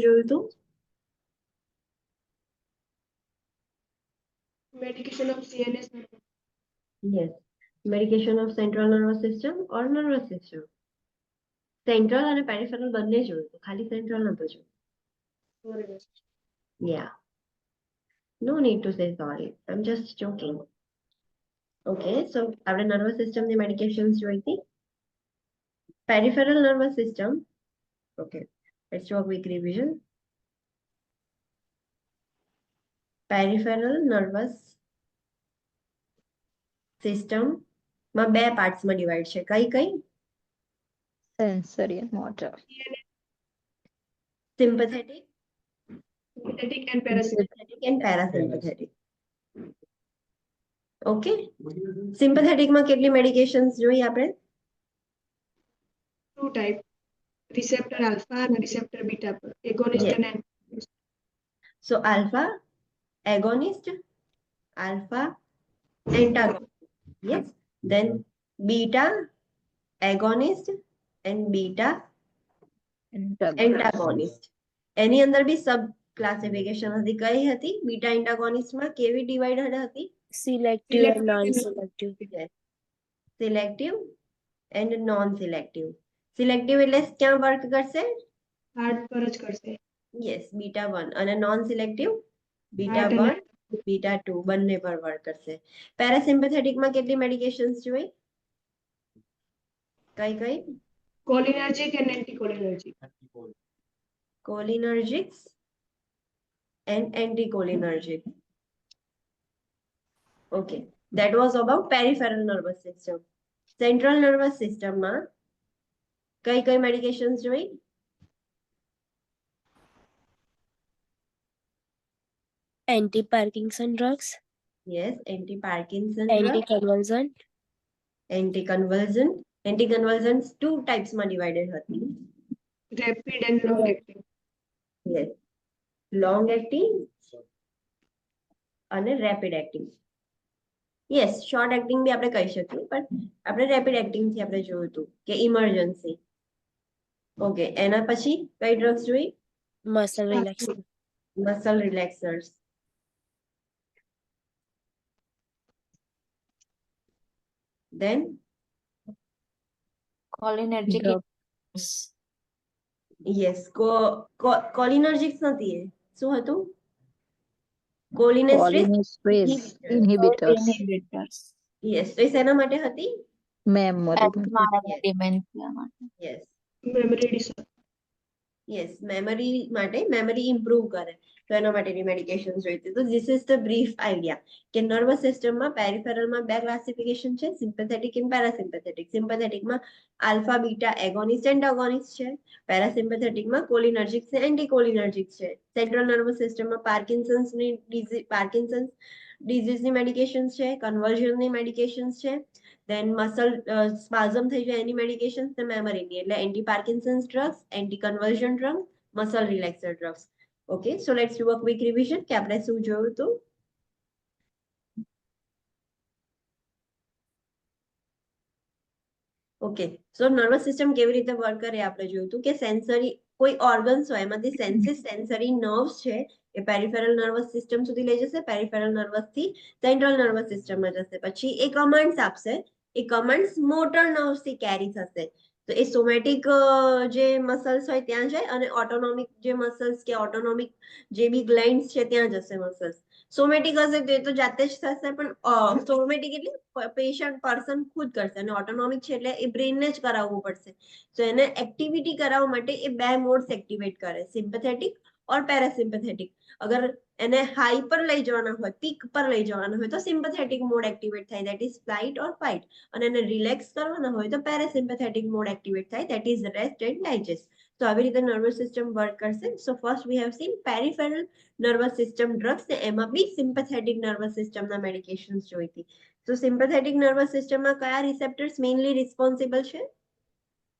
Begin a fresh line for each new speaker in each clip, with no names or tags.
જોયું હતું?
Medication of CNS.
Yes. Medication of central nervous system or nervous system. Central અને peripheral બંને જોયું હતું, ખાલી central નતો જોયું.
Sorry.
Yeah. No need to say sorry. I'm just joking. Okay, so આપણે nervous system ની medications જોઈ હતી. Peripheral nervous system. Okay, let's do a quick revision. Peripheral nervous system માં બે પાર્ટ્સ માં ડિવાઇડ છે. કઈ કઈ?
Sensory and motor.
Sympathetic,
Sympathetic and parasympathetic.
sympathetic and parasympathetic. Okay, sympathetic માં કેટલી medications જોઈ આપણે?
Two type. Receptor alpha and receptor beta. Agonist
Yes.
and antagonist.
So alpha agonist, alpha antagonist. Yes. Then beta agonist and beta antagonist. એની અંદર બી સબ classification હતી. કઈ હતી? Beta એન્ટાગોનિસ્ટ માં કેવી ડિવાઇડેડ હતી?
Selective and non-selective.
Selective and non selective. Selective એટલે ક્યાં work કરશે?
Heart પર જ કરશે.
યસ, બીટા 1 અને નોન સિલેક્ટિવ બીટા
Heart
1
અને
બીટા 2 બંને પર વર્ક કરશે. પેરાસિમ્પેથેટિક માં કેટલી મેડિકેશન્સ જોઈ? કઈ કઈ?
cholinergic and anticholinergic.
Cholinergics and anticholinergic. Okay, that was about peripheral nervous system. Central nervous system માં કઈ કઈ medications જોઈ?
Anti-Parkinson drugs,
Yes, anti-Parkinson drug,
anticonvulsant,
anticonvulsant. Anticonvulsants two types માં divided હતી.
Rapid and long acting.
Yes, long acting અને rapid acting. Yes, short acting બી આપણે કહી શકીએ, પણ આપણે rapid acting થી આપણે જોયું હતું કે emergency. Okay, એના પછી કઈ drugs જોઈ?
muscle relaxant,
Muscle relaxers. Then
cholinergic
Drug.
yes, cholinergics નથી એ. શું હતું? cholinesterase
Cholinesterase inhibitors.
inhibitors.
yes, તો એ શેના માટે હતી?
Memory.
Alzheimer's dementia માટે.
yes
Memory disorder.
yes memory માટે, memory improve કરે તો એના માટેની મેડિકેશન જોઈતી. તો this is the brief idea કે નર્વસ સિસ્ટમમાં પેરિફેરલમાં બે ક્લાસિફિકેશન છે, સિમ્પેથેટિક એન્ડ પેરાસિમ્પેથેટિક. સિમ્પેથેટિકમાં alpha beta agonist and agonist છે. પેરાસિમ્પેથેટિકમાં કોલિનર્જિક્સ ને એન્ટીકોલિનર્જિક્સ છે. સેન્ટ્રલ નર્વસ સિસ્ટમમાં પાર્કિન્સન્સની ડિઝીઝની મેડિકેશન્સ છે, કન્વર્ઝનની મેડિકેશન્સ છે, then muscle spasm થઈ જાય એની મેડિકેશન્સ ને મેમરીની, એટલે anti Parkinson's drugs, anti conversion drugs, muscle relaxer drugs. Okay, so let's do a quick revision કે આપણે શું જોયું હતું. ઓકે, સો નર્વસ સિસ્ટમ કેવી રીતે વર્ક કરે આપણે જોયું હતું કે સેન્સરી કોઈ ઓર્ગન્સ હોય એમાંથી સેન્સરી નર્વ્સ છે એ પેરિફેરલ નર્વસ સિસ્ટમ સુધી લઈ જશે, પેરિફેરલ નર્વસ થી સેન્ટ્રલ નર્વસ સિસ્ટમમાં જશે, પછી એ કમાન્ડ્સ આપશે, એ કમાન્ડ્સ મોટર નર્વ્સ થી કેરી થશે. તો એ સોમેટિક જે મસલ્સ હોય ત્યાં જાય અને ઓટોનોમિક જે મસલ્સ કે ઓટોનોમિક જે બી ગ્લેન્ડ્સ છે ત્યાં જશે મસલ્સ. સોમેટિક હશે તો એ તો જાતે જ થશે, પણ સોમેટિક એટલે પેશન્ટ પર્સન ખુદ કરશે, અને ઓટોનોમિક છે એટલે એ બ્રેનને જ કરાવવું પડશે. તો એને એક્ટિવિટી કરાવવા માટે એ બે મોડ્સ એક્ટિવેટ કરે, સિમ્પેથેટિક ઓર પેરાસિમ્પેથેટિક. અગર એને હાઈ પર લઈ જવાના હોય, પીક પર લઈ જવાના હોય તો સિમ્પેથેટિક મોડ એક્ટિવેટ થાય, that is flight or fight. અને એને રિલેક્સ કરવાના હોય તો પેરાસિમ્પેથેટિક મોડ એક્ટિવેટ થાય, that is rest and digest. તો આવી રીતે નર્વસ સિસ્ટમ વર્ક કરશે. So first we have seen peripheral nervous system drugs, ને એમાં બી સિમ્પેથેટિક નર્વસ સિસ્ટમના મેડિકેશન્સ જોઈતી. તો સિમ્પેથેટિક નર્વસ સિસ્ટમમાં કયા રિસેપ્ટર્સ મેઇનલી રિસ્પોન્સિબલ છે?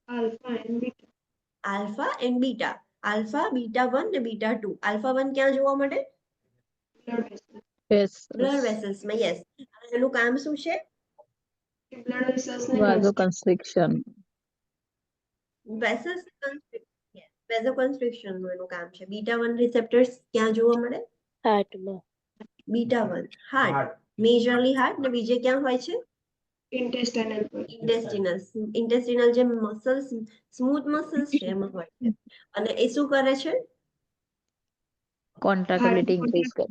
Alpha and beta.
Alpha and beta. Alpha beta 1 ને બીટા 2. આલ્ફા 1 ક્યાં જોવા મળે?
Blood vessels.
Yes.
બ્લડ વેસલ્સમાં. યસ, એનું કામ શું છે?
Blood vessels ને
Vasoconstriction.
વેસલ્સ વેઝોકોન્સ્ટ્રિક્શન નું એનું કામ છે. બીટા 1 રિસેપ્ટર્સ ક્યાં જોવા મળે?
હાર્ટમાં.
બીટા 1 હાર્ટ, મેજરલી હાર્ટ, ને બીજે ક્યાં હોય છે?
ઇન્ટેસ્ટાઇનલ પર.
ઇન્ટેસ્ટિનલ જે મસલ્સ, સ્મૂથ મસલ્સ છે એમાં હોય છે. અને એ શું કરે છે?
કોન્ટ્રાક્ટિલિટી ઇન્ક્રીઝ કરે.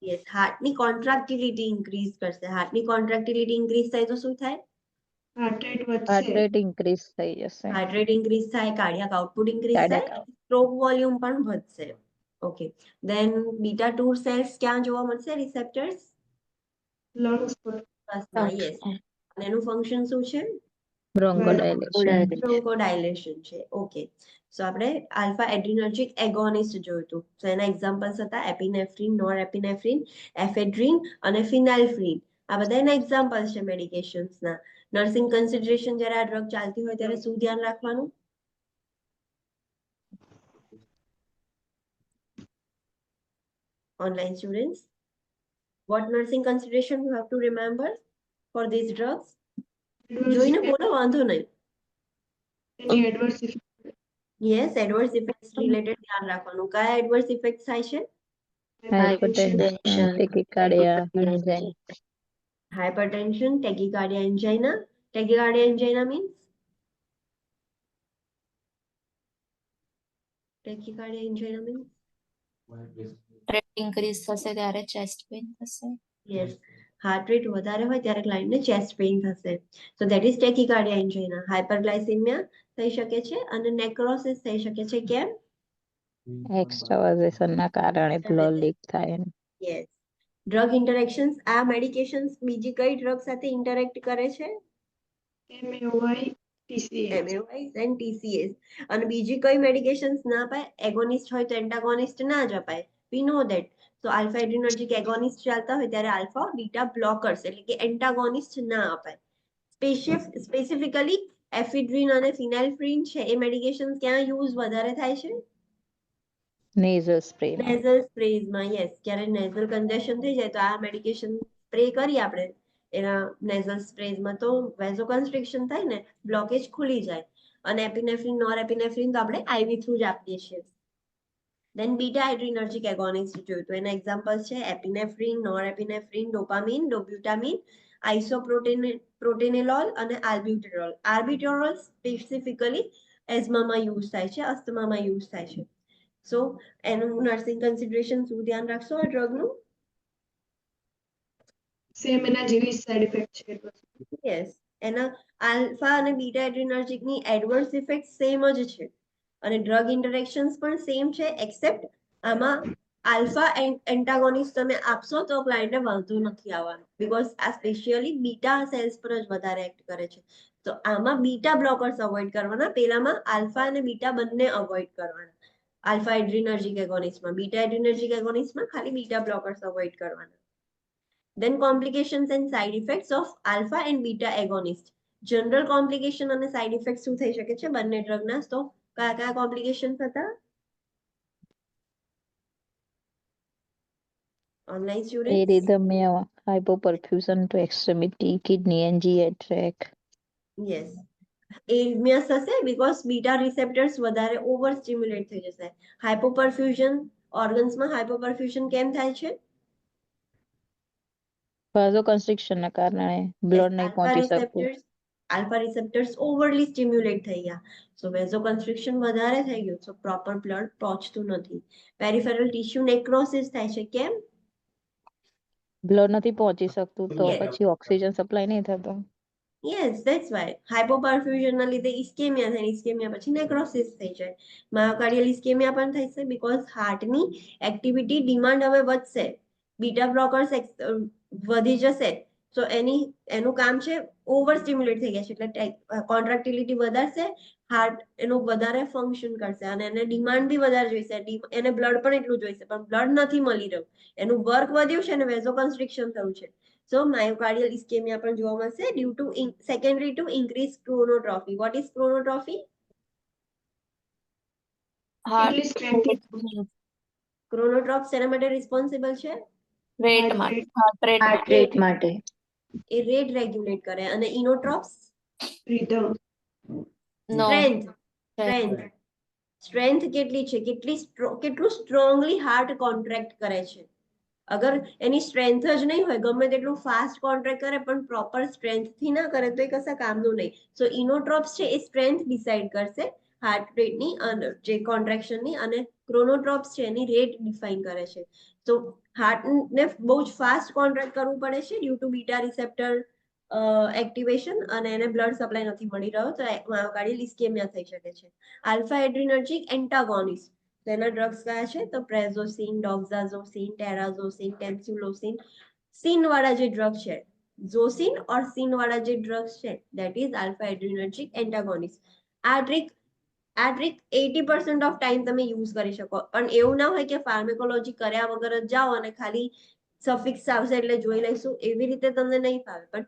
યસ, હાર્ટની કોન્ટ્રાક્ટિલિટી ઇન્ક્રીઝ કરશે. હાર્ટની કોન્ટ્રાક્ટિલિટી ઇન્ક્રીઝ થાય તો શું થાય?
હાર્ટ રેટ
હાર્ટ
વધશે.
રેટ ઇન્ક્રીઝ થઈ જશે.
હાર્ટ રેટ ઇન્ક્રીઝ થાય, કાર્ડિયાક આઉટપુટ ઇન્ક્રીઝ
Cardiac
થાય, સ્ટ્રોક વોલ્યુમ પણ વધશે. ઓકે, ધેન બીટા 2 સેલ્સ ક્યાં જોવા મળશે? રિસેપ્ટર્સ
લંગ્સ પર.
યસ. અને એનું ફંક્શન શું છે?
બ્રોન્કોડાયલેશન.
બ્રોન્કોડાયલેશન છે. ઓકે, સો આપણે આલ્ફા એડ્રીનર્જિક એગોનિસ્ટ જોયું હતું. તો એના એક્ઝામ્પલ્સ હતા એપિનેફ્રિન, નોરએપિનેફ્રિન, એફેડ્રિન અને ફિનાઇલફ્રિન. આ બધા એના એક્ઝામ્પલ્સ છે મેડિકેશન્સના. નર્સિંગ કન્સિડરેશન જ્યારે આ ડ્રગ ચાલતી હોય ત્યારે શું ધ્યાન રાખવાનું? Online students, what nursing consideration you have to remember for these drugs? જોઈને બોલો, વાંધો નહીં.
એની adverse effect.
Yes, adverse effects related ધ્યાન રાખવાનું. કયા એડવર્સ ઇફેક્ટ્સ થાય છે?
Hypertension, tachycardia, enzyme.
Hypertension, tachycardia, angina. Tachycardia, angina means? Tachycardia, angina means?
Rate increase થશે ત્યારે ચેસ્ટ પેઇન થશે.
Yes. હાર્ટ રેટ વધારે હોય ત્યારે ક્લાયન્ટને ચેસ્ટ પેઇન થશે. So that is tachycardia angina. Hyperglycaemia થઈ શકે છે અને નેક્રોસિસ થઈ શકે છે. કેમ?
એક્સ્ટ્રાવાઝેશન ના કારણે બ્લડ લીક થાય.
યસ. ડ્રગ ઇન્ટરેક્શન્સ, આ મેડિકેશન્સ બીજી કઈ ડ્રગ સાથે ઇન્ટરેક્ટ કરે છે?
MAOI, TCS.
MAOIs and TCS. અને બીજી કઈ મેડિકેશન્સ ના અપાય? એગોનિસ્ટ હોય તો એન્ટાગોનિસ્ટ ના જ અપાય. વી નો ધેટ. સો આલ્ફા એડ્રીનર્જિક એગોનિસ્ટ ચાલતા હોય ત્યારે આલ્ફા બીટા બ્લોકર્સ એટલે કે એન્ટાગોનિસ્ટ ના અપાય. સ્પેસિફિકલી એફિડ્રિન અને ફિનાઇલફ્રિન છે એ મેડિકેશન્સ ક્યાં યુઝ વધારે થાય છે?
Nasal spray.
નેઝલ સ્પ્રેઝમાં. યસ, ક્યારે નેઝલ કન્જેશન થઈ જાય તો આ મેડિકેશન સ્પ્રે કરીએ આપણે એના નેઝલ સ્પ્રેઝમાં તો વેઝોકન્સ્ટ્રિક્શન થાય ને, બ્લોકેજ ખુલી જાય. અને એપિનેફ્રિન, નોરએપિનેફ્રિન તો આપણે આઈવી થ્રુ જ આપીએ છીએ. દેન બીટા એડ્રીનર્જિક એગોનિસ્ટ જોયું તો એના એક્ઝામ્પલ્સ છે એપિનેફ્રિન, નોરએપિનેફ્રિન, ડોપામિન, ડોબ્યુટામિન, આઇસોપ્રોટેનિલોલ અને આલ્બ્યુટેરોલ. આલ્બ્યુટેરોલ સ્પેસિફિકલી એઝમામાં યુઝ થાય છે, અસ્થમામાં યુઝ થાય છે. સો એનું નર્સિંગ કન્સિડરેશન શું ધ્યાન રાખશો આ ડ્રગનું?
સેમ એના જેવી સાઇડ ઇફેક્ટ છે.
યસ, એના આલ્ફા અને બીટા એડ્રીનર્જિકની એડવર્સ ઇફેક્ટ સેમ જ છે અને ડ્રગ ઇન્ટરેક્શન્સ પણ સેમ છે, એક્સેપ્ટ આમાં આલ્ફા એન્ટાગોનિસ્ટ તમે આપશો તો ક્લાયન્ટને વાંધો નથી આવવાનો, બીકોઝ આ સ્પેશિયલી બીટા સેલ્સ પર જ વધારે એક્ટ કરે છે. તો આમાં બીટા બ્લોકર્સ અવોઇડ કરવાના, પેલામાં આલ્ફા અને બીટા બંને અવોઇડ કરવાના. આલ્ફા એડ્રીનર્જિક એગોનિસ્ટમાં, બીટા એડ્રીનર્જિક એગોનિસ્ટમાં ખાલી બીટા બ્લોકર્સ અવોઇડ કરવાના. Then complications and side effects of alpha and beta agonist. General complication અને side effects શું થઈ શકે છે બંને ડ્રગના? તો કયા કયા કોમ્પ્લિકેશન્સ હતા? Online student,
arrhythmia, hypoperfusion to extremity, kidney એનજી એટ્રેક.
યસ, એરિથમિયાસ થશે બીકોઝ બીટા રિસેપ્ટર્સ વધારે ઓવર સ્ટિમ્યુલેટ થઈ જશે. હાઇપોપરફ્યુઝન, ઓર્ગન્સમાં હાઇપોપરફ્યુઝન કેમ થાય છે?
વાઝોકન્સ્ટ્રિક્શન ના કારણે બ્લડ નહીં પહોંચી શકતું.
આલ્ફા રિસેપ્ટર્સ ઓવરલી સ્ટિમ્યુલેટ થઈ ગયા, સો વેઝોકન્સ્ટ્રિક્શન વધારે થઈ ગયું, સો પ્રોપર બ્લડ પહોંચતું નથી. પેરિફેરલ ટીશ્યુ નેક્રોસિસ થાય છે. કેમ?
બ્લડ નથી પહોંચી શકતું તો
Yes.
પછી ઓક્સિજન સપ્લાય નહીં થતો.
યસ, ધેટ્સ વાય હાઇપોપરફ્યુઝનના લીધે ઇસ્કેમિયા થાય, ઇસ્કેમિયા પછી નેક્રોસિસ થઈ જાય. માયોકાર્ડિયલ ઇસ્કેમિયા પણ થશે બીકોઝ હાર્ટની એક્ટિવિટી ડિમાન્ડ હવે વધશે, બીટા બ્લોકર્સ વધી જશે. સો એનું કામ છે ઓવર સ્ટિમ્યુલેટ થઈ ગયા છે એટલે કોન્ટ્રાક્ટિલિટી વધારશે, હાર્ટ એનું વધારે ફંક્શન કરશે અને એને ડિમાન્ડ બી વધારે જોઈશે, એને બ્લડ પણ એટલું જોઈશે પણ બ્લડ નથી મળી રહ્યું, એનું વર્ક વધ્યું છે અને વેઝોકન્સ્ટ્રિક્શન થયું છે. So myocardial ischemia પણ જોવા મળશે due to secondary to increased chronotrophy. What is chronotrophy?
એટલી સ્ટ્રેન્થ
Chronotrophs શેના માટે રિસ્પોન્સિબલ છે?
રેટ માટે, હાર્ટ રેટ માટે.
એ રેટ રેગ્યુલેટ કરે અને ઇનોટ્રોપ્સ
રીધમ.
નો
સ્ટ્રેન્થ. સ્ટ્રેન્થ કેટલી છે, કેટલું સ્ટ્રોંગલી હાર્ટ કોન્ટ્રેક્ટ કરે છે. અગર એની સ્ટ્રેન્થ જ નહીં હોય, ગમે તેટલું ફાસ્ટ કોન્ટ્રેક્ટ કરે પણ પ્રોપર સ્ટ્રેન્થથી ના કરે તો એ કશા કામનું નહીં. સો ઇનોટ્રોપ્સ છે એ સ્ટ્રેન્થ ડિસાઇડ કરશે હાર્ટ રેટની અને જે કોન્ટ્રેક્શનની, અને ક્રોનોટ્રોપ્સ છે એની રેટ ડિફાઇન કરે છે. તો હાર્ટને બહુ જ ફાસ્ટ કોન્ટ્રેક્ટ કરવું પડે છે due to beta receptor activation, અને એને બ્લડ સપ્લાય નથી મળી રહ્યો તો માયોકાર્ડિયલ ઇસ્કેમિયા થઈ શકે છે. આલ્ફા એડ્રીનર્જિક એન્ટાગોનિસ્ટ, તેના ડ્રગ્સ કયા છે તો પ્રેઝોસિન, ડોક્સાઝોસિન, ટેરાઝોસિન, ટેમ્સ્યુલોસિન. સિન વાળા જે ડ્રગ છે, ઝોસિન ઓર સિન વાળા જે ડ્રગ્સ છે ધેટ ઇઝ આલ્ફા એડ્રીનર્જિક એન્ટાગોનિસ્ટ. આ ટ્રીક 80% ઓફ ટાઈમ તમે યુઝ કરી શકો, પણ એવું ના હોય કે ફાર્મેકોલોજી કર્યા વગર જ જાઓ અને ખાલી સફિક્સ આવશે એટલે જોઈ લઈશું, એવી રીતે તમને નહીં ફાવે. પણ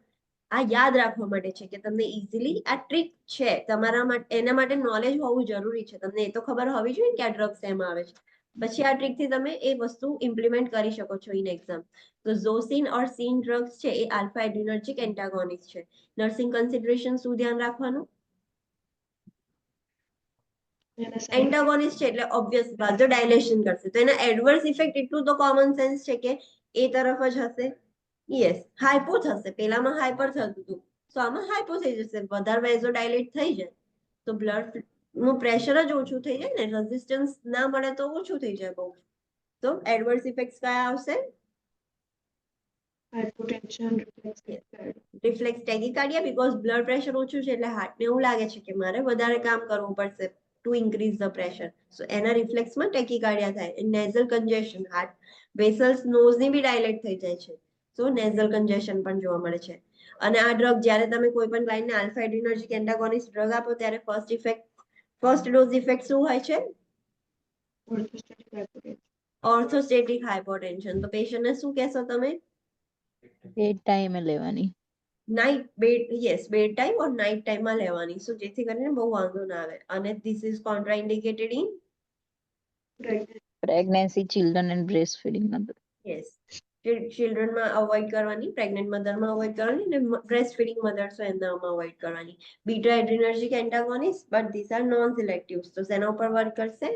આ યાદ રાખવા માટે છે કે તમને ઇઝીલી આ ટ્રીક છે તમારા માટે, એના માટે નોલેજ હોવું જરૂરી છે. તમને એ તો ખબર હોવી જોઈએ કે આ ડ્રગ્સ એમાં આવે છે, પછી આ ટ્રીકથી તમે એ વસ્તુ ઇમ્પ્લિમેન્ટ કરી શકો છો ઇન એક્ઝામ. તો ઝોસિન ઓર સિન ડ્રગ્સ છે એ આલ્ફા એડ્રીનર્જિક એન્ટાગોનિસ્ટ છે. નર્સિંગ કન્સિડરેશન શું ધ્યાન રાખવાનું?
એના side
એન્ટાગોનિસ્ટ છે એટલે ઓબ્વિયસ વાઝો ડાયલેશન કરશે, તો એના એડવર્સ ઇફેક્ટ એટલું તો કોમન સેન્સ છે કે એ તરફ જ હશે. યસ, હાઇપો થશે. પેલામાં હાઇપર થતું હતું, તો આમાં હાઇપો થઈ જશે. વધારે વેઝો ડાયલેટ થઈ જાય તો બ્લડ નું પ્રેશર જ ઓછું થઈ જાય ને, રેઝિસ્ટન્સ ના મળે તો ઓછું થઈ જાય બહુ. તો એડવર્સ ઇફેક્ટ્સ કયા આવશે?
hypotension,
reflex tachycardia, because blood pressure ઓછું છે એટલે હાર્ટને એવું લાગે છે કે મારે વધારે કામ કરવું પડશે ટુ ઇન્ક્રીઝ ધ પ્રેશર. સો એના રિફ્લેક્સમાં ટેકીકાર્ડિયા થાય. નેઝલ કન્જેશન, હાર્ટ વેસલ્સ નોઝની બી ડાયલેટ થઈ જાય છે, સો નેઝલ કન્જેશન પણ જોવા મળે છે. અને આ ડ્રગ જ્યારે તમે કોઈ પણ ક્લાયન્ટને આલ્ફા એડ્રીનર્જિક એન્ટાગોનિસ્ટ ડ્રગ આપો ત્યારે ફર્સ્ટ ડોઝ ઇફેક્ટ શું હોય છે?
orthostatic hypotension,
ઓર્થોસ્ટેટિક હાઇપોટેન્શન. તો પેશન્ટને શું કહેશો તમે?
એ ટાઈમે લેવાની.
Night bed time or night ટાઈમમાં લેવાની, સો જેથી કરીને બહુ વાંધો ના આવે. અને this is contraindicated in
pregnancy,
pregnancy, children and breast feeding mother.
Yes, ચિલ્ડ્રનમાં અવોઇડ કરવાની, પ્રેગ્નન્ટ મધરમાં અવોઇડ કરવાની, અને બ્રેસ્ટ ફીડિંગ મધર્સ હોય એનામાં અવોઇડ કરવાની. Beta adrenergic antagonist but this are non selective, તો શેના ઉપર વર્ક કરશે?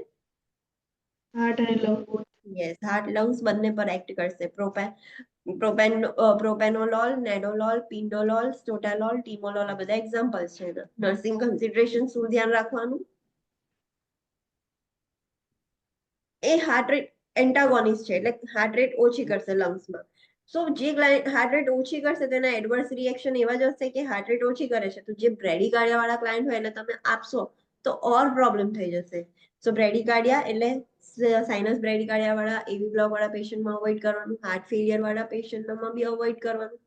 heart and lung both,
yes, heart lungs બંને પર એક્ટ કરશે. પ્રોપેનોલોલ, નેડોલોલ, પિન્ડોલોલ, સ્ટોટાલોલ, ટીમોલોલ, આ બધા એક્ઝામ્પલ્સ છે એના. નર્સિંગ કન્સિડરેશન શું ધ્યાન રાખવાનું? એ હાર્ટ રેટ એન્ટાગોનિસ્ટ છે એટલે હાર્ટ રેટ ઓછી કરશે લંગ્સમાં. સો જે હાર્ટ રેટ ઓછી કરશે તેના એડવર્સ રિએક્શન એવા જ હશે કે હાર્ટ રેટ ઓછી કરે છે તો જે બ્રેડિકાર્ડિયા વાળા ક્લાયન્ટ હોય એટલે તમે આપશો તો ઓર પ્રોબ્લેમ થઈ જશે. સો બ્રેડિકાર્ડિયા એટલે સાઇનસ બ્રેડિકાર્ડિયા વાળા, એવી બ્લોક વાળા પેશન્ટમાં અવોઇડ કરવાનું, હાર્ટ ફેલિયર વાળા પેશન્ટમાં બી અવોઇડ કરવાનું.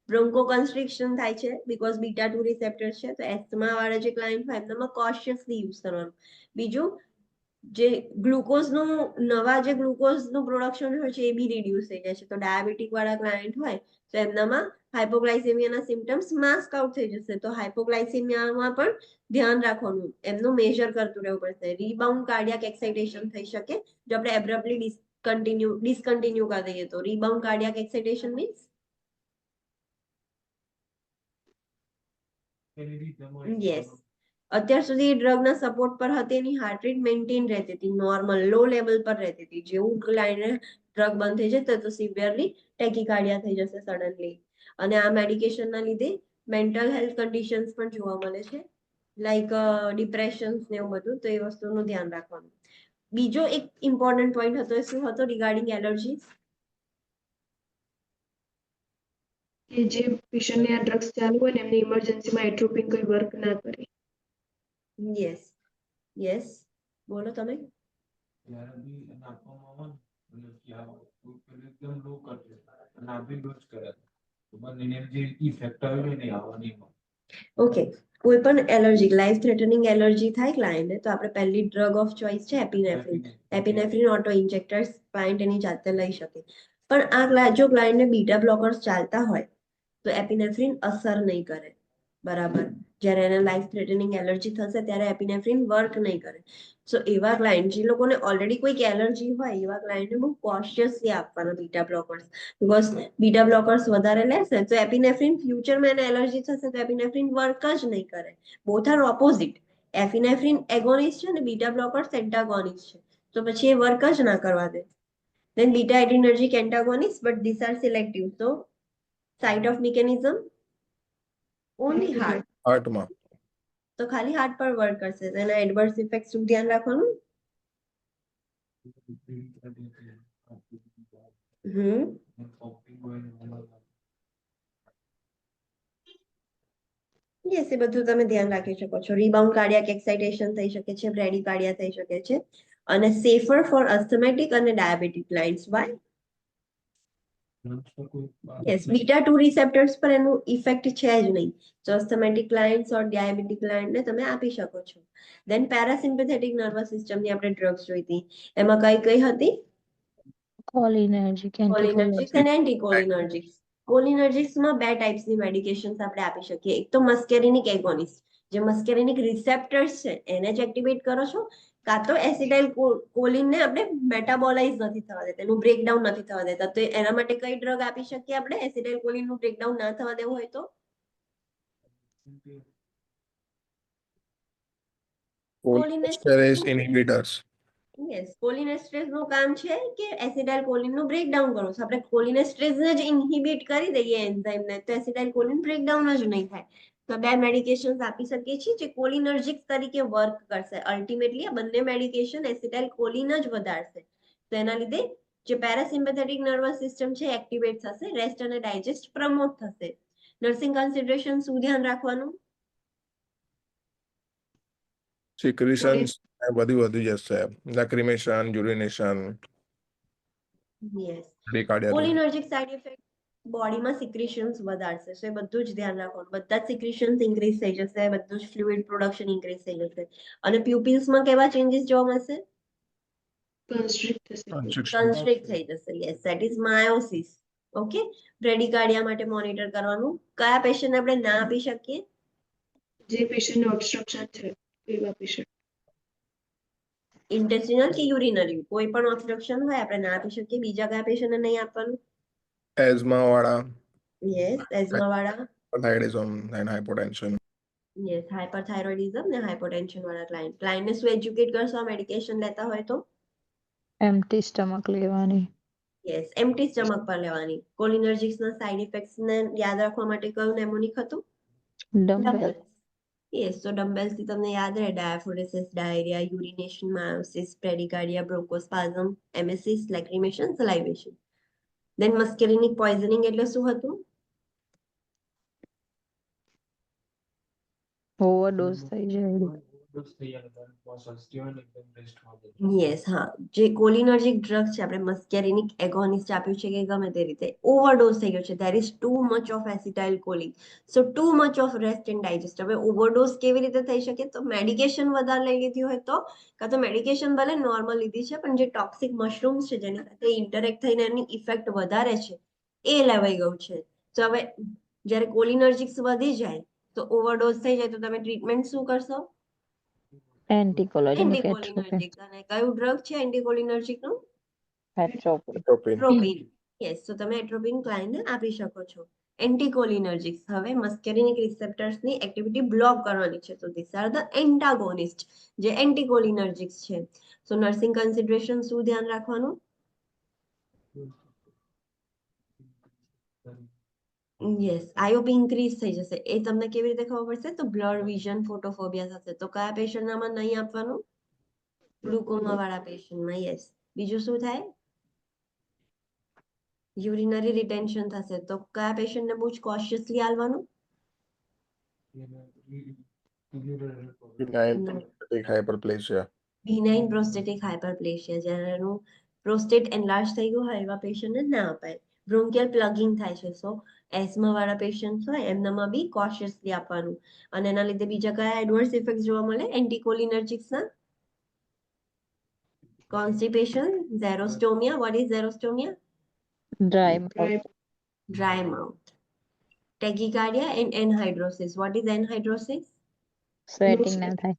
બ્રોન્કો કન્સ્ટ્રિક્શન થાય છે બીકોઝ બીટા 2 રિસેપ્ટર છે, તો એસ્થમા વાળા જે ક્લાયન્ટ હોય એમનામાં કોશિયસલી યુઝ કરવાનું. બીજું, જે ગ્લુકોઝનું નવા જે ગ્લુકોઝનું પ્રોડક્શન હોય છે એ બી રિડ્યુસ થઈ જાય છે, તો ડાયાબિટીક વાળા ક્લાયન્ટ હોય તો એમનામાં હાઇપોગ્લાઇસેમિયાના સિમ્ટમ્સ માસ્ક આઉટ થઈ જશે. તો હાઇપોગ્લાઇસેમિયામાં પણ ધ્યાન રાખવાનું, એમનું મેજર કરતું રહેવું પડશે. રીબાઉન્ડ કાર્ડિયાક એક્સાઇટેશન થઈ શકે જો આપણે એબ્રપ્ટલી ડિસકન્ટિન્યુ કરી દઈએ તો. Rebound cardiac excitation means yes, અત્યાર સુધી ડ્રગના સપોર્ટ પર હતી, એની હાર્ટ રેટ મેન્ટેન રહેતી હતી, નોર્મલ લો લેવલ પર રહેતી હતી. જેવું ક્લાયન્ટને ડ્રગ બંધ થઈ જશે તો સિવિયરલી ટેકીકાર્ડિયા થઈ જશે સડનલી. અને આ મેડિકેશનના લીધે મેન્ટલ હેલ્થ કન્ડિશન્સ પણ જોવા મળે છે, લાઈક ડિપ્રેશન્સ ને એવું બધું. તો એ વસ્તુનું ધ્યાન રાખવાનું. બીજો એક ઇમ્પોર્ટન્ટ પોઈન્ટ હતો, એ શું હતો? Regarding allergy.
કે જે પેશન્ટને આ ડ્રગ્સ ચાલુ હોય ને એમને ઇમરજન્સીમાં એટ્રોપિન કોઈ વર્ક ના કરે.
યસ યસ, બોલો તમે.
જ્યારે બી એને આપવામાં આવે ને એકદમ લો કરશે અને આ બી ડોઝ કરે તો બંને જે ઇફેક્ટ આવે ને આવવાની.
ઓકે, કોઈ પણ એલર્જી, લાઈફ થ્રેટનિંગ એલર્જી થાય ક્લાયન્ટને તો આપણે પહેલી ડ્રગ ઓફ ચોઇસ છે એપિનેફ્રિન. એપિનેફ્રિન ઓટો ઇન્જેક્ટર્સ ક્લાયન્ટ એની જાતે લઈ શકે. પણ આ જો ક્લાયન્ટને બીટા બ્લોકર્સ ચાલતા હોય તો એપિનેફ્રિન અસર નહીં કરે, બરાબર. જ્યારે એને લાઈફ થ્રેટનિંગ એલર્જી થશે ત્યારે એપિનેફ્રિન વર્ક નહીં કરે. સો એવા ક્લાયન્ટ જે લોકોને ઓલરેડી કોઈક એલર્જી હોય એવા ક્લાયન્ટને બહુ કોશિયસલી આપવાના બીટા બ્લોકર્સ, બીકોઝ બીટા બ્લોકર્સ વધારે લેશે તો એપિનેફ્રિન ફ્યુચરમાં એને એલર્જી થશે તો એપિનેફ્રિન વર્ક જ નહીં કરે. Both are opposite. Epinephrine agonist છે અને બીટા બ્લોકર્સ એન્ટાગોનિસ્ટ છે, તો પછી એ વર્ક જ ના કરવા દે. Then beta adrenergic antagonists, but these are selective. So site of mechanism only heart.
હાર્ટમાં.
તો ખાલી હાર્ટ પર વર્ક કરશે. તો એના એડવર્સ ઇફેક્ટ શું ધ્યાન રાખવાનું? યસ, એ બધું તમે ધ્યાન રાખી શકો છો. રીબાઉન્ડ કાર્ડિયાક એક્સાઇટેશન થઈ શકે છે, બ્રેડીકાર્ડિયા થઈ શકે છે, અને સેફર ફોર અસ્થમેટિક અને diabetic lines. Why? Yes, beta 2 receptors પર એનું ઇફેક્ટ છે જ નહીં. તો અસ્થમેટિક ક્લાયન્ટ્સ ઓર ડાયાબિટીક ક્લાયન્ટને તમે આપી શકો છો. દેન પેરાસિમ્પેથેટિક નર્વસ સિસ્ટમની આપણે ડ્રગ્સ જોઈ હતી. એમાં કઈ હતી?
Cholinergic,
કોલિનર્જિક્સ
anticholinergic.
અને એન્ટીકોલિનર્જિક્સ. કોલિનર્જિક્સમાં બે ટાઈપ્સની મેડિકેશન્સ આપણે આપી શકીએ. એક તો મસ્કેરિનિક એગોનિસ્ટ, જે મસ્કેરિનિક રિસેપ્ટર્સ છે એને જ એક્ટિવેટ કરો છો, કાં તો એસિટાઇલ કોલિનને આપણે મેટાબોલાઇઝ નથી થવા દેતા, એનું બ્રેકડાઉન નથી થવા દેતા. તો એના માટે કઈ ડ્રગ આપી શકીએ આપણે એસિટાઇલ કોલિનનું બ્રેકડાઉન ના થવા દેવું હોય તો?
Cholinesterase inhibitors.
યસ, કોલિનેસ્ટ્રેઝ નું કામ છે કે એસિટાઇલ કોલિન નું બ્રેકડાઉન કરવું. So આપણે કોલિનેસ્ટ્રેઝ ને જ ઇન્હિબિટ કરી દઈએ એન્ઝાઇમને, તો એસિટાઇલ કોલિન બ્રેકડાઉન જ નહીં થાય. તો બે મેડિકેશન્સ આપી શકીએ છીએ જે કોલિનર્જિક તરીકે વર્ક કરશે. અલ્ટિમેટલી આ બંને મેડિકેશન એસિટાઇલ કોલિન જ વધારશે. તો એના લીધે જે પેરાસિમ્પેથેટિક નર્વસ સિસ્ટમ છે એક્ટિવેટ થશે, રેસ્ટ અને ડાયજેસ્ટ પ્રમોટ થશે. નર્સિંગ કન્સિડરેશન શું ધ્યાન રાખવાનું?
Secretions બધું વધી જશે. Lacrimation, urination,
yes,
bradycardia.
Cholinergic side effect બોડીમાં સિક્રેશન્સ વધારશે. સો એ બધું જ ધ્યાન રાખવાનું. બધા જ સિક્રેશન્સ ઇન્ક્રીઝ થઈ જશે, બધું જ ફ્લુઇડ પ્રોડક્શન ઇન્ક્રીઝ થઈ જશે. અને પ્યુપિલ્સમાં કેવા ચેન્જીસ જોવા મળશે?
કન્સ્ટ્રિક્ટ થશે.
કન્સ્ટ્રિક્ટ થઈ જશે. Yes, that is miosis. Okay, bradycardia માટે મોનિટર કરવાનું. કયા પેશન્ટ આપણે ના આપી શકીએ?
જે પેશન્ટને ઓબ્સ્ટ્રક્શન છે એવા પેશન્ટ.
ઇન્ટેસ્ટિનલ કે યુરિનરી, કોઈ પણ ઓબ્સ્ટ્રક્શન હોય આપણે ના આપી શકીએ. બીજા કયા પેશન્ટને નહીં આપવાનું?
Asthma વાળા,
યસ, એઝમા વાળા.
hyperthyroidism and hypotension.
યસ, હાઇપરથાઇરોઇડિઝમ ને હાઇપોટેન્શન વાળા ક્લાયન્ટને શું એજ્યુકેટ કરશો આ મેડિકેશન લેતા હોય તો?
Empty stomach લેવાની.
યસ, એમ્પ્ટી સ્ટમક પર લેવાની. કોલિનર્જિક્સના સાઇડ ઇફેક્ટ્સ ને યાદ રાખવા માટે કયું નેમોનિક હતું?
Dumbbell.
યસ, તો ડમ્બેલ્સ થી તમને યાદ રહે ડાયાફોરેસિસ, ડાયરિયા, યુરિનેશન, માયોસિસ, બ્રેડીકાર્ડિયા, બ્રોન્કોસ્પાઝમ, એમેસિસ, લેક્રિમેશન, સલાઇવેશન. દેન મસ્કેલિનિક પોઈઝનિંગ એટલે શું હતું?
ઓવરડોઝ થઈ જાય.
યસ, હા, જે કોલિનર્જિક ડ્રગ છે આપણે મસ્કેરિનિક એગોનિસ્ટ આપ્યું છે કે ગમે તે રીતે ઓવરડોઝ થઈ ગયો છે. There is too much of acetyl choline, so too much of rest and digest. હવે ઓવરડોઝ કેવી રીતે થઈ શકે? તો મેડિકેશન વધારે લઈ લીધી હોય તો, કાં તો મેડિકેશન ભલે નોર્મલ લીધી છે પણ જે ટોક્સિક મશરૂમ્સ છે જેની સાથે ઇન્ટરેક્ટ થઈને એની ઇફેક્ટ વધારે છે એ લેવાઈ ગયું છે. તો હવે જ્યારે કોલિનર્જિક્સ વધી જાય તો ઓવરડોઝ થઈ જાય તો તમે ટ્રીટમેન્ટ શું કરશો?
Anticholinergic atropine.
એન્ટીકોલિનર્જિક. અને કયું ડ્રગ છે એન્ટીકોલિનર્જિક નું?
Atropine.
એટ્રોપિન. યસ, તો તમે એટ્રોપિન ક્લાયન્ટને આપી શકો છો. એન્ટીકોલિનર્જિક્સ હવે મસ્કેરિનિક રિસેપ્ટર્સની એક્ટિવિટી બ્લોક કરવાની છે. તો ધીસ આર ધ એન્ટાગોનિસ્ટ, જે એન્ટીકોલિનર્જિક્સ છે. સો નર્સિંગ કન્સિડરેશન શું ધ્યાન રાખવાનું? યસ, આઈઓપી ઇન્ક્રીઝ થઈ જશે. એ તમને કેવી રીતે ખબર પડશે? તો બ્લડ વિઝન, ફોટોફોબિયા થશે. તો કયા પેશન્ટનામાં નહીં આપવાનું? ગ્લુકોમા વાળા પેશન્ટમાં. યસ, બીજું શું થાય? યુરિનરી રિટેન્શન થશે. તો કયા પેશન્ટને બહુ જ કોશિયસલી આલવાનું?
Benign hyperplasia.
બિનાઇન પ્રોસ્ટેટિક હાઇપરપ્લેશિયા, જેનું પ્રોસ્ટેટ એનલાર્જ થઈ ગયું હોય એવા પેશન્ટને ના અપાય. બ્રોન્કિયલ પ્લગિંગ થાય છે. સો એસ્મા વાળા પેશન્ટ હોય એમનામાં બી કોશિયસલી આપવાનું. અને એના લીધે બીજા કયા એડવર્સ ઇફેક્ટ જોવા મળે એન્ટીકોલિનર્જિક્સના? Constipation, xerostomia. What is xerostomia?
Dry mouth.
Dry mouth. Tachycardia and anhidrosis. What is anhidrosis?
Sweating ના થાય.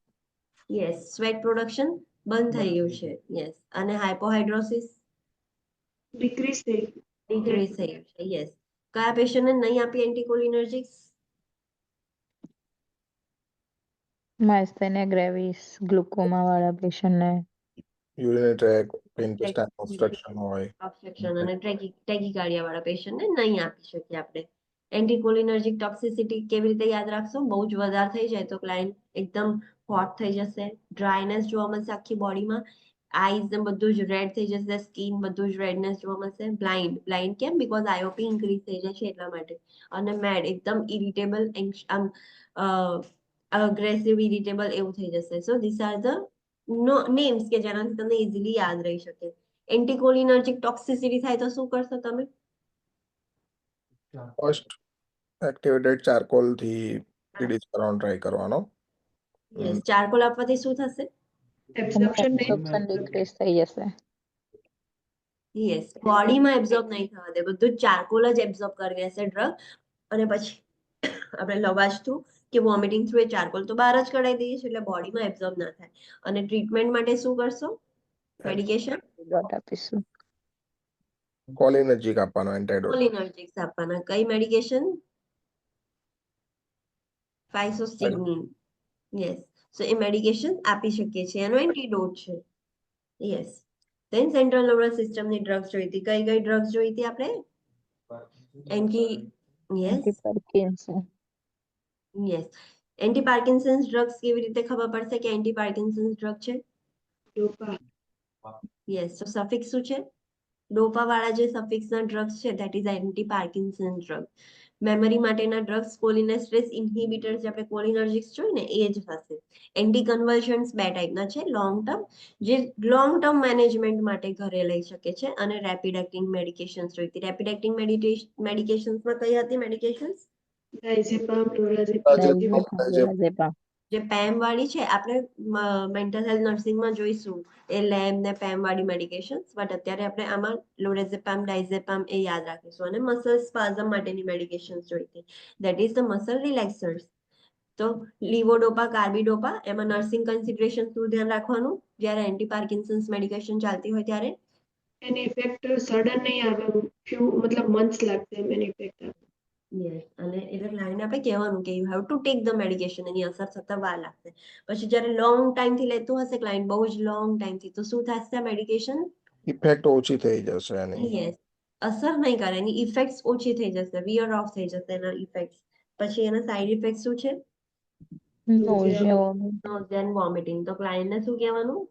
Yes, sweat production બંધ થઈ ગયું છે. Yes, અને hypohidrosis
ડિક્રીઝ થઈ ગયું.
decrease થઈ ગયું છે. Yes. કયા પેશન્ટને નહીં આપી એન્ટીકોલિનર્જિક્સ?
માયસ્થેનિયા ગ્રેવિસ ગ્લુકોમા વાળા પેશન્ટને
યુરિનરી ટ્રેક ઇન્ટેસ્ટાઇન ઓબ્સ્ટ્રક્શન હોય
ઓબ્સ્ટ્રક્શન અને ટેકીકાર્ડિયા વાળા પેશન્ટને નહીં આપી શકીએ આપણે. એન્ટીકોલિનર્જિક ટોક્સિસિટી કેવી રીતે યાદ રાખશો? બહુ જ વધારે થઈ જાય તો ક્લાયન્ટ એકદમ હોટ થઈ જશે, ડ્રાયનેસ જોવા મળશે આખી બોડીમાં, આઈઝ ને બધું જ રેડ થઈ જશે, સ્કિન બધું જ રેડનેસ જોવા મળશે, બ્લાઇન્ડ કેમ? બીકોઝ આઈઓપી ઇન્ક્રીઝ થઈ જાય છે એટલા માટે. અને મેડ એકદમ ઇરિટેબલ, આમ અગ્રેસિવ ઇરિટેબલ એવું થઈ જશે. સો ધીસ આર ધ નેમ્સ કે જેનાથી તમને ઇઝીલી યાદ રહી શકે. એન્ટીકોલિનર્જિક ટોક્સિસિટી થાય તો શું કરશો તમે?
ફર્સ્ટ એક્ટિવેટેડ ચારકોલ થી રિડીઝ કરવાનો ટ્રાય કરવાનો.
યસ, ચારકોલ આપવાથી શું થશે?
એબ્ઝોર્પ્શન નહીં.
એબ્સોર્પ્શન ડિક્રીઝ થઈ જશે.
યસ, બોડીમાં એબ્ઝોર્બ નહીં થવા દે, બધું જ ચારકોલ જ એબ્ઝોર્બ કરી લેશે ડ્રગ. અને પછી આપણે લવાજ થ્રુ કે વોમિટિંગ થ્રુ એ ચારકોલ તો બહાર જ કઢાઈ દઈએ છીએ એટલે બોડીમાં એબ્ઝોર્બ ના થાય. અને ટ્રીટમેન્ટ માટે શું કરશો? મેડિકેશન
ડોટ આપીશું.
કોલિનર્જિક આપવાનો એન્ટાઇડોટ.
કોલિનર્જિક્સ આપવાના. કઈ મેડિકેશન? ફાઇસોસ્ટિગ્મિન. યસ, સો એ મેડિકેશન આપી શકીએ છીએ, એનો એન્ટીડોટ છે. યસ. દેન સેન્ટ્રલ નર્વસ સિસ્ટમની ડ્રગ્સ જોઈતી. કઈ કઈ ડ્રગ્સ જોઈતી આપણે? Yes
antiparkinson.
Yes. Anti Parkinson's drugs કેવી રીતે ખબર પડશે કે એન્ટી પાર્કિન્સન્સ ડ્રગ છે?
ડોપા.
યસ, તો સફિક્સ શું છે? ડોપા વાળા જે સફિક્સના ડ્રગ્સ છે that is anti Parkinson drug. Memory માટેના ડ્રગ્સ કોલિનેસ્ટ્રેસ ઇન્હિબિટર્સ જે આપણે કોલિનર્જિક્સ જોઈએ ને એ જ થશે. એન્ટી કન્વલ્શન્સ બે ટાઈપના છે, લોંગ ટર્મ જે લોંગ ટર્મ મેનેજમેન્ટ માટે ઘરે લઈ શકે છે, અને રેપિડ એક્ટિંગ મેડિકેશન્સ જોઈતી. રેપિડ એક્ટિંગ મેડિકેશન્સમાં કઈ હતી મેડિકેશન્સ?
ડાયઝેપામ, લોરાઝેપામ.
ડાયઝેપામ.
જે પેમ વાળી છે આપણે મેન્ટલ હેલ્થ નર્સિંગમાં જોઈશું એ લેમ ને પેમ વાળી મેડિકેશન્સ, બટ અત્યારે આપણે આમાં લોરેઝેપામ, ડાયઝેપામ એ યાદ રાખીશું. અને મસલ સ્પાઝમ માટેની મેડિકેશન્સ જોઈતી, ધેટ ઇઝ ધ મસલ રિલેક્સર્સ. તો લીવોડોપા, કાર્બિડોપા, એમાં નર્સિંગ કન્સિડરેશન શું ધ્યાન રાખવાનું જ્યારે એન્ટી પાર્કિન્સન્સ મેડિકેશન ચાલતી હોય ત્યારે?
એની ઇફેક્ટ સડન નહીં આવે, મતલબ મંથ્સ લાગશે એની ઇફેક્ટ આવે.
યસ, અને એટલે ક્લાયન્ટને આપણે કહેવાનું કે you have to take the medication, એની અસર થતા વાર લાગશે. પછી જ્યારે લોંગ ટાઈમથી લેતું હશે ક્લાયન્ટ, બહુ જ લોંગ ટાઈમથી, તો શું થશે મેડિકેશન?
ઇફેક્ટ ઓછી થઈ જશે એની.
યસ, અસર નહીં કરે, એની ઇફેક્ટ્સ ઓછી થઈ જશે, વિયર ઓફ થઈ જશે એના ઇફેક્ટ્સ. પછી એના સાઇડ ઇફેક્ટ શું છે?
નોઝિયા.
નાઉઝિયા એન્ડ વોમિટિંગ. તો ક્લાયન્ટને શું કહેવાનું?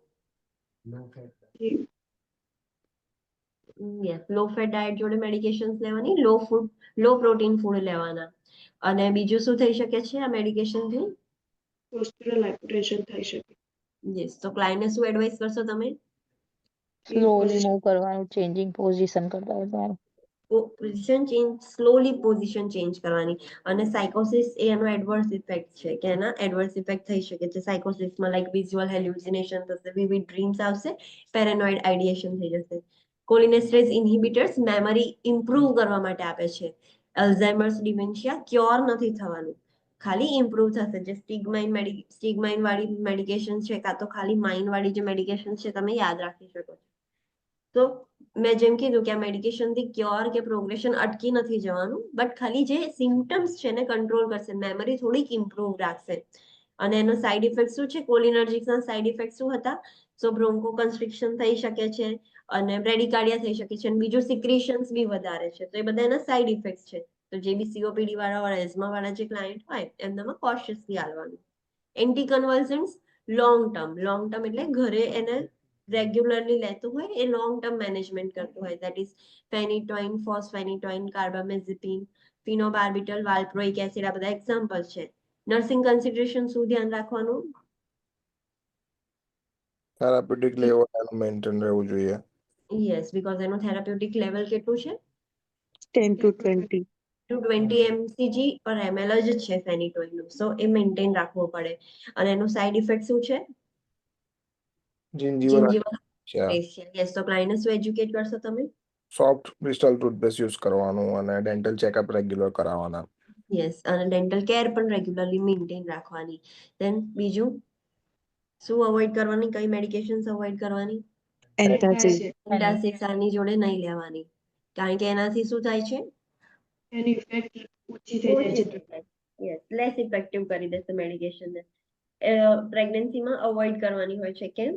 યસ, લો ફેટ ડાયટ જોડે મેડિકેશન્સ લેવાની, લો પ્રોટીન ફૂડ લેવાના. અને બીજું શું થઈ શકે છે આ મેડિકેશનથી?
પોસ્ટરલ હાઇપરટેન્શન થઈ શકે.
યસ, તો ક્લાયન્ટને શું એડવાઇસ કરશો તમે?
સ્લોલી મૂવ કરવાનું, ચેન્જિંગ પોઝિશન કરતા હોય ત્યારે.
સ્લોલી પોઝિશન ચેન્જ કરવાની. અને સાયકોસિસ એ એનો એડવર્સ ઇફેક્ટ છે કે એના એડવર્સ ઇફેક્ટ થઈ શકે છે સાયકોસિસમાં, લાઈક વિઝ્યુઅલ હેલ્યુસિનેશન થશે, વિવિડ ડ્રીમ્સ આવશે, પેરેનોઇડ આઇડિયેશન થઈ જશે. કોલિનેસ્ટ્રેસ ઇન્હિબિટર્સ મેમરી ઇમ્પ્રૂવ કરવા માટે આપે છે. અલ્ઝાઇમર્સ ડિમેન્શિયા ક્યોર નથી થવાનું, ખાલી ઇમ્પ્રૂવ થશે. જે સ્ટિગમાઇન વાળી મેડિકેશન છે કાં તો ખાલી માઇન વાળી જે મેડિકેશન છે તમે યાદ રાખી શકો છો. તો મેં જેમ કીધું કે આ મેડિકેશનથી ક્યોર કે પ્રોગ્રેશન અટકી નથી જવાનું, બટ ખાલી જે સિમ્ટમ્સ છે ને કંટ્રોલ કરશે, મેમરી થોડીક ઇમ્પ્રૂવ રાખશે. અને એનો સાઇડ ઇફેક્ટ શું છે? કોલિનર્જિક્સના સાઇડ ઇફેક્ટ શું હતા? સો બ્રોન્કો કન્સ્ટ્રિક્શન થઈ શકે છે, અને બ્રેડિકાર્ડિયા થઈ શકે છે, અને બીજું સિક્રેશન્સ બી વધારે છે. તો એ બધા એના સાઇડ ઇફેક્ટ છે. તો જે બી સીઓપીડી વાળા એઝમા વાળા જે ક્લાયન્ટ હોય એમનામાં કોશિયસલી આવવાનું. એન્ટી કન્વલ્સન્સ લોંગ ટર્મ એટલે ઘરે એને રેગ્યુલરલી લેતું હોય, એ લોંગ ટર્મ મેનેજમેન્ટ કરતું હોય, દેટ ઇઝ ફેનિટોઇન, ફોસ્ફેનિટોઇન, કાર્બામેઝેપિન, ફિનોબાર્બિટલ, વાલ્પ્રોઇક એસિડ, આ બધા એક્ઝામ્પલ છે. નર્સિંગ કન્સિડરેશન શું ધ્યાન રાખવાનું?
થેરાપ્યુટિક લેવલ એનું મેન્ટેન રહેવું જોઈએ.
યસ, બીકોઝ એનું થેરાપ્યુટિક લેવલ કેટલું છે?
10 to 20.
220 mcg પર ml જ છે ફેનિટોઇનનું, સો એ મેન્ટેન રાખવું પડે. અને એનું સાઇડ ઇફેક્ટ શું છે?
જિંજીવલ
યસ, તો ક્લાયન્ટને શું એજ્યુકેટ કરશો તમે?
સોફ્ટ ક્રિસ્ટલ ટૂથપેસ્ટ યુઝ કરવાનું અને ડેન્ટલ ચેકઅપ રેગ્યુલર કરાવવાના.
યસ, અને ડેન્ટલ કેર પણ રેગ્યુલરલી મેન્ટેન રાખવાની. દેન બીજું શું અવોઇડ કરવાની? કઈ મેડિકેશન્સ અવોઇડ કરવાની? એન્ટાસિડ આની જોડે નહીં લેવાની, કારણ કે એનાથી શું થાય છે?
એની ઇફેક્ટ ઓછી થઈ જાય છે.
યસ, લેસ ઇફેક્ટિવ કરી દેશે મેડિકેશનને. પ્રેગ્નન્સીમાં અવોઇડ કરવાની હોય છે. કેમ?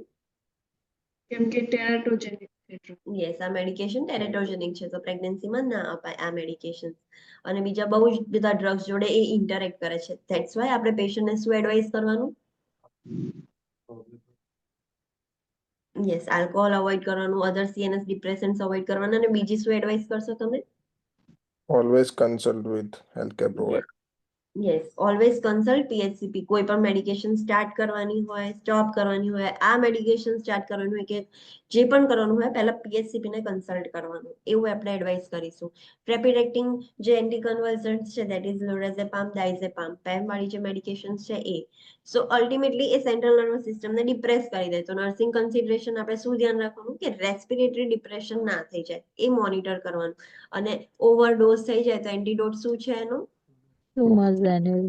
કેમ કે ટેરાટોજેનિક છે drug.
યસ, આ મેડિકેશન ટેરેટોજેનિક છે, તો પ્રેગ્નન્સીમાં ના અપાય આ મેડિકેશન. અને બીજા બહુ જ બધા ડ્રગ્સ જોડે એ ઇન્ટરેક્ટ કરે છે. ધેટ્સ વાય આપણે પેશન્ટને શું એડવાઇસ કરવાનું? યસ, આલ્કોહોલ અવોઇડ કરવાનું, અધર CNS ડિપ્રેશન્સ અવોઇડ કરવાના. અને બીજી શું એડવાઇસ કરશો તમે?
Always consult with healthcare provider.
Yes, always consult PHCP. કોઈ પણ મેડિકેશન સ્ટાર્ટ કરવાની હોય, સ્ટોપ કરવાની હોય, આ મેડિકેશન સ્ટાર્ટ કરવાનું હોય કે જે પણ કરવાનું હોય, પહેલા PHCP ને કન્સલ્ટ કરવાનું, એવું આપણે એડવાઇસ કરીશું. રેપિડ એક્ટિંગ જે એન્ટીકન્વલ્સન્ટ્સ છે, ધેટ ઇઝ લોરાઝેપામ, ડાયઝેપામ, પેમ વાળી જે મેડિકેશન્સ છે એ. સો અલ્ટિમેટલી એ સેન્ટ્રલ નર્વસ સિસ્ટમને ડિપ્રેસ કરી દે. તો નર્સિંગ કન્સિડરેશન આપણે શું ધ્યાન રાખવાનું કે રેસ્પિરેટરી ડિપ્રેશન ના થઈ જાય, એ મોનિટર કરવાનું. અને ઓવરડોઝ થઈ જાય તો એન્ટીડોટ શું છે એનો?
Lumazenil.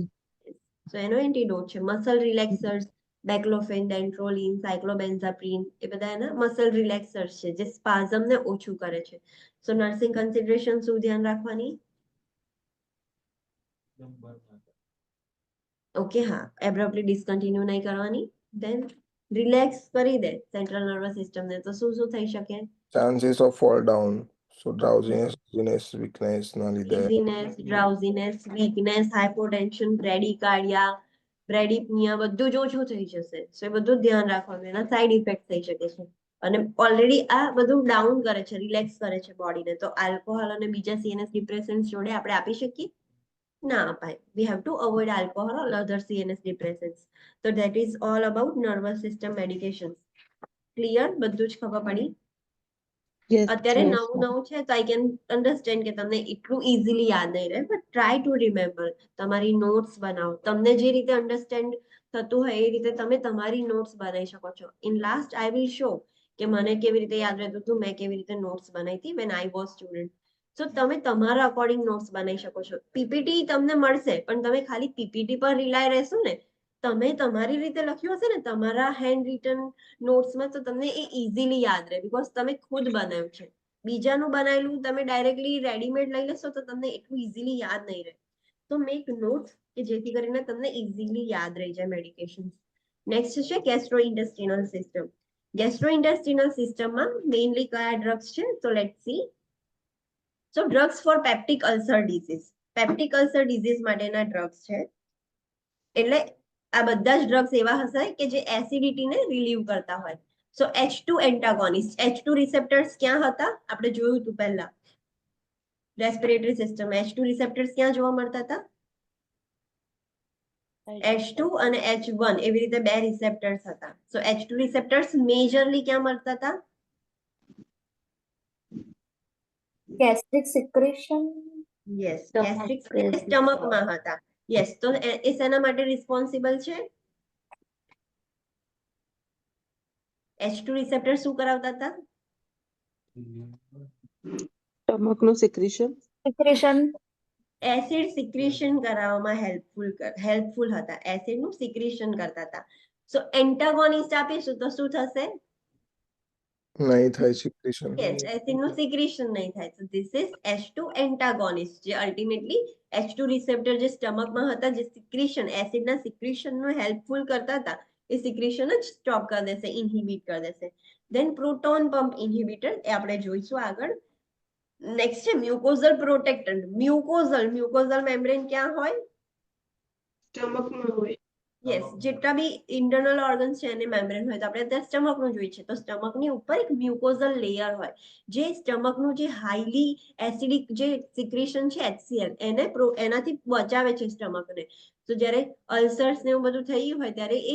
So એનો એન્ટીડોટ છે મસલ રિલેક્સર્સ, બેક્લોફેન, ડેન્ટ્રોલિન, સાયક્લોબેન્ઝાપ્રીન, એ બધા એના મસલ રિલેક્સર્સ છે જે સ્પાઝમને ઓછું કરે છે. સો નર્સિંગ કન્સિડરેશન શું ધ્યાન રાખવાની? ઓકે, હા, એબ્રપ્ટલી ડિસકન્ટિન્યુ નહીં કરવાની. ધેન રિલેક્સ કરી દે સેન્ટ્રલ નર્વસ સિસ્ટમને તો શું શું થઈ શકે?
Chances of fall down. So drowsiness, dizziness, weakness ના લીધે
ડિઝીનેસ, ડ્રાઉઝીનેસ, વીકનેસ, હાઇપોટેન્શન, બ્રેડિકાર્ડિયા, બ્રેડિપનિયા બધું જ ઓછું થઈ જશે. સો એ બધું ધ્યાન રાખવાનું, એના સાઇડ ઇફેક્ટ થઈ શકે છે. અને ઓલરેડી આ બધું ડાઉન કરે છે, રિલેક્સ કરે છે બોડીને. તો આલ્કોહોલ અને બીજા CNS ડિપ્રેશન્સ જોડે આપણે આપી શકીએ? ના અપાય. વી have two avoid alcohol or other CNS ડિપ્રેશન્સ. તો that is all about nervous system medication. Clear? બધું જ ખબર પડી?
Yes,
અત્યારે
yes.
નવું છે તો આઈ કેન અન્ડરસ્ટેન્ડ કે તમને એટલું ઇઝીલી યાદ નહીં રહે, બટ ટ્રાય ટુ રિમેમ્બર. તમારી નોટ્સ બનાવો, તમને જે રીતે અન્ડરસ્ટેન્ડ થતું હોય એ રીતે તમે તમારી નોટ્સ બનાવી શકો છો. In last I will show કે મને કેવી રીતે યાદ રહેતું હતું, મેં કેવી રીતે નોટ્સ બનાવી હતી વેન આઈ વોઝ સ્ટુડન્ટ. સો તમે તમારા અકોર્ડિંગ નોટ્સ બનાવી શકો છો. પીપીટી તમને મળશે, પણ તમે ખાલી પીપીટી પર રિલાય રહેશો ને, તમે તમારી રીતે લખ્યું હશે ને તમારા હેન્ડ રિટન નોટ્સમાં, તો તમને એ ઇઝીલી યાદ રહે, બીકોઝ તમે ખુદ બનાવ્યું છે. બીજાનું બનાવેલું તમે ડાયરેક્ટલી રેડીમેડ લઈ લેશો તો તમને એટલું ઇઝીલી યાદ નહીં રહે. તો મેક નોટ્સ કે જેથી કરીને તમને ઇઝીલી યાદ રહી જાય મેડિકેશન. નેક્સ્ટ છે ગેસ્ટ્રોઇન્ટેસ્ટિનલ સિસ્ટમ. ગેસ્ટ્રોઇન્ટેસ્ટિનલ સિસ્ટમમાં મેઇનલી કયા ડ્રગ્સ છે? તો let's see. So drugs for peptic ulcer disease. Peptic ulcer disease માટેના ડ્રગ્સ છે. એટલે આ બધા જ ડ્રગ્સ એવા હશે કે જે એસિડિટીને રિલીવ કરતા હોય. સો H2 એન્ટાગોનિસ્ટ. H2 રિસેપ્ટર્સ ક્યાં હતા? આપણે જોયું હતું પહેલા રેસ્પિરેટરી સિસ્ટમ. H2 રિસેપ્ટર્સ ક્યાં જોવા મળતા હતા? H2 અને H1 એવી રીતે બે રિસેપ્ટર્સ હતા. સો H2 રિસેપ્ટર્સ મેજરલી ક્યાં મળતા હતા?
gastric secretion.
Yes,
Stomach
gastric
acid.
સ્ટમકમાં હતા. યસ, તો એ શેના માટે રિસ્પોન્સિબલ છે? H2 રિસેપ્ટર શું કરાવતા હતા?
સ્ટમકનું સિક્રેશન.
એસિડ સિક્રેશન કરાવવામાં હેલ્પફુલ હતા. એસિડનું સિક્રેશન કરતા હતા. સો એન્ટાગોનિસ્ટ આપીશું તો શું થશે?
નહીં થાય સિક્રેશન.
યસ, એસિડનું સિક્રેશન નહીં થાય. સો ધીસ ઇઝ H2 એન્ટાગોનિસ્ટ, જે અલ્ટિમેટલી H2 રિસેપ્ટર જે સ્ટમકમાં હતા, જે સિક્રેશન એસિડના સિક્રેશનનું હેલ્પફુલ કરતા હતા, એ સિક્રેશન જ સ્ટોપ કરી દેશે, ઇન્હિબિટ કરી દેશે. ધેન પ્રોટોન પંપ ઇન્હિબિટર, એ આપણે જોઈશું આગળ. નેક્સ્ટ છે મ્યુકોઝલ પ્રોટેક્ટન્ટ. મ્યુકોઝલ મેમ્બ્રેન ક્યાં હોય?
સ્ટમકમાં હોય.
યસ, જેટલા બી ઇન્ટરનલ ઓર્ગન્સ છે એને મેમ્બ્રેન હોય. તો આપણે અત્યારે સ્ટમકનું જોઈએ છે, તો સ્ટમકની ઉપર એક મ્યુકોઝલ લેયર હોય, જે સ્ટમકનું જે હાઈલી એસિડિક જે સિક્રેશન છે HCl એનાથી બચાવે છે સ્ટમકને. તો જ્યારે અલ્સર્સ ને એવું બધું થયું હોય ત્યારે એ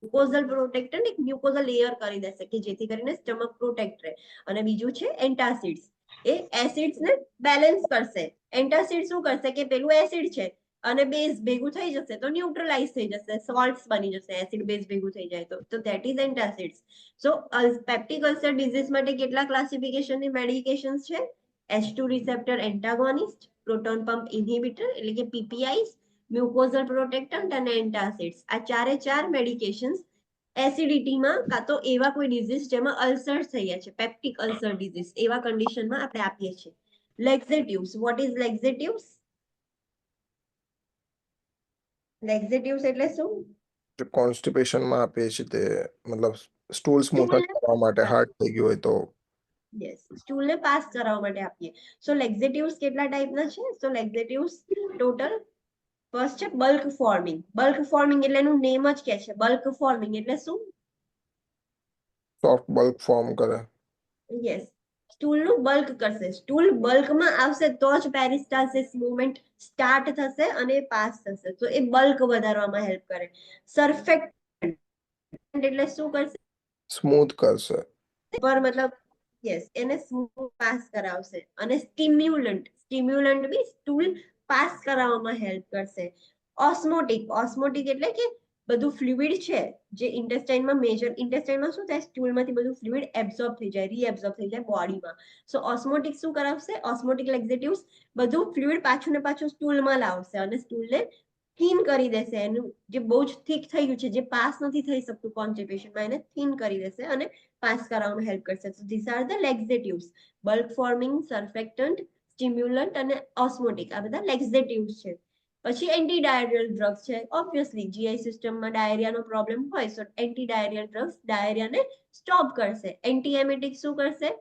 મ્યુકોઝલ પ્રોટેક્ટન્ટ એક મ્યુકોઝલ લેયર કરી દેશે કે જેથી કરીને સ્ટમક પ્રોટેક્ટ રહે. અને બીજું છે એન્ટાસિડ્સ. એ એસિડ્સ ને બેલેન્સ કરશે. એન્ટાસિડ શું કરશે કે પેલું એસિડ છે અને બેઝ ભેગું થઈ જશે તો ન્યુટ્રલાઇઝ થઈ જશે, સોલ્ટ્સ બની જશે. એસિડ બેઝ ભેગું થઈ જાય તો that is antacids. So peptic ulcer disease માટે કેટલા ક્લાસિફિકેશનની મેડિકેશન્સ છે? H2 receptor antagonist, proton pump inhibitor એટલે કે PPIs, મ્યુકોઝલ પ્રોટેક્ટન્ટ અને એન્ટાસિડ્સ. આ ચાર મેડિકેશન્સ એસિડિટીમાં કાં તો એવા કોઈ ડિઝીઝ જેમાં અલ્સર્સ થયા છે, પેપ્ટિક અલ્સર ડિઝીઝ, એવા કન્ડિશનમાં આપણે આપીએ છીએ. લેક્ઝેટિવ્સ. What is લેક્ઝેટિવ્સ? લેક્ઝેટિવ્સ એટલે શું?
જે કોન્સ્ટિપેશન માં આપીએ છીએ તે મતલબ સ્ટૂલ સ્મૂથન
Stool ને
કરવા માટે
pass
હાર્ડ થઈ ગયું હોય તો
યસ, સ્ટૂલ ને પાસ કરાવવા માટે આપીએ. સો લેક્ઝેટિવ્સ કેટલા ટાઈપના છે? સો લેક્ઝેટિવ્સ ટોટલ ફર્સ્ટ છે બલ્ક ફોર્મિંગ. બલ્ક ફોર્મિંગ એટલે એનું નેમ જ કે છે બલ્ક ફોર્મિંગ એટલે શું?
સોફ્ટ બલ્ક ફોર્મ કરે.
યસ, સ્ટૂલ નું બલ્ક કરશે. સ્ટૂલ બલ્કમાં આવશે તો જ પેરિસ્ટાલસિસ મૂવમેન્ટ સ્ટાર્ટ થશે અને પાસ થશે. તો એ બલ્ક વધારવામાં હેલ્પ કરે. સરફેક્ટન્ટ એટલે શું કરશે?
સ્મૂથ કરશે.
પર મતલબ યસ, એને સ્મૂથ પાસ કરાવશે. અને સ્ટિમ્યુલન્ટ બી સ્ટૂલ પાસ કરાવવામાં હેલ્પ કરશે. ઓસ્મોટિક એટલે કે બધું ફ્લુઇડ છે જે ઇન્ટેસ્ટાઇનમાં ઇન્ટેસ્ટાઇનમાં શું થાય, સ્ટૂલમાંથી બધું ફ્લુઇડ એબ્સોર્બ થઈ જાય, રીએબ્સોર્બ થઈ જાય બોડીમાં. સો ઓસ્મોટિક શું કરાવશે? ઓસ્મોટિક લેક્ઝેટિવ્સ બધું ફ્લુઇડ પાછું ને પાછું સ્ટૂલમાં લાવશે અને સ્ટૂલને થીન કરી દેશે. એનું જે બહુ જ થીક થઈ ગયું છે, જે પાસ નથી થઈ શકતું કોન્સ્ટિપેશનમાં, એને થીન કરી દેશે અને પાસ કરાવવામાં હેલ્પ કરશે. So this are the laxatives. Bulk forming, surfactant, stimulant અને ઓસ્મોટિક આ બધા લેક્ઝેટિવ્સ છે. પછી એન્ટી ડાયરિયલ ડ્રગ્સ છે. ઓબ્વિયસલી જીઆઈ સિસ્ટમમાં ડાયરિયાનો પ્રોબ્લેમ હોય સો એન્ટી ડાયરિયલ ડ્રગ્સ ડાયરિયાને સ્ટોપ કરશે. એન્ટી એમેટિક શું કરશે?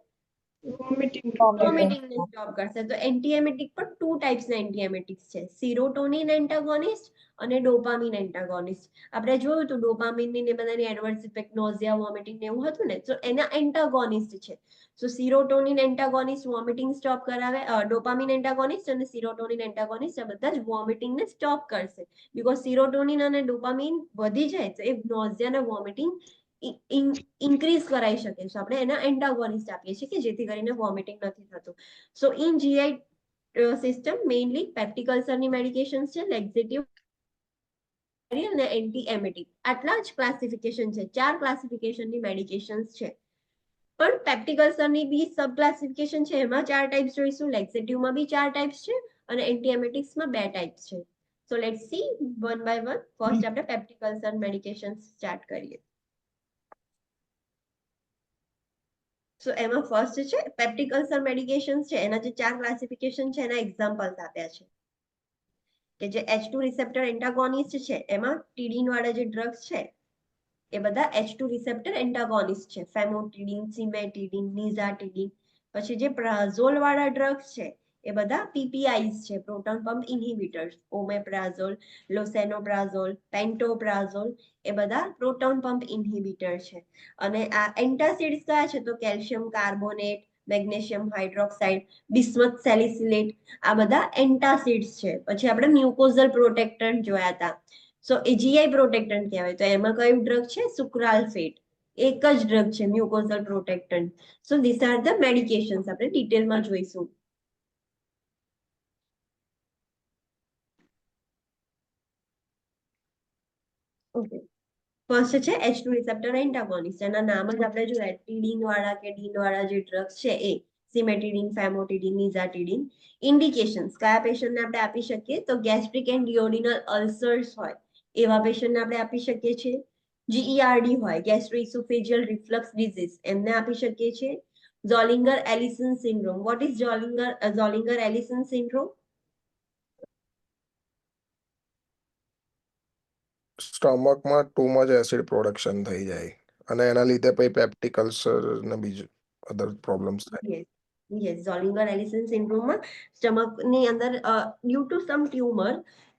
વોમિટિંગ
વોમિટિંગને સ્ટોપ કરશે. તો એન્ટી એમેટિક પણ 2 ટાઈપ્સના એન્ટી એમેટિક્સ છે, સિરોટોનિન એન્ટાગોનિસ્ટ અને ડોપામિન એન્ટાગોનિસ્ટ. આપણે જોયું હતું ડોપામિનની ને બધાની એડવર્સ ઇફેક્ટ, નોઝિયા, વોમિટિંગ ને એવું હતું ને, તો એના એન્ટાગોનિસ્ટ છે. સો સિરોટોનિન એન્ટાગોનિસ્ટ વોમિટિંગ સ્ટોપ કરાવે. ડોપામિન એન્ટાગોનિસ્ટ અને સિરોટોનિન એન્ટાગોનિસ્ટ આ બધા જ વોમિટિંગને સ્ટોપ કરશે. બીકોઝ સિરોટોનિન અને ડોપામિન વધી જાય તો એ નોઝિયા અને વોમિટિંગ ઇન્ક્રીઝ કરાઈ શકે છે. આપણે એના એન્ટાગોનિસ્ટ આપીએ છીએ કે જેથી કરીને વોમિટિંગ નથી થતું. So in GI system mainly peptic અલ્સરની મેડિકેશન્સ છે, લેક્ઝેટિવ અને એન્ટી એમેટિક. આટલા જ ક્લાસિફિકેશન છે. 4 ક્લાસિફિકેશનની મેડિકેશન્સ છે. પણ પેપ્ટિક અલ્સરની બી સબ ક્લાસિફિકેશન છે, એમાં 4 ટાઈપ્સ જોઈશું. લેક્ઝેટિવમાં બી 4 ટાઈપ્સ છે અને એન્ટી એમેટિક્સમાં 2 ટાઈપ્સ છે. So let's see one by one. First આપણે પેપ્ટિક અલ્સર મેડિકેશન્સ સ્ટાર્ટ કરીએ. સો એમાં ફર્સ્ટ છે પેપ્ટિક અલ્સર મેડિકેશન્સ છે. એના જે 4 ક્લાસિફિકેશન છે એના એક્ઝામ્પલ્સ આપ્યા છે કે જે H2 રિસેપ્ટર એન્ટાગોનિસ્ટ છે એમાં ટીડીન વાળા જે ડ્રગ્સ છે એ બધા H2 રિસેપ્ટર એન્ટાગોનિસ્ટ છે. ફેમોટિડિન, સિમેટિડિન, નિઝાટિડિન. પછી જે પ્રાઝોલ વાળા ડ્રગ્સ છે એ બધા પીપીઆઈસ છે, પ્રોટોન પંપ ઇન્હિબિટર્સ. ઓમેપ્રાઝોલ, લોસેનોપ્રાઝોલ, પેન્ટોપ્રાઝોલ એ બધા પ્રોટોન પંપ ઇન્હિબિટર છે. અને આ એન્ટાસિડ્સ કયા છે? તો calcium carbonate, magnesium hydroxide, bismuth salicylate આ બધા એન્ટાસિડ્સ છે. પછી આપણે મ્યુકોઝલ પ્રોટેક્ટન્ટ જોયા હતા. સો એ જીઆઈ પ્રોટેક્ટન્ટ કહેવાય. તો એમાં કયું ડ્રગ છે? સુક્રાલ્ફેટ. એક જ ડ્રગ છે mucosal protectant. So this are the medications. આપણે ડિટેલમાં જોઈશું. ઓકે, ફર્સ્ટ છે H2 રિસેપ્ટર એન્ટાગોનિસ્ટ. એના નામ જ આપણે જોયા, ટીડીન વાળા કે ડીન વાળા જે ડ્રગ્સ છે એ સિમેટિડિન, ફેમોટિડિન, નિઝાટિડિન. ઇન્ડિકેશન્સ કયા પેશન્ટને આપણે આપી શકીએ? તો ગેસ્ટ્રિક એન્ડ ડિયોડિનલ અલ્સર્સ હોય એવા પેશન્ટને આપણે આપી શકીએ છીએ. જીઈઆરડી હોય, ગેસ્ટ્રોઇસોફેજિયલ રિફ્લક્સ ડિઝીઝ, એમને આપી શકીએ છીએ. Zollinger Ellison syndrome. What is Zollinger Ellison syndrome?
સ્ટમકમાં ટુ મચ એસિડ પ્રોડક્શન થઈ જાય અને એના લીધે પછી પેપ્ટિક અલ્સર ને બીજું અધર પ્રોબ્લેમ્સ થાય.
યસ યસ, ઝોલિંગર એલિસન સિન્ડ્રોમમાં સ્ટમકની અંદર ડ્યુ ટુ સમ ટ્યુમર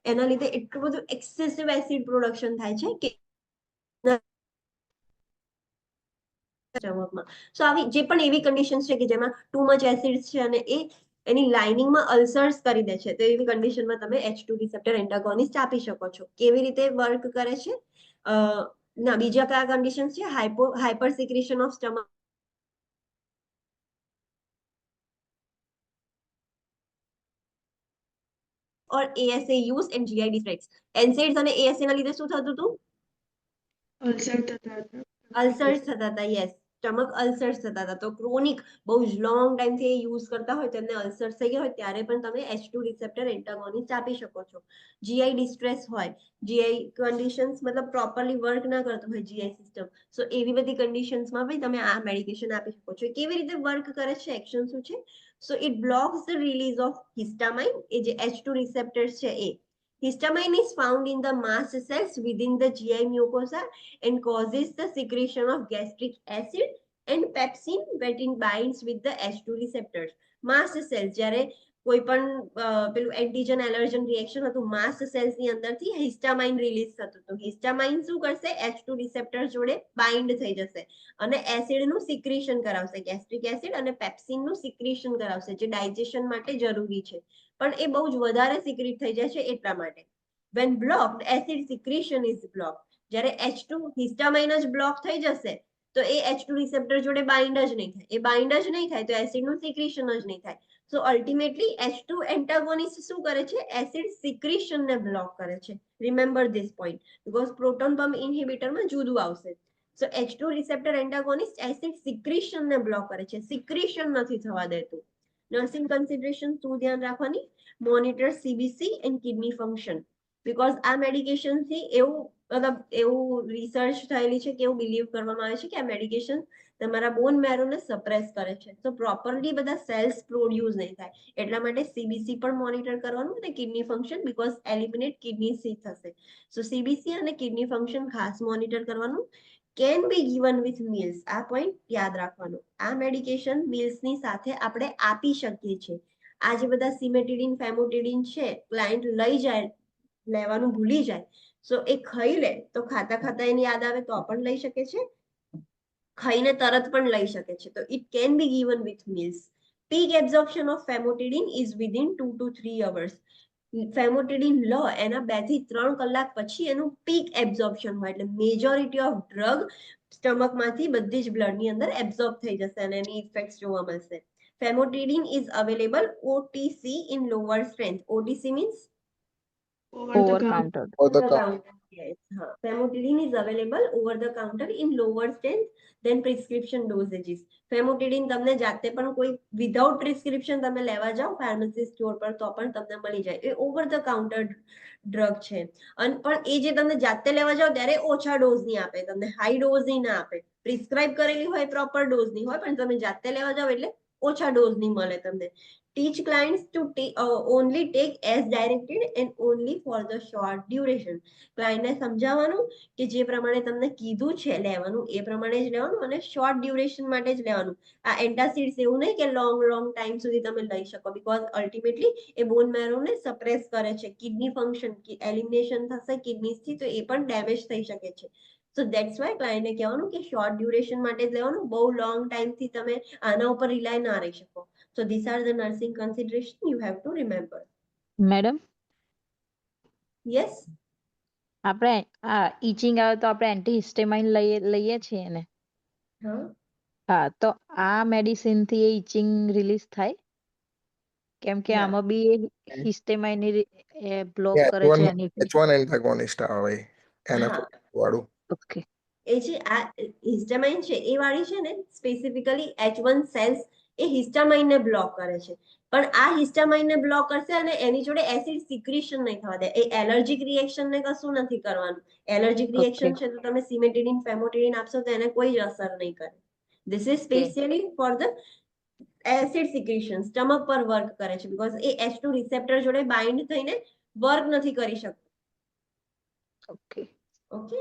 એના લીધે એટલું બધું એક્સેસિવ એસિડ પ્રોડક્શન થાય છે કે સ્ટમકમાં. સો આવી જે પણ એવી કન્ડિશન્સ છે કે જેમાં ટુ મચ એસિડ્સ છે અને એ એની લાઇનિંગમાં અલ્સર્સ કરી દે છે, તો એવી કન્ડિશનમાં તમે H2 રિસેપ્ટર એન્ટાગોનિસ્ટ આપી શકો છો. કેવી રીતે વર્ક કરે છે? ના, બીજા કયા કન્ડિશન્સ છે? Hyper secretion of stomach or ASA use and GI distress. NSAIDs અને ASA ના લીધે શું થતું હતું?
અલ્સર થતા હતા.
અલ્સર્સ થતા હતા. યસ, સ્ટમક અલ્સર્સ થતા હતા. તો ક્રોનિક બહુ જ લોંગ ટાઈમથી એ યુઝ કરતા હોય તો એમને અલ્સર્સ થઈ ગયા હોય ત્યારે પણ તમે H2 રિસેપ્ટર એન્ટાગોનિસ્ટ આપી શકો છો. GI ડિસ્ટ્રેસ હોય, GI કન્ડિશન્સ મતલબ પ્રોપરલી વર્ક ના કરતું હોય GI સિસ્ટમ, સો એવી બધી કન્ડિશન્સમાં પણ તમે આ મેડિકેશન આપી શકો છો. કેવી રીતે વર્ક કરે છે? એક્શન શું છે? So it blocks the release of histamine. એ જે H2 રિસેપ્ટર્સ છે એ Histamine is found in the mast cells within the GI mucosa and causes the secretion of gastric acid and pepsin when it binds with the H2 receptors. Mast cells જ્યારે કોઈ પણ પેલું antigen allergen reaction હતું માસ્ટ cells ની અંદરથી હિસ્ટામાઇન release થતું હતું. હિસ્ટામાઇન શું કરશે H2 રિસેપ્ટર જોડે બાઇન્ડ થઈ જશે અને એસિડનું સિક્રીશન કરાવશે, ગેસ્ટ્રિક એસિડ અને પેપ્સિનનું સિક્રીશન કરાવશે જે ડાયજેશન માટે જરૂરી છે, પણ એ બહુ જ વધારે સિક્રીટ થઈ જાય છે એટલા માટે. when blocked acid secretion is blocked. જ્યારે H2 હિસ્ટામાઇન જ બ્લોક થઈ જશે તો એ H2 રિસેપ્ટર જોડે બાઇન્ડ જ નહીં થાય, એ બાઇન્ડ જ નહીં થાય તો એસિડનું સિક્રીશન જ નહીં થાય. સો અલ્ટિમેટલી H2 એન્ટાગોનિસ્ટ શું કરે છે? એસિડ સિક્રીશનને બ્લોક કરે છે. Remember this point because proton pump ઇન્હિબિટરમાં જુદું આવશે. So H2 receptor antagonist acid સિક્રીશનને બ્લોક કરે છે, સિક્રીશન નથી થવા દેતું. નર્સિંગ કન્સિડરેશન શું ધ્યાન રાખવાની? Monitor CBC and kidney function. Because આ મેડિકેશન થી એવું રિસર્ચ થયેલી છે કે એવું બિલીવ કરવામાં આવે છે કે આ મેડિકેશન તમારા બોન મેરોને સપ્રેસ કરે છે, તો પ્રોપરલી બધા સેલ્સ પ્રોડ્યુસ નહીં થાય એટલા માટે CBC પણ મોનિટર કરવાનું અને kidney function because eliminate kidney C થશે. સો CBC અને કિડની ફંક્શન ખાસ મોનિટર કરવાનું. Can be given with meals, આ પોઈન્ટ યાદ રાખવાનો. આ મેડિકેશન મીલ્સની સાથે આપણે આપી શકીએ છીએ. આ જે બધા સિમેટિડિન ફેમોટિડિન છે ક્લાયન્ટ લઈ જાય, લેવાનું ભૂલી જાય, સો એ ખાઈ લે તો ખાતા ખાતા એને યાદ આવે તો પણ લઈ શકે છે, ખાઈને તરત પણ લઈ શકે છે. તો it can be given with meals. Peak absorption of famotidine is within 2 to 3 hours. Famotidine લો એના 2 થી 3 કલાક પછી એનું પીક એબ્ઝોર્પ્શન હોય એટલે મેજોરિટી ઓફ ડ્રગ સ્ટમકમાંથી બધી જ બ્લડની અંદર એબ્ઝોર્બ થઈ જશે અને એની ઇફેક્ટ્સ જોવા મળશે. Famotidine is available OTC in lower strength. OTC means
over the
Over
counter.
counter.
For the
the counter. Yes. Famotidine is available over the counter in lower strength than prescription dosages. Famotidine તમને જાતે પણ કોઈ without prescription તમે લેવા જાઓ pharmacy store પર તો પણ તમને મળી જાય. એ ઓવર ધ કાઉન્ટર ડ્રગ છે. અને પણ એ જે તમે જાતે લેવા જાઓ ત્યારે ઓછા ડોઝની આપે, તમને હાઈ ડોઝની ના આપે. પ્રિસ્ક્રાઇબ કરેલી હોય પ્રોપર ડોઝની હોય પણ તમે જાતે લેવા જાઓ એટલે ઓછા ડોઝની મળે તમને. Teach clients to only take as directed and only for the short duration. ક્લાયન્ટને સમજાવવાનું કે જે પ્રમાણે તમને કીધું છે લેવાનું એ પ્રમાણે જ લેવાનું અને શોર્ટ ડ્યુરેશન માટે જ લેવાનું. આ એન્ટાસિડ્સ એવું નહીં કે લોંગ ટાઈમ સુધી તમે લઈ શકો બીકોઝ અલ્ટિમેટલી એ બોન મેરોને સપ્રેસ કરે છે, કિડની ફંક્શન એલિમિનેશન થશે કિડનીઝથી તો એ પણ ડેમેજ થઈ શકે છે. સો ધેટ્સ વાય ક્લાયન્ટને કહેવાનું કે શોર્ટ ડ્યુરેશન માટે જ લેવાનું, બહુ લોંગ ટાઈમથી તમે આના ઉપર રિલાય ના રહી શકો. So these are the nursing consideration you have to remember.
Madam
Yes.
આપણે આ ઈચિંગ આવે તો આપણે એન્ટીહિસ્ટેમાઇન લઈએ છીએ ને,
Huh?
હા તો આ મેડિસિન થી એ ઈચિંગ રિલીઝ થાય? કેમ કે
ના.
આમાં બી હિસ્ટેમાઇન બ્લોક
Yeah,
કરે છે એની.
H1 antagonist આવે એના
હા.
વાળું.
ઓકે.
એ જે આ હિસ્ટામાઇન છે એ વાળી છે ને સ્પેસિફિકલી H1 સેલ્સ એ હિસ્ટામાઇન ને બ્લોક કરે છે, પણ આ હિસ્ટામાઇન ને બ્લોક કરશે અને એની જોડે એસિડ સિક્રીશન નહીં થવા દે. એ એલર્જીક રિએક્શન ને કશું નથી કરવાનું. એલર્જીક રિએક્શન છે તો તમે સિમેટિડિન ફેમોટિડિન આપશો તો એને કોઈ અસર નહીં કરે. This is specially for the acid secretion, stomach પર વર્ક કરે છે બીકોઝ એ H2 રિસેપ્ટર જોડે બાઇન્ડ થઈને વર્ક નથી કરી શકતું.
ઓકે.
ઓકે,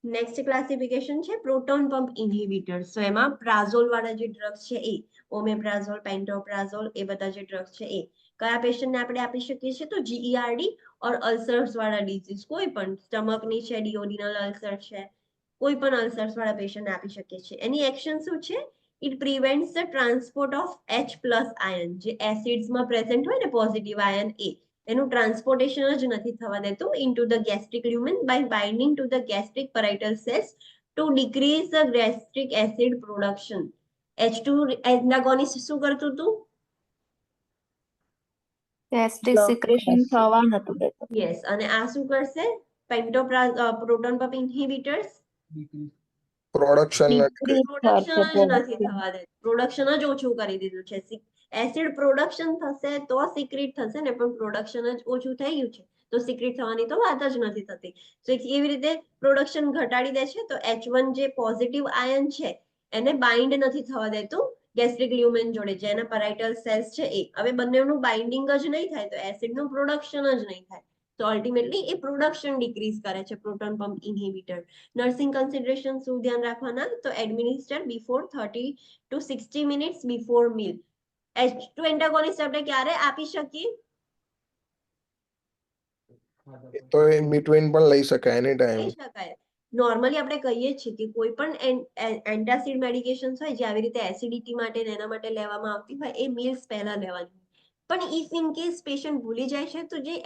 નેક્સ્ટ ક્લાસિફિકેશન છે પ્રોટોન પંપ ઇન્હિબિટર્સ. તો એમાં પ્રાઝોલ વાળા જે ડ્રગ્સ છે એ ઓમેપ્રાઝોલ, પેન્ટોપ્રાઝોલ એ બધા જે ડ્રગ્સ છે એ કયા પેશન્ટને આપણે આપી શકીએ છીએ? તો GERD ઓર અલ્સર્સ વાળા ડિઝીઝ, કોઈ પણ સ્ટમકની છે, ડિયોડિનલ અલ્સર છે, કોઈ પણ અલ્સર્સ વાળા પેશન્ટને આપી શકીએ છીએ. એની એક્શન શું છે? It prevents the transport of H+ ion, જે એસિડ્સમાં પ્રેઝન્ટ હોય ને પોઝિટિવ આયન એનું ટ્રાન્સપોર્ટેશન જ નથી થવા દેતું into the gastric lumen by binding to the gastric parietal cells to decrease the gastric acid production. H2 antagonist શું કરતું હતું?
ગેસ્ટ્રિક સિક્રેશન થવા નતું દેતો.
યસ, અને આ શું કરશે? પ્રોટોન પંપ ઇન્હિબિટર્સ
પ્રોડક્શન
પ્રોડક્શન જ નથી થવા દેતું, પ્રોડક્શન જ ઓછું કરી દીધું છે. એસિડ પ્રોડક્શન થશે તો સિક્રેટ થશે ને, પણ પ્રોડક્શન જ ઓછું થઈ ગયું છે તો સિક્રેટ થવાની તો વાત જ નથી થતી. તો એવી રીતે પ્રોડક્શન ઘટાડી દે છે તો H1 જે પોઝિટિવ આયન છે એને બાઇન્ડ નથી થવા દેતું ગેસ્ટ્રિક લ્યુમેન જોડે, જે એના પેરાઇટલ સેલ્સ છે એ. હવે બંનેનું બાઇન્ડિંગ જ નહીં થાય તો એસિડનું પ્રોડક્શન જ નહીં થાય, તો તો અલ્ટિમેટલી એ પ્રોડક્શન ડિક્રીઝ કરે છે proton pump inhibitor. Nursing consideration શું ધ્યાન રાખવાના? તો administer before 30 to 60 minutes before meal. H2 antagonist આપણે ક્યારે આપી શકીએ?
એ તો ઇન બિટવીન પણ લઈ શકાય એની
લઈ
ટાઈમ.
શકાય. નોર્મલી આપણે કહીએ છીએ કે કોઈ પણ એન્ટાસિડ મેડિકેશન્સ હોય જે આવી રીતે એસિડિટી માટે ને એના માટે લેવામાં આવતી હોય એ મીલ્સ પહેલા લેવાની. પણ ઇફ ઇન કેસ પેશન્ટ ભૂલી જાય છે તો જે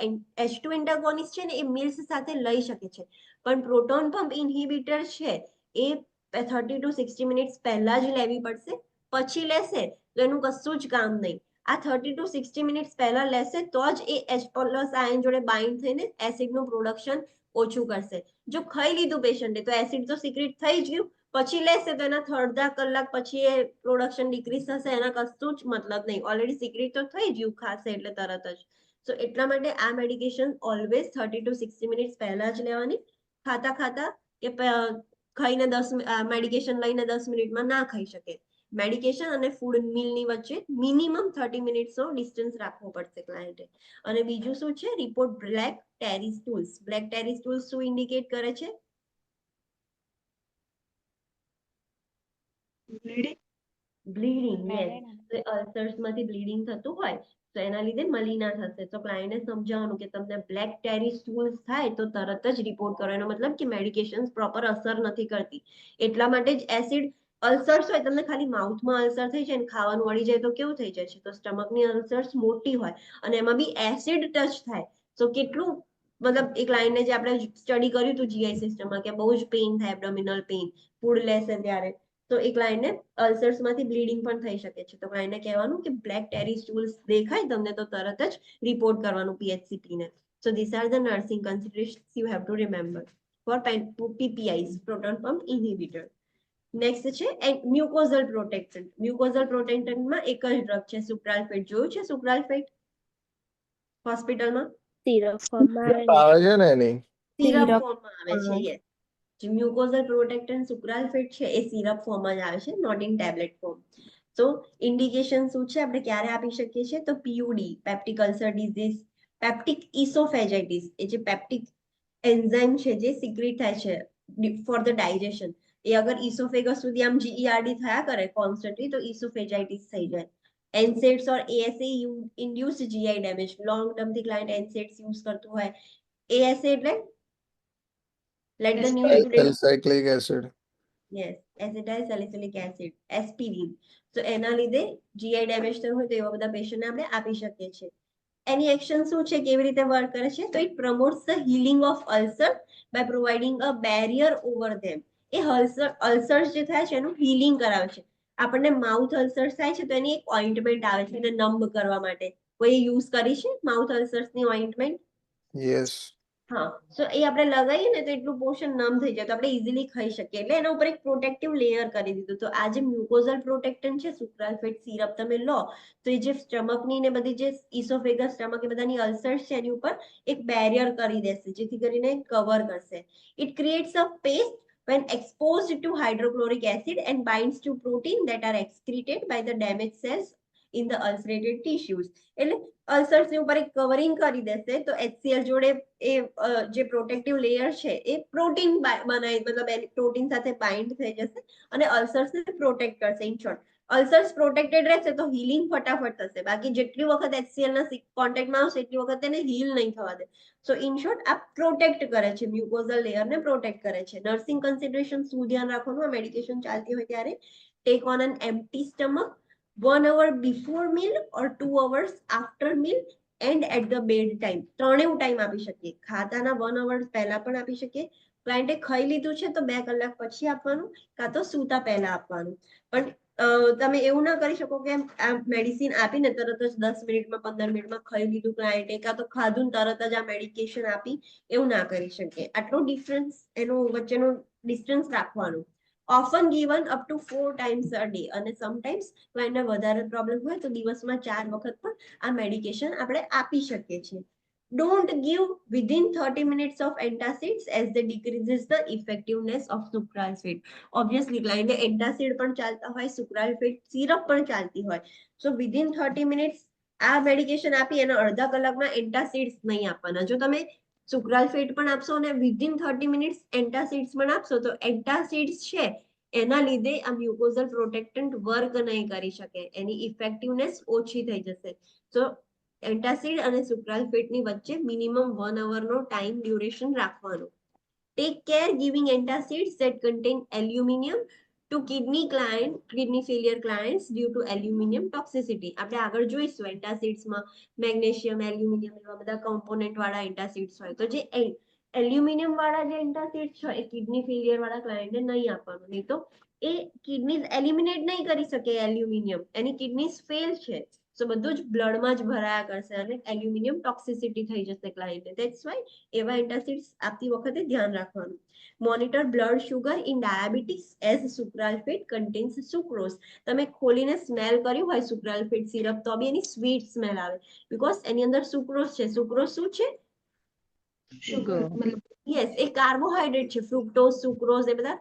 H2 એન્ટાગોનિસ્ટ છે ને એ મીલ્સ સાથે લઈ શકે છે. પણ પ્રોટોન પંપ ઇન્હિબિટર છે એ 30 to 60 મિનિટ્સ પહેલા જ લેવી પડશે. પછી લેશે તો એનું કશું જ કામ નહીં. આ 30 to 60 મિનિટ્સ પહેલા લેશે તો જ એ H+ આયન જોડે બાઇન્ડ થઈને એસિડનું પ્રોડક્શન ઓછું કરશે. જો ખાઈ લીધું પેશન્ટે તો એસિડ તો સિક્રેટ થઈ જ ગયું, પછી લેશે તો એના અડધા કલાક પછી એ પ્રોડક્શન ડિક્રીઝ થશે, એના કશું જ મતલબ નહીં. ઓલરેડી સિક્રેટ તો થઈ ગયું ખાશે એટલે તરત જ. સો એટલા માટે આ મેડિકેશન ઓલવેઝ 30 to 60 મિનિટ્સ પહેલા જ લેવાની. ખાતા ખાતા કે ખાઈને 10 મેડિકેશન લઈને 10 મિનિટમાં ના ખાઈ શકે. મેડિકેશન અને ફૂડ મીલની વચ્ચે મિનિમમ 30 મિનિટ્સનો ડિસ્ટન્સ રાખવો પડશે ક્લાયન્ટે. અને બીજું શું છે? Report black tarry stools. Black tarry stools શું ઇન્ડિકેટ કરે છે?
બ્લીડિંગ.
બ્લીડિંગ. યસ. તો અલ્સર્સ માંથી બ્લીડિંગ થતું હોય તો એના લીધે મલિના થશે. તો ક્લાયન્ટને સમજાવવાનું કે તમને બ્લેક ટેરી સ્ટૂલ્સ થાય તો તરત જ રિપોર્ટ કરો. એનો મતલબ કે મેડિકેશન પ્રોપર અસર નથી કરતી. એટલા માટે જ એસિડ અલ્સર્સ હોય, તમને ખાલી માઉથમાં અલ્સર થઈ જાય ને ખાવાનું અડી જાય તો કેવું થઈ જાય છે? તો સ્ટમકની અલ્સર્સ મોટી હોય અને એમાં બી એસિડ ટચ થાય તો કેટલું, મતલબ એક લાઈનને જે આપણે સ્ટડી કર્યું હતું જીઆઈ સિસ્ટમમાં કે બહુ જ પેઇન થાય, એબ્ડોમિનલ પેઇન ફૂડ લેશે ત્યારે. તો એક લાઈનને અલ્સર્સ માંથી બ્લીડિંગ પણ થઈ શકે છે. તો લાઈનને કહેવાનું કે બ્લેક ટેરી સ્ટૂલ્સ દેખાય તમને તો તરત જ રિપોર્ટ કરવાનું PHCP ને. So this are the nursing considerations you have to remember for PPIs, proton pump inhibitor. Next છે મ્યુકોઝલ પ્રોટેક્ટન્ટ. મ્યુકોઝલ પ્રોટેક્ટન્ટમાં એક જ ડ્રગ છે સુપ્રાલ્ફેટ. જોયું છે સુપ્રાલ્ફેટ હોસ્પિટલમાં?
સિરપ ફોર્મમાં
આવે છે ને એની.
સિરપ
Syrup
ફોર્મમાં આવે છે.
form.
યસ. જે મ્યુકોઝલ પ્રોટેક્ટન્ટ સુપ્રાલ્ફેટ છે એ સિરપ ફોર્મમાં જ આવે છે, નોટ ઇન ટેબ્લેટ ફોર્મ. તો ઇન્ડિકેશન શું છે? આપણે ક્યારે આપી શકીએ છીએ? તો PUD, peptic ulcer disease, peptic oesophagitis, એ જે પેપ્ટિક એન્ઝાઇમ છે જે સિક્રેટ થાય છે ફોર ધ ડાયજેશન, એ અગર ઇસોફેગસ સુધી આમ GERD થયા કરે કોન્સ્ટન્ટલી તો ઇસોફેજાઇટિસ થઈ જાય. NSAIDs or ASA induced GI damage, long term થી ક્લાયન્ટ NSAIDs યુઝ કરતું હોય. ASA એટલે late the news today.
Cyclic acid.
Yes, acetyl salicylic acid, aspirin. તો એના લીધે GI ડેમેજ થયું હોય તો એવા બધા પેશન્ટને આપણે આપી શકીએ છીએ. એની એક્શન શું છે? કેવી રીતે વર્ક કરે છે? તો it promotes the healing of ulcer by providing a barrier over them. એ અલ્સર્સ જે થાય છે એનું હીલિંગ કરાવે છે. આપણને માઉથ અલ્સર્સ થાય છે તો એની એક ઓઇન્ટમેન્ટ આવે છે એને નમ્બ કરવા માટે. કોઈ યુઝ કરી છે માઉથ અલ્સર્સની ઓઇન્ટમેન્ટ?
યસ.
હા. સો એ આપણે લગાવીએ ને તો એટલું પોર્શન નમ થઈ જાય તો આપણે ઇઝીલી ખાઈ શકીએ. એટલે એના ઉપર એક પ્રોટેક્ટિવ લેયર કરી દીધું. તો આ જે મ્યુકોઝલ પ્રોટેક્ટન્ટ છે સુપ્રાલ્ફેટ સિરપ તમે લો તો એ જે સ્ટમકની ને બધી જે ઇસોફેગસ સ્ટમક એ બધાની અલ્સર્સ છે એની ઉપર એક બેરિયર કરી દેશે જેથી કરીને કવર કરશે. It creates a paste when exposed to hydrochloric acid and binds to protein that are excreted by the damaged cells in the ulcerated tissues. એટલે અલ્સર્સ ની ઉપર એક કવરિંગ કરી દેશે તો HCl જોડે એ જે પ્રોટેક્ટિવ લેયર છે એ પ્રોટીન બનાવી, મતલબ એની પ્રોટીન સાથે બાઇન્ડ થઈ જશે અને અલ્સર્સને પ્રોટેક્ટ કરશે. ઇન શોર્ટ અલ્સર્સ પ્રોટેક્ટેડ રહેશે તો હીલિંગ ફટાફટ થશે. બાકી જેટલી વખત HCl ના કોન્ટેક્ટમાં આવશે એટલી વખત તેને હીલ નહીં થવા દે. સો ઇન શોર્ટ આ પ્રોટેક્ટ કરે છે, મ્યુકોઝલ લેયરને પ્રોટેક્ટ કરે છે. નર્સિંગ કન્સિડરેશન શું ધ્યાન રાખવાનું આ મેડિકેશન ચાલતી હોય ત્યારે? Take on an empty stomach 1 hour before meal or 2 hours after meal and at the bed time. ત્રણેય ટાઈમ આપી શકીએ. ખાતાના 1 hour પહેલા પણ આપી શકીએ. ક્લાયન્ટે ખાઈ લીધું છે તો 2 કલાક પછી આપવાનું કાં તો સૂતા પહેલા આપવાનું. પણ તમે એવું ના કરી શકો કે આ મેડિસિન આપીને તરત જ 10 મિનિટમાં 15 મિનિટમાં ખાઈ લીધું ક્લાયન્ટે કાં તો ખાધું તરત જ આ મેડિકેશન આપી, એવું ના કરી શકીએ. આટલો ડિફરન્સ એનો વચ્ચેનો ડિસ્ટન્સ રાખવાનું. Often given up to 4 times a day અને સમટાઈમ્સ ક્લાયન્ટને વધારે પ્રોબ્લેમ હોય તો દિવસમાં 4 વખત પણ આ મેડિકેશન આપણે આપી શકીએ છીએ. Don't give within 30 minutes of antacids as they decreases the effectiveness of supralfate. Obviously client antacid પણ ચાલતા હોય, supralfate સિરપ પણ ચાલતી હોય. So within 30 minutes આ મેડિકેશન આપી અને અડધા કલાકમાં એન્ટાસિડ્સ નહીં આપવાના. જો તમે સુક્રાલ્ફેટ પણ આપશો અને વિધિન 30 મિનિટ્સ એન્ટાસિડ્સ પણ આપશો તો એન્ટાસિડ્સ છે એના લીધે આ મ્યુકોઝલ પ્રોટેક્ટન્ટ વર્ક નહીં કરી શકે, એની ઇફેક્ટિવનેસ ઓછી થઈ જશે. તો એન્ટાસિડ અને સુક્રાલ્ફેટની વચ્ચે મિનિમમ 1 અવરનો ટાઈમ ડ્યુરેશન રાખવાનો. Take care giving antacids that contain aluminium to kidney failure clients due to aluminium toxicity. આપણે આગળ જોઈશું એન્ટાસિડ્સમાં મેગ્નેશિયમ, એલ્યુમિનિયમ એવા બધા કમ્પોનન્ટ વાળા એન્ટાસિડ્સ હોય. તો જે એલ્યુમિનિયમ વાળા જે એન્ટાસિડ્સ હોય એ કિડની ફેલિયર વાળા ક્લાયન્ટને નહીં આપવાનું, નહીં તો એ કિડનીઝ એલિમિનેટ નહીં કરી શકે એલ્યુમિનિયમ, એની કિડનીઝ ફેલ છે. સો બધું જ બ્લડમાં જ ભરાયા કરશે અને એલ્યુમિનિયમ ટોક્સિસિટી થઈ જશે ક્લાયન્ટને. ધેટ્સ વાય એવા એન્ટાસિડ્સ આપતી વખતે ધ્યાન રાખવાનું. Monitor blood sugar in diabetes as sucralfate contains sucrose. તમે ખોલીને સ્મેલ કર્યું હોય સુક્રાલ્ફેટ સિરપ તો બી એની સ્વીટ સ્મેલ આવે, બીકોઝ એની અંદર સુક્રોઝ છે. સુક્રોઝ શું છે?
શુગર મતલબ
યસ, એ કાર્બોહાઈડ્રેટ છે. ફ્રુક્ટોઝ, સુક્રોઝ એ બધા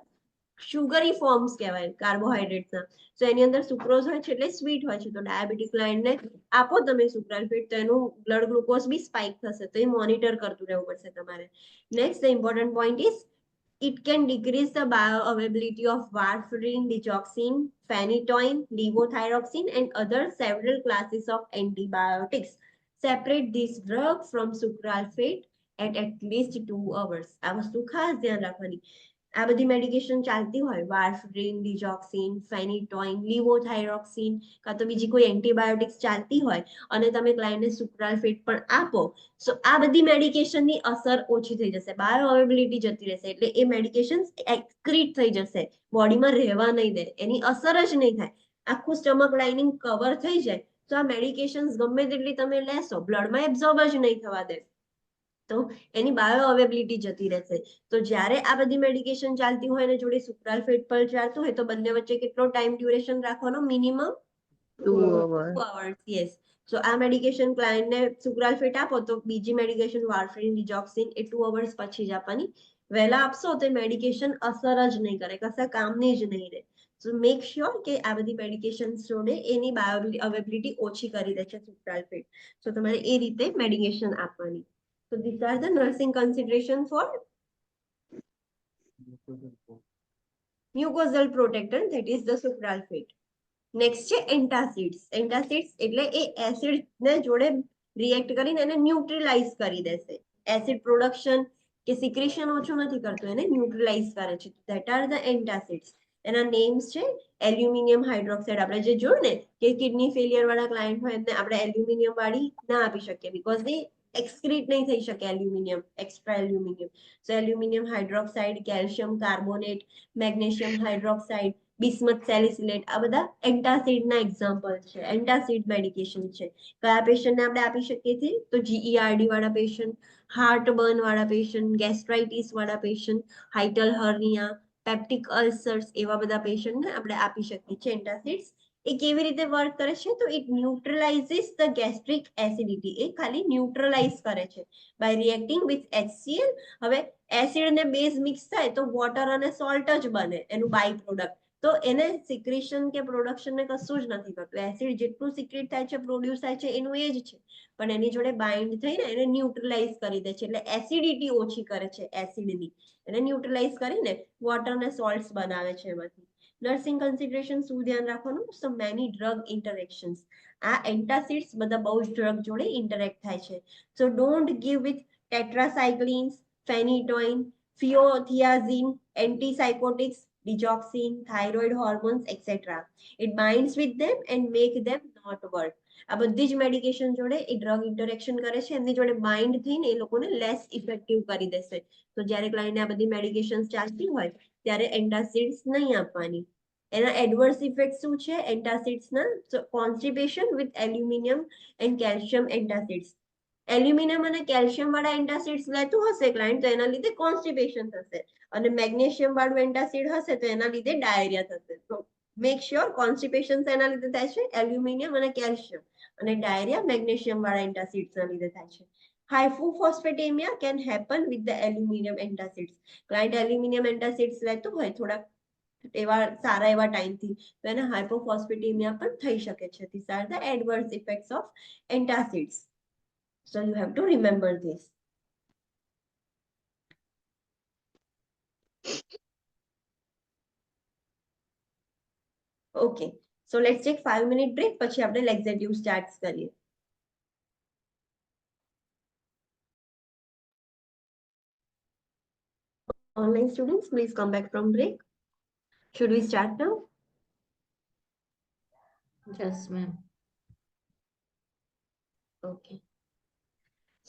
શુગરી ફોર્મ્સ કહેવાય કાર્બોહાઈડ્રેટ્સના. સો એની અંદર સુક્રોઝ હોય છે એટલે સ્વીટ હોય છે. તો ડાયાબિટીક ક્લાયન્ટને આપો તમે સુક્રાલ્ફેટ તો એનું બ્લડ ગ્લુકોઝ બી સ્પાઇક થશે, તો એ મોનિટર કરતું રહેવું પડશે તમારે. Next the important point is it can decrease the bioavailability of warfarin, digoxin, phenytoin, levothyroxine and other several classes of antibiotics. Separate this drug from sucralfate at least 2 hours. આ વસ્તુ ખાસ ધ્યાન રાખવાની. આ બધી મેડિકેશન ચાલતી હોય વાર્ફરીન, ડિજોક્સિન, ફેનિટોઇન, લિવોથાઇરોક્સિન કાં તો બીજી કોઈ એન્ટીબાયોટિક્સ ચાલતી હોય અને તમે ક્લાયન્ટને સુક્રાલ્ફેટ પણ આપો, સો આ બધી મેડિકેશનની અસર ઓછી થઈ જશે, બાયો અવેબિલિટી જતી રહેશે, એટલે એ મેડિકેશન એક્સક્રીટ થઈ જશે, બોડીમાં રહેવા નહીં દે, એની અસર જ નહીં થાય, આખું સ્ટમક લાઇનિંગ કવર થઈ જાય. તો આ મેડિકેશન્સ ગમે તેટલી તમે લેશો બ્લડમાં એબ્ઝોર્બ જ નહીં થવા દે, તો એની બાયો અવેબિલિટી જતી રહેશે. તો જ્યારે આ બધી મેડિકેશન ચાલતી હોય અને જોડે સુક્રાલ્ફેટ પણ ચાલતું હોય તો બંને વચ્ચે કેટલો ટાઈમ ડ્યુરેશન રાખવાનો? Minimum
2
2
hours.
hours. યસ. સો આ મેડિકેશન ક્લાયન્ટને સુક્રાલ્ફેટ આપો તો બીજી મેડિકેશન વાર્ફરીન, ડિજોક્સિન એ 2 hours પછી જ આપવાની. વહેલા આપશો તો મેડિકેશન અસર જ નહીં કરે, કશા કામની જ નહીં રહે. સો મેક શ્યોર કે આ બધી મેડિકેશન જોડે એની બાયો અવેબિલિટી ઓછી કરી દે છે સુક્રાલ્ફેટ. સો તમારે એ રીતે મેડિકેશન આપવાની. So these are the nursing consideration for mucosal protectant, that is the sucralfate. Next છે એન્ટાસિડ્સ. એન્ટાસિડ્સ એટલે એ એસિડ ને જોડે રિએક્ટ કરીને એને ન્યુટ્રલાઇઝ કરી દેશે. એસિડ પ્રોડક્શન કે સિક્રેશન ઓછું નથી કરતું, એને ન્યુટ્રલાઇઝ કરે છે. That are the antacids. એના નેમ્સ છે એલ્યુમિનિયમ હાઇડ્રોક્સાઇડ. આપણે જે જોયું ને કે કિડની ફેલિયર વાળા ક્લાયન્ટ હોય એમને આપણે એલ્યુમિનિયમ વાળી ના આપી શકીએ બીકોઝ એ એક્સક્રીટ નહીં થઈ શકે aluminium, extra aluminium. So aluminium hydroxide, calcium carbonate, magnesium hydroxide, bismuth salicylate, આ બધા એન્ટાસિડના એક્ઝામ્પલ છે, એન્ટાસિડ મેડિકેશન છે. કયા પેશન્ટને આપણે આપી શકીએ છીએ? તો GERD વાળા પેશન્ટ, હાર્ટ બર્ન વાળા પેશન્ટ, ગેસ્ટ્રાઇટિસ વાળા પેશન્ટ, હાઇટલ હર્નિયા, પેપ્ટિક અલ્સર્સ એવા બધા પેશન્ટને આપણે આપી શકીએ છીએ એન્ટાસિડ્સ. એ કેવી રીતે વર્ક કરે છે? તો ઇટ ન્યુટ્રલાઇઝિસ ધ ગેસ્ટ્રિક એસિડિટી. એ ખાલી ન્યુટ્રલાઇઝ કરે છે બાય રિએક્ટિંગ વિથ HCl. હવે એસિડ ને બેઝ મિક્સ થાય તો વોટર અને સોલ્ટ જ બને, એનું બાય પ્રોડક્ટ. તો એને સિક્રેશન કે પ્રોડક્શન ને કશું જ નથી કરતું. એસિડ જેટલું સિક્રેટ થાય છે, પ્રોડ્યુસ થાય છે એનું એ જ છે, પણ એની જોડે બાઇન્ડ થઈને એને ન્યુટ્રલાઇઝ કરી દે છે, એટલે એસિડિટી ઓછી કરે છે એસિડની. એને ન્યુટ્રલાઇઝ કરીને વોટર ને સોલ્ટ્સ બનાવે છે એમાંથી. નર્સિંગ કન્સિડરેશન શું ધ્યાન રાખવાનું? So many drug interactions. આ એન્ટાસિડ્સ બધા બહુ જ ડ્રગ જોડે ઇન્ટરેક્ટ થાય છે. So don't give with tetracyclines, phenytoin, phenothiazine, antipsychotics, digoxin, thyroid hormones, etc. It binds with them and make them not work. આ બધી જ મેડિકેશન જોડે એ ડ્રગ ઇન્ટરેક્શન કરે છે, એમની જોડે બાઇન્ડ થઈને એ લોકોને લેસ ઇફેક્ટિવ કરી દેશે. તો જ્યારે ક્લાયન્ટને આ બધી મેડિકેશન ચાલતી હોય ત્યારે એન્ટાસિડ્સ નહીં આપવાની. એના એડવર્સ ઇફેક્ટ શું છે એન્ટાસિડ્સના? Constipation with aluminium and calcium antacids. Aluminium અને કેલ્શિયમ વાળા એન્ટાસિડ્સ લેતું હશે ક્લાયન્ટ તો એના લીધે કોન્સ્ટિપેશન થશે, અને મેગ્નેશિયમ વાળું એન્ટાસિડ હશે તો એના લીધે ડાયરિયા થશે. તો મેક શ્યોર કોન્સ્ટિપેશન એના લીધે થાય છે એલ્યુમિનિયમ અને કેલ્શિયમ, અને ડાયરિયા મેગ્નેશિયમ વાળા એન્ટાસિડ્સના લીધે થાય છે. Hypophosphatemia can happen with the aluminium antacids. Client aluminium antacids લેતું હોય થોડાક એવા સારા એવા ટાઈમથી તો એને હાઇપોફોસ્ફેટેમિયા પણ થઈ શકે છે. This are the adverse effects of antacids. So you have to remember this. Okay, so let's take 5 minute break, પછી આપણે લેક્ઝેટિવ સ્ટાર્ટ કરીએ. Online students, please come back from break. Should we start now?
Yes, ma'am.
Okay.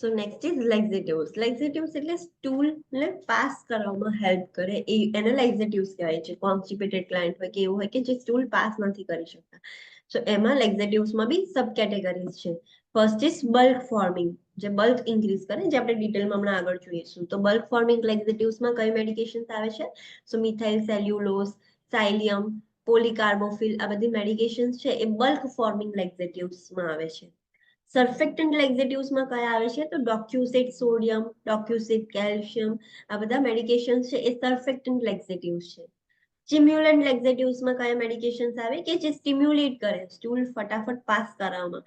So next is laxatives. Laxatives એટલે stool ને pass કરવામાં help કરે એને laxatives કહેવાય છે. કોન્સ્ટિપેટેડ ક્લાયન્ટ હોય કે એવું હોય કે જે સ્ટૂલ પાસ નથી કરી શકતા. સો એમાં laxatives માં બી સબ કેટેગરીઝ છે. ફર્સ્ટ ઇઝ બલ્ક ફોર્મિંગ, જે બલ્ક ઇન્ક્રીઝ કરે, જે આપણે ડિટેલમાં હમણાં આગળ જોઈશું. તો બલ્ક ફોર્મિંગ laxatives માં કઈ મેડિકેશન્સ આવે છે? સો મિથાઇલ સેલ્યુલોઝ, સાયલિયમ, પોલીકાર્બોફિલ, આ બધી મેડિકેશન્સ છે એ બલ્ક ફોર્મિંગ laxatives માં આવે છે. સર્ફેક્ટન્ટ laxatives માં કયા આવે છે? તો ડોક્યુસેટ સોડિયમ, ડોક્યુસેટ કેલ્શિયમ, આ બધા મેડિકેશન્સ છે એ સર્ફેક્ટન્ટ laxatives છે. સ્ટિમ્યુલન્ટ laxatives માં કયા મેડિકેશન્સ આવે કે જે સ્ટિમ્યુલેટ કરે સ્ટૂલ ફટાફટ પાસ કરાવવામાં,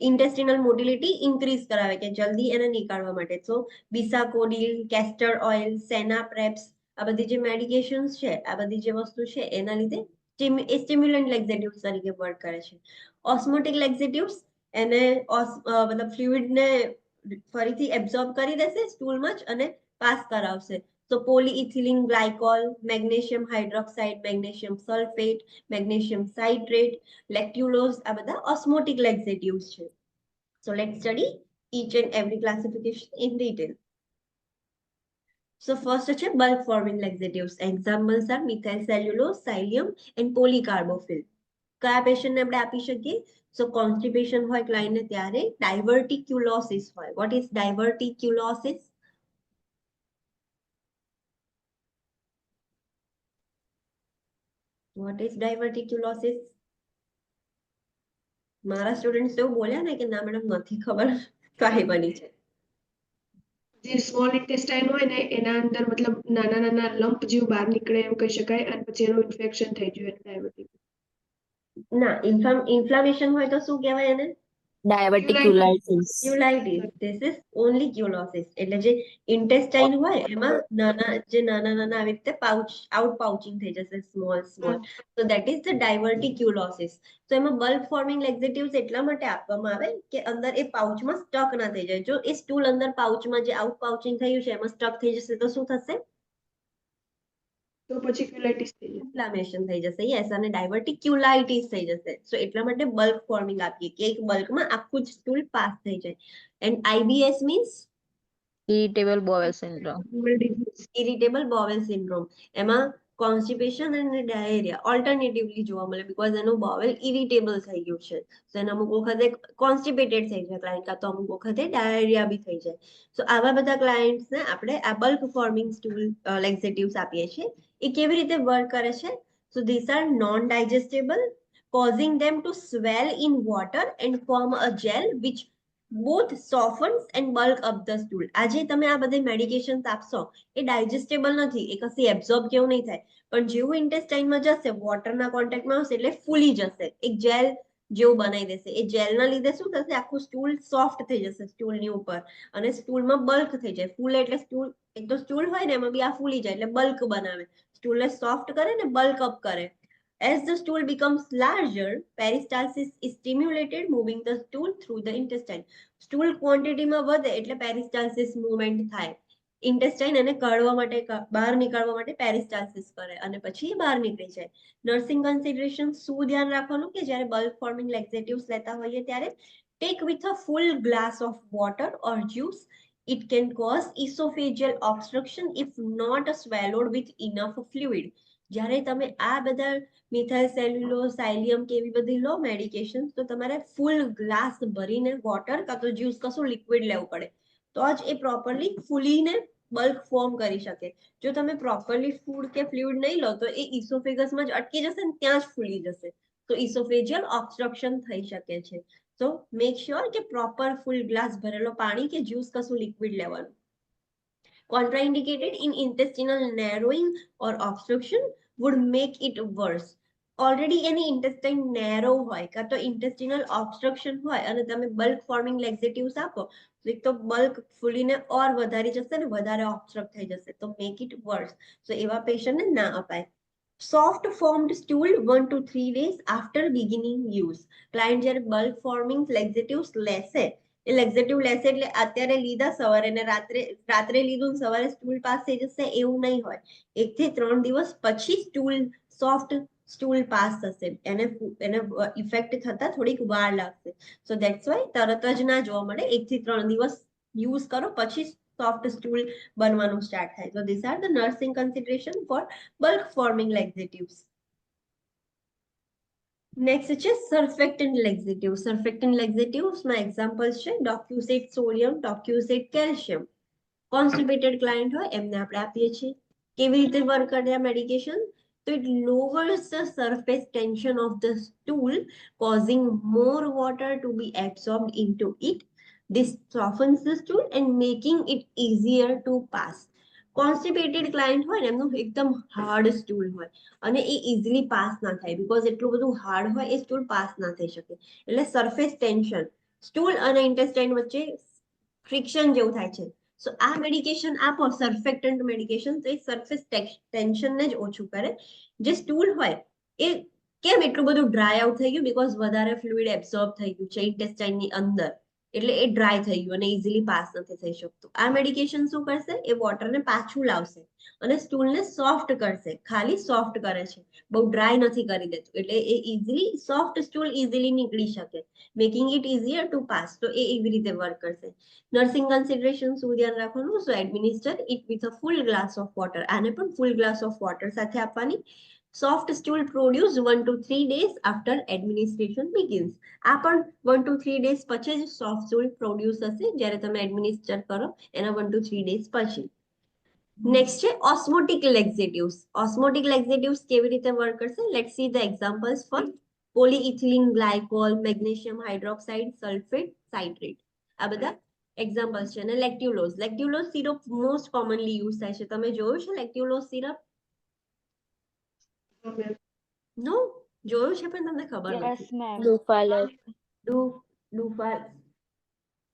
ઇન્ટેસ્ટિનલ મોટિલિટી ઇન્ક્રીઝ કરાવે કે જલ્દી એને નીકાળવા માટે. તો બિસાકોડિલ, કેસ્ટર ઓઇલ, સેનાપ્રેપ્સ, આ બધી જે મેડિકેશન્સ છે, આ બધી જે વસ્તુ છે એના લીધે એ સ્ટિમ્યુલન્ટ laxatives તરીકે વર્ક કરે છે. ઓસ્મોટિક laxatives એને મતલબ ફ્લુઇડ ને ફરીથી એબ્ઝોર્બ કરી દેશે સ્ટૂલમાં જ અને પાસ કરાવશે. તો polyethylene glycol, magnesium hydroxide, magnesium sulphate, magnesium citrate, lactulose, આ બધા ઓસ્મોટિક laxatives છે. So let's study each and every classification in detail. So first છે bulk forming laxatives. Examples are methyl cellulose, psyllium and polycarbophil. કયા પેશન્ટને આપણે આપી શકીએ? સો constipation હોય ક્લાયન્ટને ત્યારે, ડાયવર્ટિક્યુલોસિસ હોય. What is diverticulosis? What is diverticulosis? મારા સ્ટુડન્ટ્સ એવું બોલ્યા ને કે ના મેડમ નથી ખબર, કાંઈ બની છે.
જે સ્મોલ ઇન્ટેસ્ટાઇન હોય ને એના અંદર મતલબ નાના નાના લંપ જેવું બહાર નીકળે એમ કહી શકાય, અને પછી એનું ઇન્ફેક્શન થઈ ગયું એને ડાયાબિટીસ.
ના, ઇન્ફ્લામેશન હોય તો શું કહેવાય એને?
Diverticulitis.
Culitis. This is only culosis. એટલે જે ઇન્ટેસ્ટાઇન હોય એમાં નાના નાના આવી રીતે આઉટ પાઉચિંગ થઈ જશે, small. So that is the diverticulosis. તો એમાં બલ્ક ફોર્મિંગ laxatives એટલા માટે આપવામાં આવે કે અંદર એ પાઉચમાં સ્ટક ના થઈ જાય. જો એ સ્ટૂલ અંદર પાઉચમાં જે આઉટ પાઉચિંગ થયું છે એમાં સ્ટક થઈ જશે તો શું થશે?
તો પછી ક્યુલાઇટિસ થઈ જાય.
ઇન્ફ્લામેશન થઈ જશે. યસ, અને ડાયવર્ટિક્યુલાઇટિસ થઈ જશે. સો એટલા માટે બલ્ક ફોર્મિંગ આપીએ કે એક બલ્કમાં આખું જ સ્ટૂલ પાસ થઈ જાય. And IBS means
irritable bowel syndrome.
Irritable bowel syndrome. એમાં કોન્સ્ટિપેશન અને ડાયેરિયા ઓલ્ટરનેટિવલી જોવા મળે, બીકોઝ એનું બોવેલ ઇરિટેબલ થઈ ગયું છે. સો એને અમુક વખતે કોન્સ્ટિપેટેડ થઈ જાય ક્લાયન્ટ, કાં તો અમુક વખતે ડાયેરિયા બી થઈ જાય. સો આવા બધા ક્લાયન્ટ્સને આપણે આ બલ્ક ફોર્મિંગ સ્ટૂલ laxatives આપીએ છીએ. એ કેવી રીતે વર્ક કરે છે? So this are non digestible, causing them to swell in water and form a gel which both softens and bulk up the stool. આજે તમે આ બધી મેડિકેશન્સ આપશો એ ડાયજેસ્ટેબલ નથી, એ કશી એબ્ઝોર્બ કેવું નહીં થાય, પણ જેવું ઇન્ટેસ્ટાઇનમાં જશે, વોટરના કોન્ટેક્ટમાં આવશે એટલે ફૂલી જશે, એક જેલ જેવું બનાવી દેશે. એ જેલના લીધે શું થશે? આખું સ્ટૂલ સોફ્ટ થઈ જશે સ્ટૂલની ઉપર, અને સ્ટૂલમાં બલ્ક થઈ જાય. ફૂલે એટલે સ્ટૂલ, એક તો સ્ટૂલ હોય ને એમાં બી આ ફૂલી જાય એટલે બલ્ક બનાવે, સ્ટૂલને સોફ્ટ કરે ને બલ્ક અપ કરે. As the stool becomes larger, peristalsis is stimulated, moving the stool through the intestine. Stool ક્વોન્ટિટીમાં વધે એટલે પેરિસ્ટાલ્સિસ મૂવમેન્ટ થાય. ઇન્ટેસ્ટાઇન એને કાઢવા માટે, બહાર નીકળવા માટે પેરિસ્ટાલ્સિસ કરે અને પછી એ બહાર નીકળી જાય. નર્સિંગ કન્સિડરેશન શું ધ્યાન રાખવાનું કે જ્યારે બલ્ક ફોર્મિંગ laxatives લેતા હોઈએ ત્યારે take with a full glass of water or juice. It can cause esophageal obstruction if not swallowed with enough fluid. જ્યારે તમે આ બધા મિથાઇલ સેલ્યુલોઝ, સાયલિયમ કે એવી બધી લો મેડિકેશન, તો તમારે ફૂલ ગ્લાસ ભરીને વોટર કાં તો જ્યુસ કશું લિક્વિડ લેવું પડે, તો જ એ પ્રોપરલી ફૂલીને બલ્ક ફોર્મ કરી શકે. જો તમે પ્રોપરલી ફૂડ કે ફ્લુઇડ નહીં લો તો એ ઇસોફેગસમાં જ અટકી જશે ને ત્યાં જ ફૂલી જશે. તો ઇસોફેજિયલ ઓબ્સ્ટ્રક્શન થઈ શકે છે. So make sure કે પ્રોપર ફૂલ ગ્લાસ ભરેલો પાણી કે જ્યુસ કશું લિક્વિડ લેવાનું. Contraindicated in intestinal narrowing or obstruction would make it worse. Already any intestine narrow હોય કાં તો ઇન્ટેસ્ટિનલ ઓબ્સ્ટ્રક્શન હોય અને તમે બલ્ક ફોર્મિંગ laxatives આપો તો એક તો બલ્ક ફૂલીને ઓર વધારી જશે ને વધારે ઓબ્સ્ટ્રક્ટ થઈ જશે, તો મેક ઇટ વર્સ. સો એવા પેશન્ટને ના અપાય. Soft formed stool 1 to 3 days after beginning use. Client જ્યારે બલ્ક ફોર્મિંગ લેક્ઝેટિવ્સ લેશે, એ લેક્ઝેટિવ લેશે એટલે અત્યારે લીધા સવારે ને રાત્રે લીધું ને સવારે સ્ટૂલ પાસ થઈ જશે એવું નહીં હોય. 1 થી 3 દિવસ પછી સ્ટૂલ સોફ્ટ સ્ટૂલ પાસ થશે. એને ઇફેક્ટ થતા થોડીક વાર લાગશે. સો ધેટ્સ વાય તરત જ ના જોવા મળે. 1 થી 3 દિવસ યુઝ કરો પછી સોફ્ટ સ્ટૂલ બનવાનું સ્ટાર્ટ થાય. So these are the nursing consideration for bulk forming laxatives. Next છે surfactant laxatives. Surfactant laxatives માં examples છે docusate sodium, docusate calcium. Constipated client હોય એમને આપણે આપીએ છીએ. કેવી રીતે વર્ક કરે આ medication? So it lowers the surface tension of the stool, causing more water to be absorbed into it. This softens the stool and making it easier to pass. Constipated client હોય ને એમનું એકદમ hard stool હોય અને એ easily pass ના થાય because એટલું બધું હાર્ડ હોય એ સ્ટૂલ પાસ ના થઈ શકે. એટલે સરફેસ ટેન્શન સ્ટૂલ અને ઇન્ટેસ્ટાઇન વચ્ચે ફ્રિક્શન જેવું થાય છે. સો આ મેડિકેશન આપો સર્ફેક્ટન્ટ મેડિકેશન તો એ સરફેસ ટેન્શનને જ ઓછું કરે. જે સ્ટૂલ હોય એ કેમ એટલું બધું ડ્રાય આઉટ થઈ ગયું બીકોઝ વધારે ફ્લુઇડ એબ્સોર્બ થઈ ગયું છે ઇન્ટેસ્ટાઇનની અંદર એટલે એ ડ્રાય થઈ ગયું અને ઇઝીલી પાસ નથી થઈ શકતું. આ મેડિકેશન શું કરશે? એ વોટરને પાછું લાવશે અને સ્ટૂલને સોફ્ટ કરશે. ખાલી સોફ્ટ કરે છે, બહુ ડ્રાય નથી કરી દેતું. એટલે એ ઇઝીલી સોફ્ટ સ્ટૂલ ઇઝીલી નીકળી શકે, making it easier to pass. તો એ એવી રીતે વર્ક કરશે. નર્સિંગ કન્સિડરેશન શું ધ્યાન રાખવાનું? So administer it with a full glass of water. આને પણ ફૂલ ગ્લાસ ઓફ વોટર સાથે આપવાની. Soft stool produced 1 to 3 days after administration begins. આ પણ 1 to 3 days પછી જ સોફ્ટ સ્ટૂલ પ્રોડ્યુસ થશે જ્યારે તમે એડમિનિસ્ટર કરો એના 1 to 3 days પછી. નેક્સ્ટ છે ઓસ્મોટિક લેક્ઝેટિવ્સ. ઓસ્મોટિક લેક્ઝેટિવ્સ કેવી રીતે વર્ક કરશે? Let's see the examples for polyethylene glycol, magnesium hydroxide, sulphate, citrate. આ બધા એક્ઝામ્પલ્સ છે. અને lactulose. Lactulose syrup most commonly use થાય છે. તમે જોયું છે લેક્ટ્યુલોઝ સિરપ? નો જોયું છે પણ તમને ખબર
યસ
નથી.
મેમ.
Dufalec.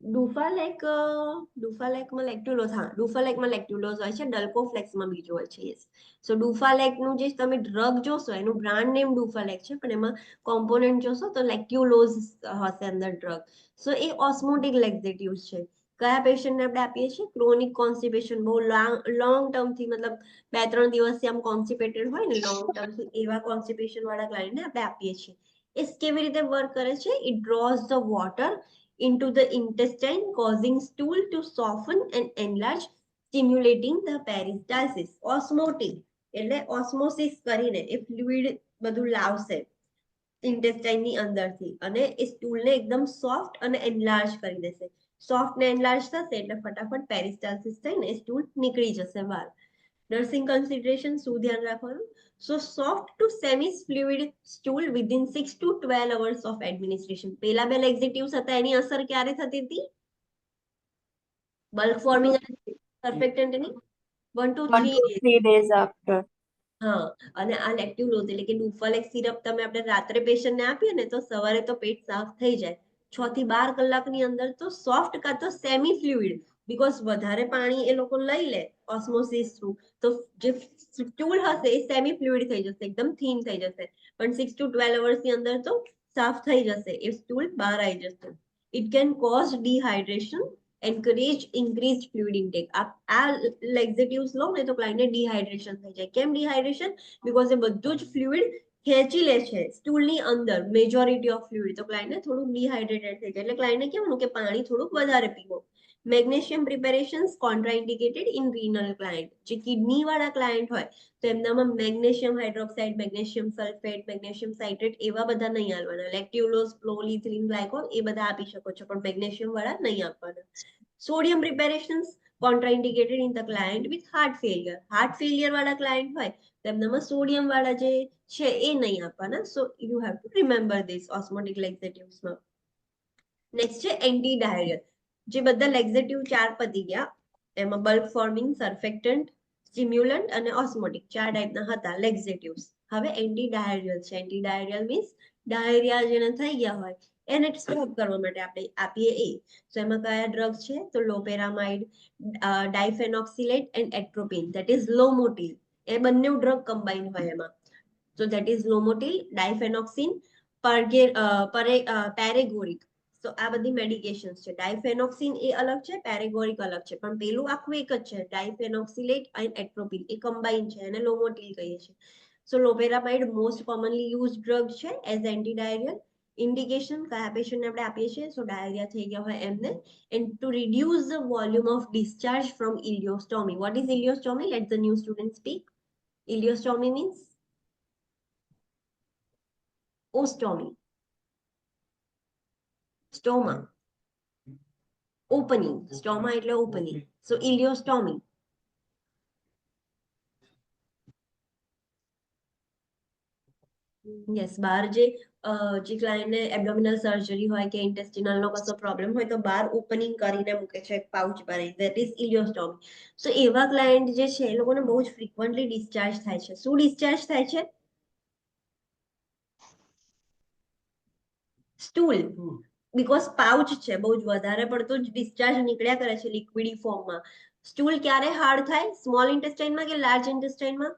ડુફાલેકમાં લેક્ટ્યુલોઝ, હા ડુફાલેકમાં લેક્ટ્યુલોઝ હોય છે, ડલ્કોફ્લેક્સમાં બીજું હોય છે. યસ. સો ડુફાલેકનું જે તમે ડ્રગ જોશો એનું બ્રાન્ડ નેમ ડુફાલેક છે પણ એમાં કોમ્પોનન્ટ જોશો તો લેક્ટ્યુલોઝ હશે અંદર ડ્રગ. સો એ ઓસ્મોટિક લેક્ઝેટિવ્સ છે. કયા પેશન્ટને આપણે આપીએ છીએ? ક્રોનિક કોન્સ્ટિપેશન, બહુ લોંગ ટર્મથી મતલબ 2-3 દિવસથી આમ કોન્સ્ટિપેટેડ હોય ને લોંગ ટર્મથી એવા કોન્સ્ટિપેશન વાળા ક્લાયન્ટને આપણે આપીએ છીએ. એ કેવી રીતે વર્ક કરે છે? It draws the water into the intestine, causing stool to soften and enlarge, stimulating the peristalsis. Osmotic એટલે ઓસ્મોસિસ કરીને એ ફ્લુઇડ બધું લાવશે ઇન્ટેસ્ટાઇન ની અંદરથી અને એ સ્ટૂલને એકદમ સોફ્ટ અને એનલાર્જ કરી દેશે. સોફ્ટ ને એનલાર્જ થશે એટલે ફટાફટ પેરિસ્ટાલ્સિસ થઈને એ સ્ટૂલ નીકળી જશે બહાર. નર્સિંગ કન્સિડરેશન શું ધ્યાન રાખવાનું? So soft to semi-fluid stool within 6 to 12 hours of administration. પેલા બે લેક્ઝેટિવ્સ હતા એની અસર ક્યારે થતી હતી? બલ્ક ફોર્મિંગ સર્ફેક્ટન્ટની 1 to 3 days.
3 days after.
હા, અને આ લેક્ટ્યુલોઝ એટલે કે ડુફાલેક સિરપ તમે આપણે રાત્રે પેશન્ટને આપીએ ને તો સવારે તો પેટ સાફ થઈ જાય. 6 થી 12 કલાકની અંદર તો સોફ્ટ કાં તો સેમી ફ્લુઇડ બીકોઝ વધારે પાણી એ લોકો લઈ લે ઓસ્મોસિસ થ્રુ તો જે સ્ટૂલ હશે એ સેમી ફ્લુઇડ થઈ જશે, એકદમ થીન થઈ જશે. પણ 6 to 12 અવર્સની અંદર તો સાફ થઈ જશે, એ સ્ટૂલ બહાર આવી જશે. It can cause dehydration, encourage increased fluid intake. આ લેક્ઝેટિવ્સ લો ને તો ક્લાયન્ટને ડિહાઇડ્રેશન થઈ જાય. કેમ ડિહાઇડ્રેશન? બીકોઝ એ બધું જ ફ્લુઇડ ખેંચી લે છે સ્ટૂલની અંદર, મેજોરિટી ઓફ ફ્લુઇડ. તો ક્લાયન્ટને થોડુંક ડિહાઇડ્રેટેડ થઈ જાય એટલે ક્લાયન્ટને કહેવાનું કે પાણી થોડુંક વધારે પીવો. Magnesium preparations contraindicated in renal client. જે કિડની વાળા ક્લાયન્ટ હોય તો એમનામાં magnesium hydroxide, magnesium sulphate, magnesium citrate એવા બધા નહીં આપવાના. લેક્ટ્યુલોઝ, પોલીઇથિલિન ગ્લાયકોલ એ બધા આપી શકો છો પણ મેગ્નેશિયમ વાળા નહીં આપવાના. Sodium preparations contraindicated in the client with heart failure. Heart failure વાળા ક્લાયન્ટ હોય તો એમનામાં સોડિયમ વાળા જે છે એ નહીં આપવાના. So you have to remember this ઓસ્મોટિક લેક્ઝેટિવ્સમાં. નેક્સ્ટ છે એન્ટી ડાયરિયલ. જે બધા લેક્ઝેટિવ 4 પતી ગયા એમાં બલ્ક ફોર્મિંગ, સર્ફેક્ટન્ટ, સ્ટિમ્યુલન્ટ અને ઓસ્મોટિક 4 ટાઈપના હતા લેક્ઝેટિવ્સ. હવે એન્ટી ડાયરિયલ છે. એન્ટી ડાયરિયલ મીન્સ ડાયરિયા જેને થઈ ગયા હોય એને સ્ટોપ કરવા માટે આપણે આપીએ એ. તો એમાં કયા ડ્રગ્સ છે? તો લોપેરામાઇડ, ડાયફેનોક્સિલેટ એન્ડ એટ્રોપિન, ધેટ ઇઝ લોમોટિલ. એ બંને ડ્રગ કમ્બાઇન હોય એમાં. So that is Lomotil, diphenocin, પેરેગોરિક. તો આ બધી મેડિકેશન્સ છે. ડાયફેનોક્સિન એ અલગ છે, પેરેગોરિક અલગ છે, પણ પેલું આખું એક જ છે, ડાયફેનોક્સિલેટ એન્ડ એટ્રોપિન, એ કમ્બાઇન છે અને લોમોટિલ કહીએ છીએ. સો લોપેરામાઇડ મોસ્ટ કોમનલી યુઝ ડ્રગ છે એઝ એન્ટીડાયરિયલ. ઇન્ડિકેશન કયા પેશન્ટને આપણે આપીએ છીએ? સો ડાયરિયા થઈ ગયા હોય એમને. And to reduce the volume of discharge from ileostomy. What is ileostomy? Let the new student speak. Ileostomy means ostomy. Stoma. Opening. Stoma એટલે opening. So ileostomy. Yes, બહાર જે ક્લાયન્ટને એબ્ડોમિનલ સર્જરી હોય કે ઇન્ટેસ્ટિનલનો કશો પ્રોબ્લેમ હોય તો બહાર ઓપનિંગ કરીને મૂકે છે પાઉચ ભરી, ધેટ ઇઝ ઇલિયોસ્ટોમી. સો એવા ક્લાયન્ટ જે છે એ લોકોને બહુ જ ફ્રીક્વન્ટલી ડિસ્ચાર્જ થાય છે. શું ડિસ્ચાર્જ થાય છે? સ્ટૂલ. બીકોઝ પાઉચ છે, બહુ જ વધારે પડતો જ ડિસ્ચાર્જ નીકળ્યા કરે છે લિક્વિડી ફોર્મમાં. સ્ટૂલ ક્યારે હાર્ડ થાય? સ્મોલ ઇન્ટેસ્ટાઇનમાં કે લાર્જ ઇન્ટેસ્ટાઇનમાં?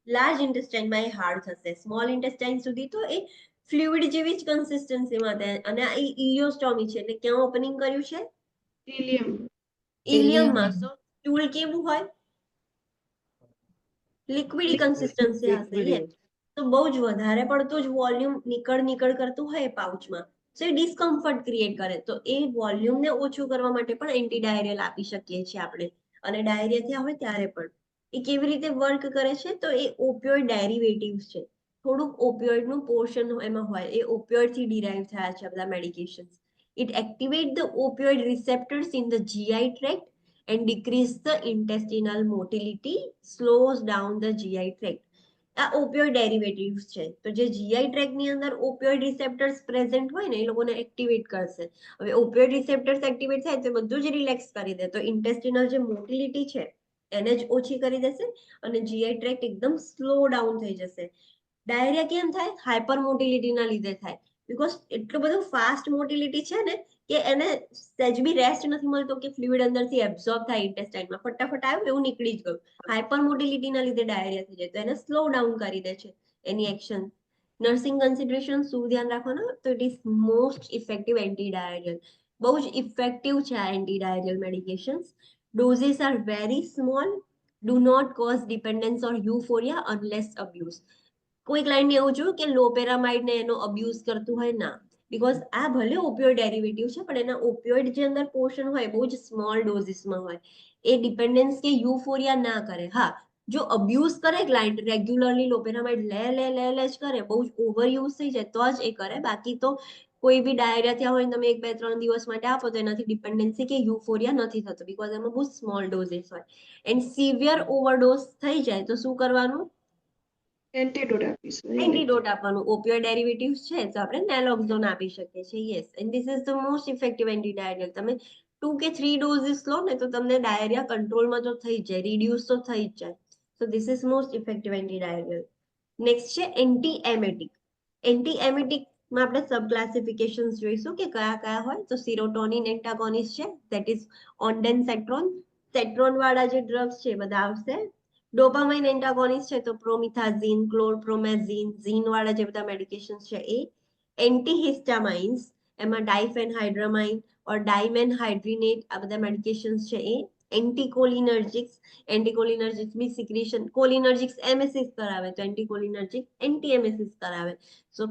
લાર્જ ઇન્ટેસ્ટાઇનમાં એ હાર્ડ થશે. સ્મોલ ઇન્ટેસ્ટાઇન સુધી તો એ ફ્લુઇડ જેવી જ કન્સિસ્ટન્સીમાં થાય. અને આ ઇલિયોસ્ટોમી છે એટલે ક્યાં ઓપનિંગ કર્યું છે?
ઇલિયમ.
ઇલિયમમાં. સો સ્ટૂલ કેવું હોય? લિક્વિડ કન્સિસ્ટન્સી હશે. યસ. તો બહુ જ વધારે પડતું જ વોલ્યુમ નીકળ કરતું હોય પાઉચમાં, સો એ ડિસ્કમ્ફર્ટ ક્રિએટ કરે. તો એ વોલ્યુમને ઓછું કરવા માટે પણ એન્ટીડાયરિયલ આપી શકીએ છીએ આપણે. અને ડાયરિયા થયા હોય ત્યારે પણ એ કેવી રીતે વર્ક કરે છે? તો એ ઓપિયોઇડ ડેરિવેટિવ્સ છે. થોડુંક ઓપિયોઇડનું પોર્શન એમાં હોય, એ ઓપિયોઇડથી ડિરાઈવ થયા છે બધા medications. It activate the opioid receptors in the GI tract and decrease the intestinal motility, slows down the GI tract. આ ઓપિયોઇડ ડેરિવેટિવ્સ છે. તો જે GI tract ની અંદર ઓપિયોઇડ રિસેપ્ટર્સ પ્રેઝન્ટ હોય ને એ લોકોને એક્ટિવેટ કરશે. હવે ઓપિયોઇડ રિસેપ્ટર્સ એક્ટિવેટ થાય તો બધું જ રિલેક્સ કરી દે, તો ઇન્ટેસ્ટિનલ જે મોટિલિટી છે એને જ ઓછી કરી દેશે અને GI tract એકદમ સ્લો ડાઉન થઈ જશે. ડાયરિયા કેમ થાય? હાઇપર મોટિલિટીના લીધે થાય. બીકોઝ એટલું બધું ફાસ્ટ મોટિલિટી છે ને કે એને સહેજ બી રેસ્ટ નથી મળતો કે ફ્લુઇડ અંદરથી એબ્ઝોર્બ થાય ઇન્ટેસ્ટાઇનમાં. ફટાફટ આવ્યું એવું નીકળી જ ગયું. હાઇપર મોટિલિટીના લીધે ડાયરિયા થઈ જાય તો એને સ્લો ડાઉન કરી દે છે એની એક્શન. નર્સિંગ કન્સિડરેશન શું ધ્યાન રાખવાનું? તો it is most effective antidiarrhoeal. બહુ જ ઇફેક્ટિવ છે આ antidiarrhoeal medications. Doses are very small, do not cause dependence or euphoria unless abuse. કોઈ ક્લાયન્ટને એવું જોયું કે લોપેરામાઇડ ને એનો અબ્યુઝ કરતું હોય? ના. બીકોઝ આ ભલે ઓપિયોઇડ ડેરિવેટિવ છે પણ એના ઓપિયોઇડ જે અંદર પોર્શન હોય બહુ જ સ્મોલ ડોઝીસમાં હોય. એ ડિપેન્ડન્સ કે યુફોરિયા ના કરે. હા, જો અબ્યુઝ કરે ક્લાયન્ટ, રેગ્યુલરલી લોપેરામાઇડ લે જ કરે, બહુ જ ઓવર યુઝ થઈ જાય તો જ એ કરે. બાકી તો કોઈ બી ડાયરિયા થયા હોય તમે 1-2-3 દિવસ માટે આપો તો એનાથી ડિપેન્ડન્સી કે યુફોરિયા નથી થતો, બીકોઝ એમાં બહુ સ્મોલ ડોઝીસ હોય. એન્ડ સિવિયર ઓવરડોઝ થઈ જાય તો શું કરવાનું?
એન્ટીડોટ આપીશું.
એન્ટીડોટ આપવાનું. ઓપિયોઇડ ડેરિવેટિવ્સ છે તો આપણે નેલોક્ઝોન આપી શકીએ છીએ. Yes, and this is the most effective antidiarrhoeal. તમે 2 કે 3 ડોઝીસ લો ને તો તમને ડાયરિયા કંટ્રોલમાં તો થઈ જ જાય, રિડ્યુસ તો થઈ જ જાય. So this is most effective antidiarrhoeal. Next છે એન્ટી એમેટિક. એન્ટી એમેટિકમાં આપણે સબ ક્લાસિફિકેશન્સ જોઈશું કે કયા કયા હોય. તો સિરોટોનિન એન્ટાગોનિસ્ટ છે, ધેટ ઇઝ ઓન્ડેનસેટ્રોન. સેટ્રોન વાળા જે ડ્રગ્સ છે બધા આવશે. ડોપામાઇન એન્ટાગોનિસ્ટ છે તો પ્રોમિથાઝિન, ક્લોરપ્રોમેઝિન, ઝીન વાળા જે બધા મેડિકેશન્સ છે એ. એન્ટીહિસ્ટામાઇન્સ, એમાં ડાઇફેનહાઇડ્રામાઇન ઓર ડાઇમેનહાઇડ્રીનેટ, આ બધા મેડિકેશન્સ છે એ. એન્ટીકોલિનર્જિક્સ, એન્ટીકોલિનર્જિક્સ બી સિક્રેશન, કોલિનર્જિક્સ એમેસિસ કરાવે તો એન્ટીકોલિનર્જિક એન્ટી એમેસિસ કરાવે. સો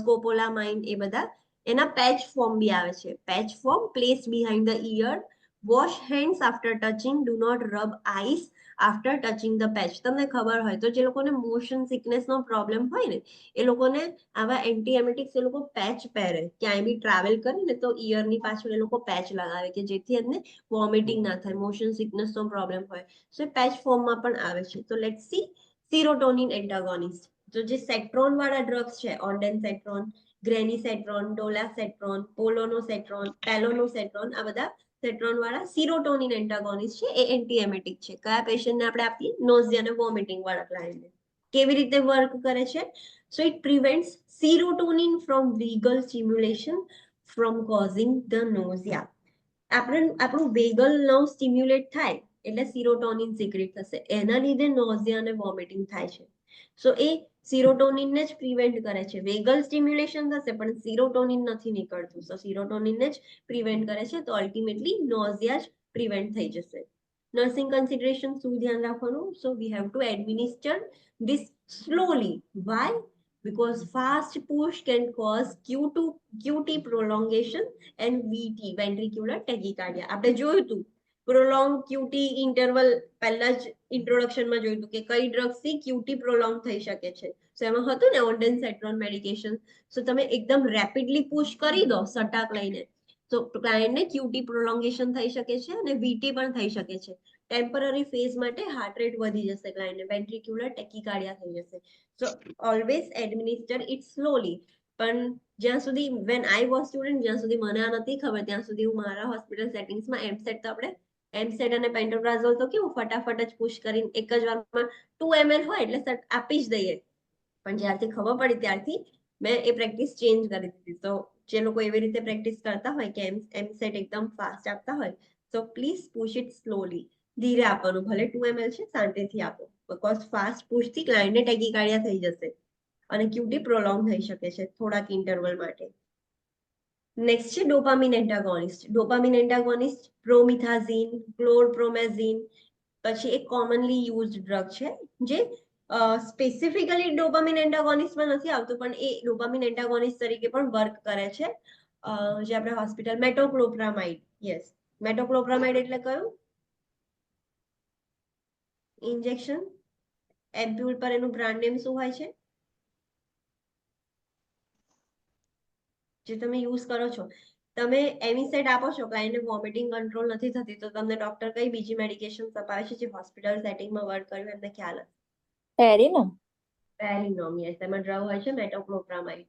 સ્કોપોલામાઇન, એ બધા એના પેચ ફોર્મ બી આવે છે. Patch form place behind the ear. Wash hands after touching, do not rub eyes after touching the patch. તમને ખબર હોય તો જે લોકોને મોશન સિકનેસનો પ્રોબ્લેમ હોય ને એ લોકોને આવા એન્ટી એમેટિક્સ એ લોકો પેચ પહેરે. ક્યાંય બી ટ્રાવેલ કરે ને તો ઇયરની પાછળ એ લોકો પેચ લગાવે કે જેથી એમને વોમિટિંગ ના થાય, મોશન સિકનેસનો પ્રોબ્લેમ હોય. સો એ પેચ ફોર્મમાં પણ આવે છે. તો લેટ્સ સી સિરોટોનિન એન્ટાગોનિસ્ટ. તો જે સેટ્રોન વાળા ડ્રગ્સ છે, ઓન્ડેનસેટ્રોન, ગ્રેનીસેટ્રોન, ડોલાસેટ્રોન, પોલોનોસેટ્રોન, પેલોનોસેટ્રોન, આ બધા સેટ્રોન વાળા સિરોટોનિન એન્ટાગોનિસ્ટ છે. એ એન્ટી એમેટિક છે. કયા પેશન્ટને આપણે આપીએ? નોઝિયા અને વોમિટિંગ વાળા ક્લાયન્ટને. કેવી રીતે વર્ક કરે છે? So it prevents serotonin from vagal stimulation from causing the nausea. આપણું વેગલ નર્વ સ્ટિમ્યુલેટ થાય એટલે સિરોટોનિન સિક્રેટ થશે, એના લીધે નોઝિયા અને વોમિટિંગ થાય છે. સો એ સિરોટોનિનને જ પ્રિવેન્ટ કરે છે. વેગલ સ્ટિમ્યુલેશન થશે પણ સિરોટોનિન નથી નીકળતું, સો સિરોટોનિનને જ પ્રિવેન્ટ કરે છે. તો અલ્ટિમેટલી નોઝિયા જ પ્રિવેન્ટ થઈ જશે. નર્સિંગ કન્સિડરેશન શું ધ્યાન રાખવાનું? So we have to administer this slowly. Why? Because fast push can cause QT prolongation and VT, ventricular tachycardia. આપણે જોયું હતું પ્રોલોંગ QT ઇન્ટરવલ પહેલા જ ઇન્ટ્રોડક્શનમાં જોયું હતું કે કઈ ડ્રગ્સથી QT પ્રોલોંગ થઈ શકે છે. સો એમાં હતું ને ઓન્ડેન્સેટ્રોન મેડિકેશન. સો તમે એકદમ રેપિડલી પુશ કરી દો સટાક લઈને તો ક્લાયન્ટને QT પ્રોલોંગેશન થઈ શકે છે અને VT પણ થઈ શકે છે. ટેમ્પરરી ફેઝ માટે હાર્ટ રેટ વધી જશે, ક્લાયન્ટને વેન્ટ્રિક્યુલર ટેકીકાર્ડિયા થઈ જશે. સો ઓલવેઝ એડમિનિસ્ટર ઇટ સ્લોલી. પણ જ્યાં સુધી વેન આઈ વોઝ સ્ટુડન્ટ, જ્યાં સુધી મને આ નથી ખબર ત્યાં સુધી હું મારા હોસ્પિટલ સેટિંગ્સમાં એમસેટ તો આપણે એમસેટ અને પેન્ટોપ્રાઝોલ તો કેવું ફટાફટ જ પુશ કરીને એક જ વારમાં 2 ml હોય એટલે સટ આપી જ દઈએ. પણ જ્યારથી ખબર પડી ત્યારથી મેં એ પ્રેક્ટિસ ચેન્જ કરી દીધી. તો જે લોકો એવી રીતે પ્રેક્ટિસ કરતા હોય કે એમસેટ એકદમ ફાસ્ટ આપતા હોય તો પ્લીઝ પુશ ઇટ સ્લોલી. ધીરે આપવાનું, ભલે 2 ml છે શાંતિથી આપો, બીકોઝ ફાસ્ટ પુશથી ક્લાયન્ટને ટેકીકાર્ડિયા થઈ જશે અને ક્યુટી પ્રોલોંગ થઈ શકે છે થોડાક ઇન્ટરવલ માટે. નેક્સ્ટ છે ડોપામિન એન્ટાગોનિસ્ટ. ડોપામિન એન્ટાગોનિસ્ટ પ્રોમિથાઝીન, ક્લોરપ્રોમેઝીન પછી એક કોમનલી યુઝડ ડ્રગ છે જે સ્પેસિફિકલી ડોપામિન એન્ટાગોનિસ્ટમાં નથી આવતું પણ એ ડોપામિન એન્ટાગોનિસ્ટ તરીકે પણ વર્ક કરે છે. જે આપણે હોસ્પિટલ મેટોક્લોપ્રામાઇડ, યસ મેટોક્લોપ્રામાઇડ એટલે કયું ઇન્જેક્શન? એમ્પ્યુલ પર એનું બ્રાન્ડ નેમ શું હોય છે જે તમે યુઝ કરો છો? તમે એમિસેટ આપો છો, ક્લાયન્ટને વોમિટિંગ કંટ્રોલ નથી થતી તો તમને ડોક્ટર કઈ બીજી મેડિકેશન અપાવે છે જે હોસ્પિટલ સેટિંગમાં વર્ક કર્યું એમને ખ્યાલ હશે.
પેરીનમ.
પેરીનોમ, યસ, એમાં ડ્રગ હોય છે મેટોક્લોપ્રામાઇડ.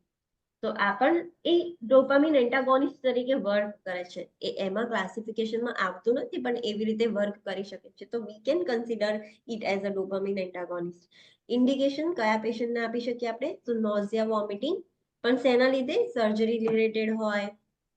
તો આ પણ એ ડોપામિન એન્ટાગોનિસ્ટ તરીકે વર્ક કરે છે. એ એમાં ક્લાસિફિકેશનમાં આવતું નથી પણ એવી રીતે વર્ક કરી શકે છે. તો we can consider it as a dopamine antagonist. Indication કયા પેશન્ટને આપી શકીએ આપણે? તો નોઝિયા, વોમિટિંગ, પણ શેના લીધે? સર્જરી રિલેટેડ હોય,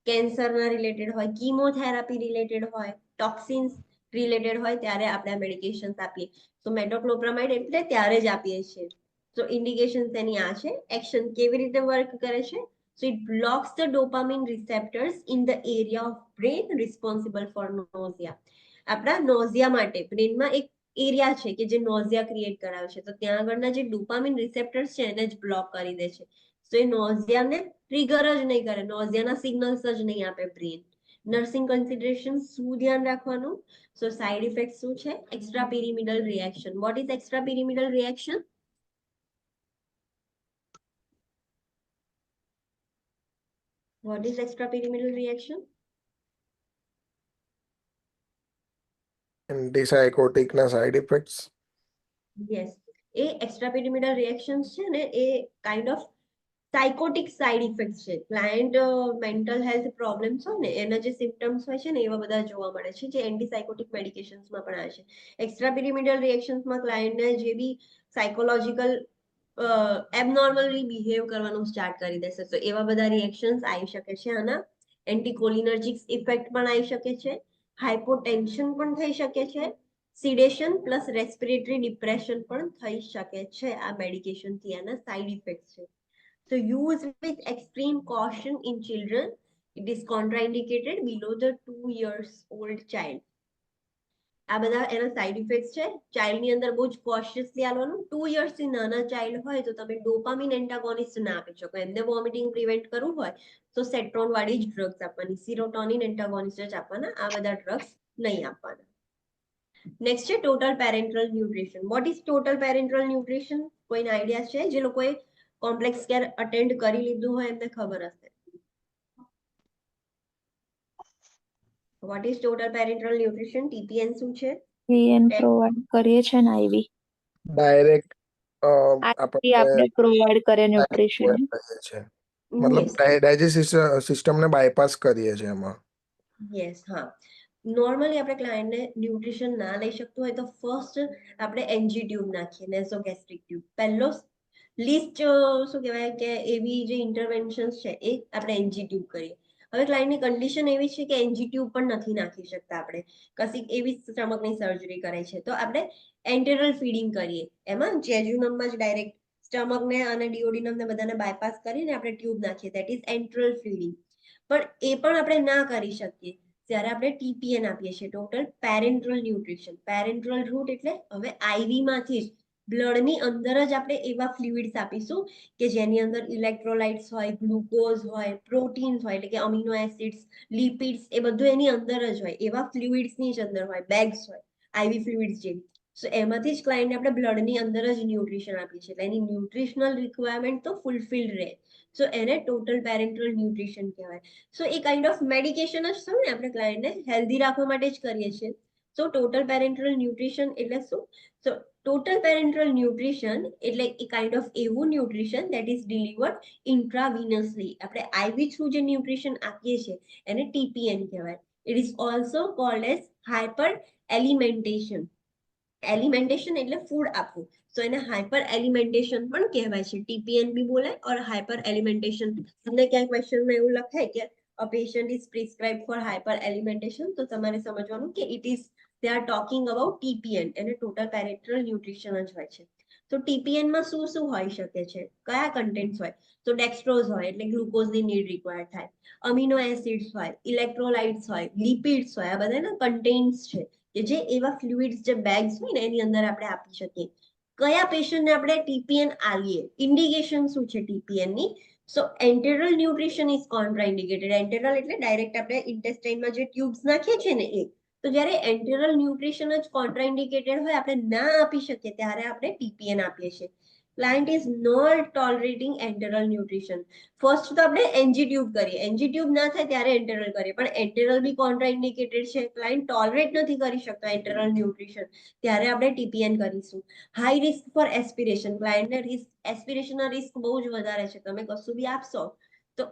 કેન્સરના રિલેટેડ હોય, કીમોથેરાપી રિલેટેડ હોય, ટોક્સિન્સ રિલેટેડ હોય ત્યારે આપણે આ મેડિકેશન્સ આપીએ. તો મેટોક્લોપ્રામાઇડ એટલે ત્યારે જ આપીએ છીએ. So indications એની આ છે. એક્શન કેવી રીતે વર્ક કરે છે? So it blocks the dopamine receptors in the area of brain responsible for nausea. આપણા નોઝિયા માટે બ્રેનમાં એક એરિયા છે કે જે નોઝિયા ક્રિએટ કરાવે છે, તો ત્યાં આગળના જે ડોપામિન રિસેપ્ટર્સ છે એને જ બ્લોક કરી દે છે. તો એ નોઝિયાને ટ્રિગર જ નહીં કરે, નોઝિયાના સિગ્નલ્સ જ નહીં આપે બ્રેન. નર્સિંગ કન્સિડરેશન શું ધ્યાન રાખવાનું? સો સાઇડ ઇફેક્ટ શું છે? Extra pyramidal reaction. What is extra pyramidal reaction? What is extrapyramidal reaction?
એન્ટીસાયકોટિકના સાઇડ ઇફેક્ટ્સ.
Yes. એ extrapyramidal reactions છે ને એ kind of psychotic side effects છે. ક્લાયન્ટ મેન્ટલ હેલ્થ પ્રોબ્લેમ્સ હોય ને એના જે સિમ્પટમ્સ હોય છે ને એવા બધા જોવા મળે છે જે એન્ટીસાયકોટિક મેડિકેશન્સમાં પણ આવે છે. એક્સ્ટ્રાપિરિમિડલ રિએક્શન્સમાં ક્લાયન્ટને જે બી સાયકોલોજીકલ એબનોર્મલી બિહેવ કરવાનું સ્ટાર્ટ કરી દેશે તો એવા બધા રિએક્શન્સ આવી શકે છે. આના એન્ટીકોલિનર્જિક ઇફેક્ટ પણ આવી શકે છે, હાઇપોટેન્શન પણ થઈ શકે છે, સિડેશન પ્લસ રેસ્પિરેટરી ડિપ્રેશન પણ થઈ શકે છે. આ મેડિકેશનથી આના સાઇડ ઇફેક્ટ્સ છે. So use with extreme caution in children. It is contraindicated below the 2 years old child. આ બધા એના સાઇડ ઇફેક્ટ્સ છે. ચાઇલ્ડની અંદર બહુ જ કોશિયસલી આવવાનું. 2 યર્સથી નાના ચાઇલ્ડ હોય તો તમે ડોપામિન એન્ટાગોનિસ્ટ ના આપી શકો. એમને વોમિટિંગ પ્રિવેન્ટ કરવું હોય તો સેટ્રોન વાળી જ ડ્રગ્સ આપવાની, સિરોટોનિન એન્ટાગોનિસ્ટ જ આપવાના, આ બધા ડ્રગ્સ નહીં આપવાના. નેક્સ્ટ છે total parental nutrition. What is total parental nutrition? કોઈને આઈડિયા છે? જે લોકોએ કોમ્પ્લેક્સ કેર અટેન્ડ કરી લીધું હોય એમને ખબર હશે. What is total parental nutrition? TPN શું છે?
વીએન પ્રોવાઈડ કરીએ છે ને આઈવી.
ડાયરેક્ટ
આઈવી આપણે પ્રોવાઈડ કરે ન્યુટ્રિશન.
છે મતલબ ડાયજેસ્ટિવ સિસ્ટમને બાયપાસ કરીએ છીએ એમાં.
યસ, હા. નોર્મલી આપણે ક્લાયન્ટને ન્યુટ્રિશન ના લઈ શકતું હોય તો ફર્સ્ટ આપણે એનજી ટ્યુબ નાખીએ, નેસોગેસ્ટ્રિક ટ્યુબ. પહેલો લીસ્ટ શું કહેવાય કે એવી જે ઇન્ટરવેન્શન્સ છે એ આપણે એનજી ટ્યુબ કરીએ હવે ક્લાયન્ટની કન્ડિશન એવી છે કે એનજી ટ્યુબ પણ નથી નાખી શકતા આપણે, કશીક એવી સ્ટમકની સર્જરી કરે છે તો આપણે એન્ટેરલ ફીડિંગ કરીએ, એમાં જેજ્યુનમમાં જ ડાયરેક્ટ સ્ટમકને અને ડિયોડિનમને બધાને બાયપાસ કરીને આપણે ટ્યુબ નાખીએ, દેટ ઇઝ એન્ટેરલ ફીડિંગ. પણ એ પણ આપણે ના કરી શકીએ ત્યારે આપણે ટીપીએન આપીએ છીએ, ટોટલ પેરેન્ટ્રલ ન્યુટ્રિશન. પેરેન્ટ્રલ રૂટ એટલે હવે આઈવી માંથી જ બ્લડની અંદર જ આપણે એવા ફ્લુઇડ્સ આપીશું કે જેની અંદર ઇલેક્ટ્રોલાઇટ્સ હોય, ગ્લુકોઝ હોય, પ્રોટીન્સ હોય એટલે કે અમીનો એસિડ્સ, લિપિડ્સ, એ બધું એની અંદર જ હોય, એવા ફ્લુઇડ્સની જ અંદર હોય, બેગ્સ હોય આઈવી ફ્લુઇડ્સ જેવી. સો એમાંથી જ ક્લાયન્ટને આપણે બ્લડની અંદર જ ન્યુટ્રિશન આપીએ છીએ એટલે એની ન્યુટ્રિશનલ રિક્વાયરમેન્ટ તો ફૂલફિલ્ડ રહે. સો એને ટોટલ પેરેન્ટ્રલ ન્યુટ્રિશન કહેવાય. સો એ કાઇન્ડ ઓફ મેડિકેશન જ થયું ને, આપણે ક્લાયન્ટને હેલ્ધી રાખવા માટે જ કરીએ છીએ. સો ટોટલ પેરેન્ટ્રલ ન્યુટ્રિશન એટલે શું? સો ટોટલ પેરેન્ટ્રલ ન્યુટ્રિશન એટલે એ કાઇન્ડ ઓફ એવું ન્યુટ્રિશન દેટ ઇઝ ડિલિવર્ડ ઇન્ટ્રાવિનસલી. આપણે આઈવી થ્રુ જે ન્યુટ્રિશન આપીએ છીએ એને ટીપીએન કહેવાય. It is also called as hyper alimentation. Alimentation એટલે ફૂડ આપવું, સો એને હાઇપર એલિમેન્ટેશન પણ કહેવાય છે. ટીપીએન બી બોલાય ઓર હાઇપર એલિમેન્ટેશન. તમને ક્યાંક ક્વેશ્ચનમાં એવું લખાય કે a patient is prescribed for hyperalimentation, તો તમારે સમજવાનું કે it is they are talking about TPN, એને ટોટલ પેરેન્ટ્રલ ન્યુટ્રિશન જ હોય છે. તો TPN માં શું શું હોઈ શકે છે, કયા કન્ટેન્ટ્સ હોય? તો ડેક્સ્ટ્રોઝ હોય એટલે ગ્લુકોઝની નીડ રિક્વાયર્ડ થાય, અમીનો એસિડ્સ હોય, ઇલેક્ટ્રોલાઇટ્સ હોય, લિપિડ્સ હોય, આ બધાના કન્ટેન્ટ્સ છે કે જે એવા ફ્લુઇડ્સ જે બેગ્સ હોય ને એની અંદર આપણે આપી શકીએ. કયા પેશન્ટને આપણે ટીપીએન આલીએ, ઇન્ડિકેશન શું છે ટીપીએન ની? સો એન્ટેરલ ન્યુટ્રિશન ઇઝ કોન્ટ્રાઇન્ડિકેટેડ. એન્ટેરલ એટલે ડાયરેક્ટ આપણે ઇન્ટેસ્ટાઇનમાં જે ટ્યુબ્સ નાખીએ છીએ ને એ. તો જ્યારે એન્ટેરલ ન્યુટ્રિશન જ કોન્ટ્રાઇન્ડિકેટેડ હોય, આપણે ના આપી શકીએ ત્યારે આપણે ટીપીએન આપીએ છીએ. Client is not tolerating enteral nutrition. First તો આપણે એનજી ટ્યુબ કરીએ, એનજી ટ્યુબ ના થાય ત્યારે એન્ટેરલ કરીએ, પણ એન્ટેરલ બી કોન્ટ્રાઇન્ડિકેટેડ છે, ક્લાયન્ટ ટોલરેટ નથી કરી શકતો એન્ટેરલ ન્યુટ્રિશન, ત્યારે આપણે ટીપીએન કરીશું. High risk for aspiration. ક્લાયન્ટને એસ્પિરેશનનો રિસ્ક બહુ જ વધારે છે, તમે કશું બી આપશો તો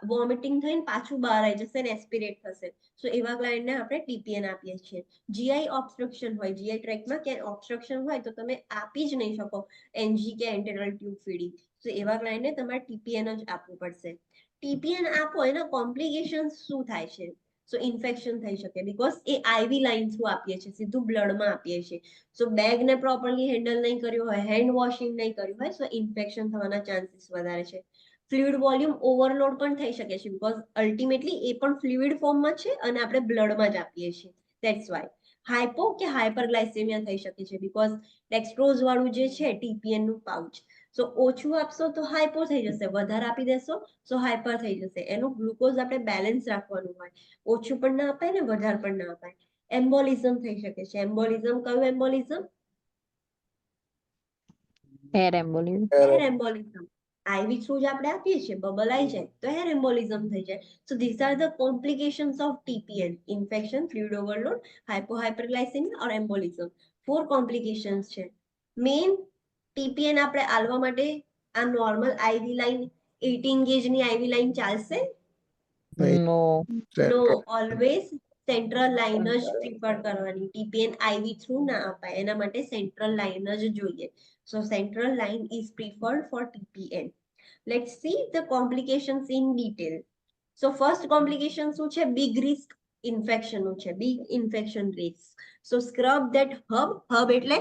વોમિટિંગ થઈને પાછું બહાર આવી જશે ને એસ્પિરેટ થશે. સો એવા ક્લાયન્ટને આપણે ટીપીએન આપીએ છીએ. જીઆઈ ઓબ્સ્ટ્રક્શન હોય, જીઆઈ ટ્રેકમાં ક્યાંય ઓબ્સ્ટ્રક્શન હોય તો તમે આપી જ નહીં શકો એનજી કે એન્ટેરલ ટ્યુબ ફીડિંગ. સો એવા ક્લાયન્ટને તમારે ટીપીએન જ આપવું પડશે. ટીપીએન આપો એના કોમ્પ્લિકેશન્સ શું થાય છે? સો ઇન્ફેક્શન થઈ શકે, because A Ivy line through આપીએ છીએ, સીધું બ્લડમાં આપીએ છીએ. સો બેગને પ્રોપરલી હેન્ડલ નહીં કર્યું હોય, હેન્ડ વોશિંગ નહીં કર્યું હોય, સો ઇન્ફેક્શન થવાના ચાન્સીસ વધારે છે. ફ્લુઇડ વોલ્યુમ ઓવરલોડ પણ થઈ શકે છે, બીકોઝ અલ્ટિમેટલી એ પણ ફ્લુઇડ ફોર્મમાં છે અને આપણે બ્લડમાં જ આપીએ છીએ, ધેટ્સ વાય. હાઇપો કે હાઇપરગ્લાઇસેમિયા થઈ શકે છે, બીકોઝ ડેક્સ્ટ્રોઝ વાળું જે છે ટીપીએન નું પાઉચ, સો ઓછું આપશો તો હાઇપો થઈ જશે, વધારે આપી દેશો સો હાઇપર થઈ જશે. એનું ગ્લુકોઝ આપણે બેલેન્સ રાખવાનું હોય, ઓછું પણ ના અપાય ને વધારે પણ ના અપાય. એમ્બોલિઝમ થઈ શકે છે. એમ્બોલિઝમ કયું એમ્બોલિઝમ?
એર એમ્બોલિઝમ.
એર એમ્બોલિઝમ. આઈવી થ્રુ જ આપણે આપીએ છીએ, બબલ આવી જાય તો એર એમ્બોલિઝમ થઈ જાય. So this are the complications of TPN: infection, fluid overload, hyperglycaemia or embolism. 4 complications છે. મેઇન ટીપીએન આપણે આલવા માટે આ નોર્મલ આઈવી લાઇન 18 ગેજની આઈવી લાઇન ચાલશે?
નો.
નો, ઓલવેઝ સેન્ટ્રલ લાઇન જ પ્રિફર કરવાની. ટીપીએન આઈવી થ્રુ ના અપાય, એના માટે સેન્ટ્રલ લાઇન જ જોઈએ. So central line is preferred for TPN. Let's see the complications in detail. So first complication શું છે? Big risk infection નું છે, big infection risk. So scrub that hub. Hub એટલે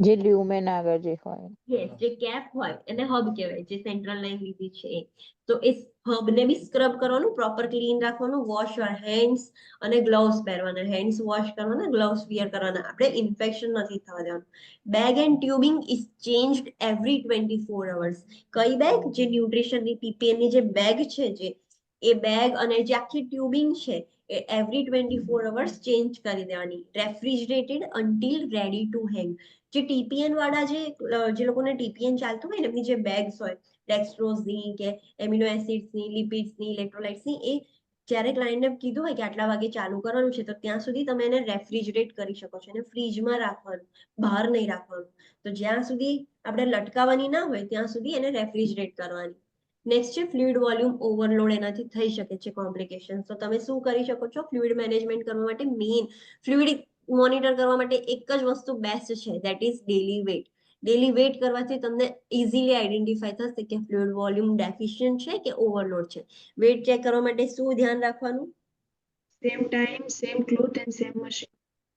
જે લ્યુમેન આગળ જે હોય.
યસ, જે કેપ હોય એને હબ કહેવાય, જે સેન્ટ્રલ લાઇન લીધી છે એ. તો એ હબને બી સ્ક્રબ કરવાનું, પ્રોપર ક્લીન રાખવાનું, વોશ યોર હેન્ડ્સ અને ગ્લોવ્સ પહેરવાના, હેન્ડ્સ વોશ કરવાના, ગ્લોવ્સ વિયર કરવાના, આપણે ઇન્ફેક્શન નથી થવા દેવાનું. Bag and tubing is changed every 24 hours. કઈ બેગ? જે ન્યુટ્રિશનની ટીપીએનની જે બેગ છે, જે એ બેગ અને જે આખી ટ્યુબિંગ છે એ એવરી 24 અવર્સ ચેન્જ કરી દેવાની. રેફ્રિજરેટેડ અન્ટિલ રેડી ટુ હેંગ. જે ટીપીએન વાળા જે લોકોને ટીપીએન ચાલતું હોય ને, એમની જે બેગ્સ હોય ડેક્સ્ટ્રોઝની કે એમિનો એસિડ્સની, લિપિડ્સની, ઇલેક્ટ્રોલાઇટ્સની, એ જ્યારે ક્લાયન્ટને કીધું હોય કે આટલા વાગે ચાલુ કરવાનું છે તો ત્યાં સુધી તમે એને રેફ્રિજરેટ કરી શકો છો, એને ફ્રીજમાં રાખવાનું, બહાર નહીં રાખવાનું. તો જ્યાં સુધી આપણે લટકાવવાની ના હોય ત્યાં સુધી એને રેફ્રિજરેટ કરવાની. નેક્સ્ટ છે ફ્લુઇડ વોલ્યુમ ઓવરલોડ. એનાથી થઈ શકે છે કોમ્પ્લિકેશન. તો તમે શું કરી શકો છો ફ્લુઇડ મેનેજમેન્ટ કરવા માટે? મેઇન ફ્લુઇડ મોનિટર કરવા માટે એક જ વસ્તુ બેસ્ટ છે, that is daily weight. Daily weight કરવાથી તમને ઇઝીલી આઈડેન્ટિફાય થશે કે ફ્લુઇડ વોલ્યુમ ડેફિશિયન્ટ છે કે ઓવરલોડ છે. વેટ ચેક કરવા માટે શું ધ્યાન રાખવાનું?
Same time, same cloth and same machine.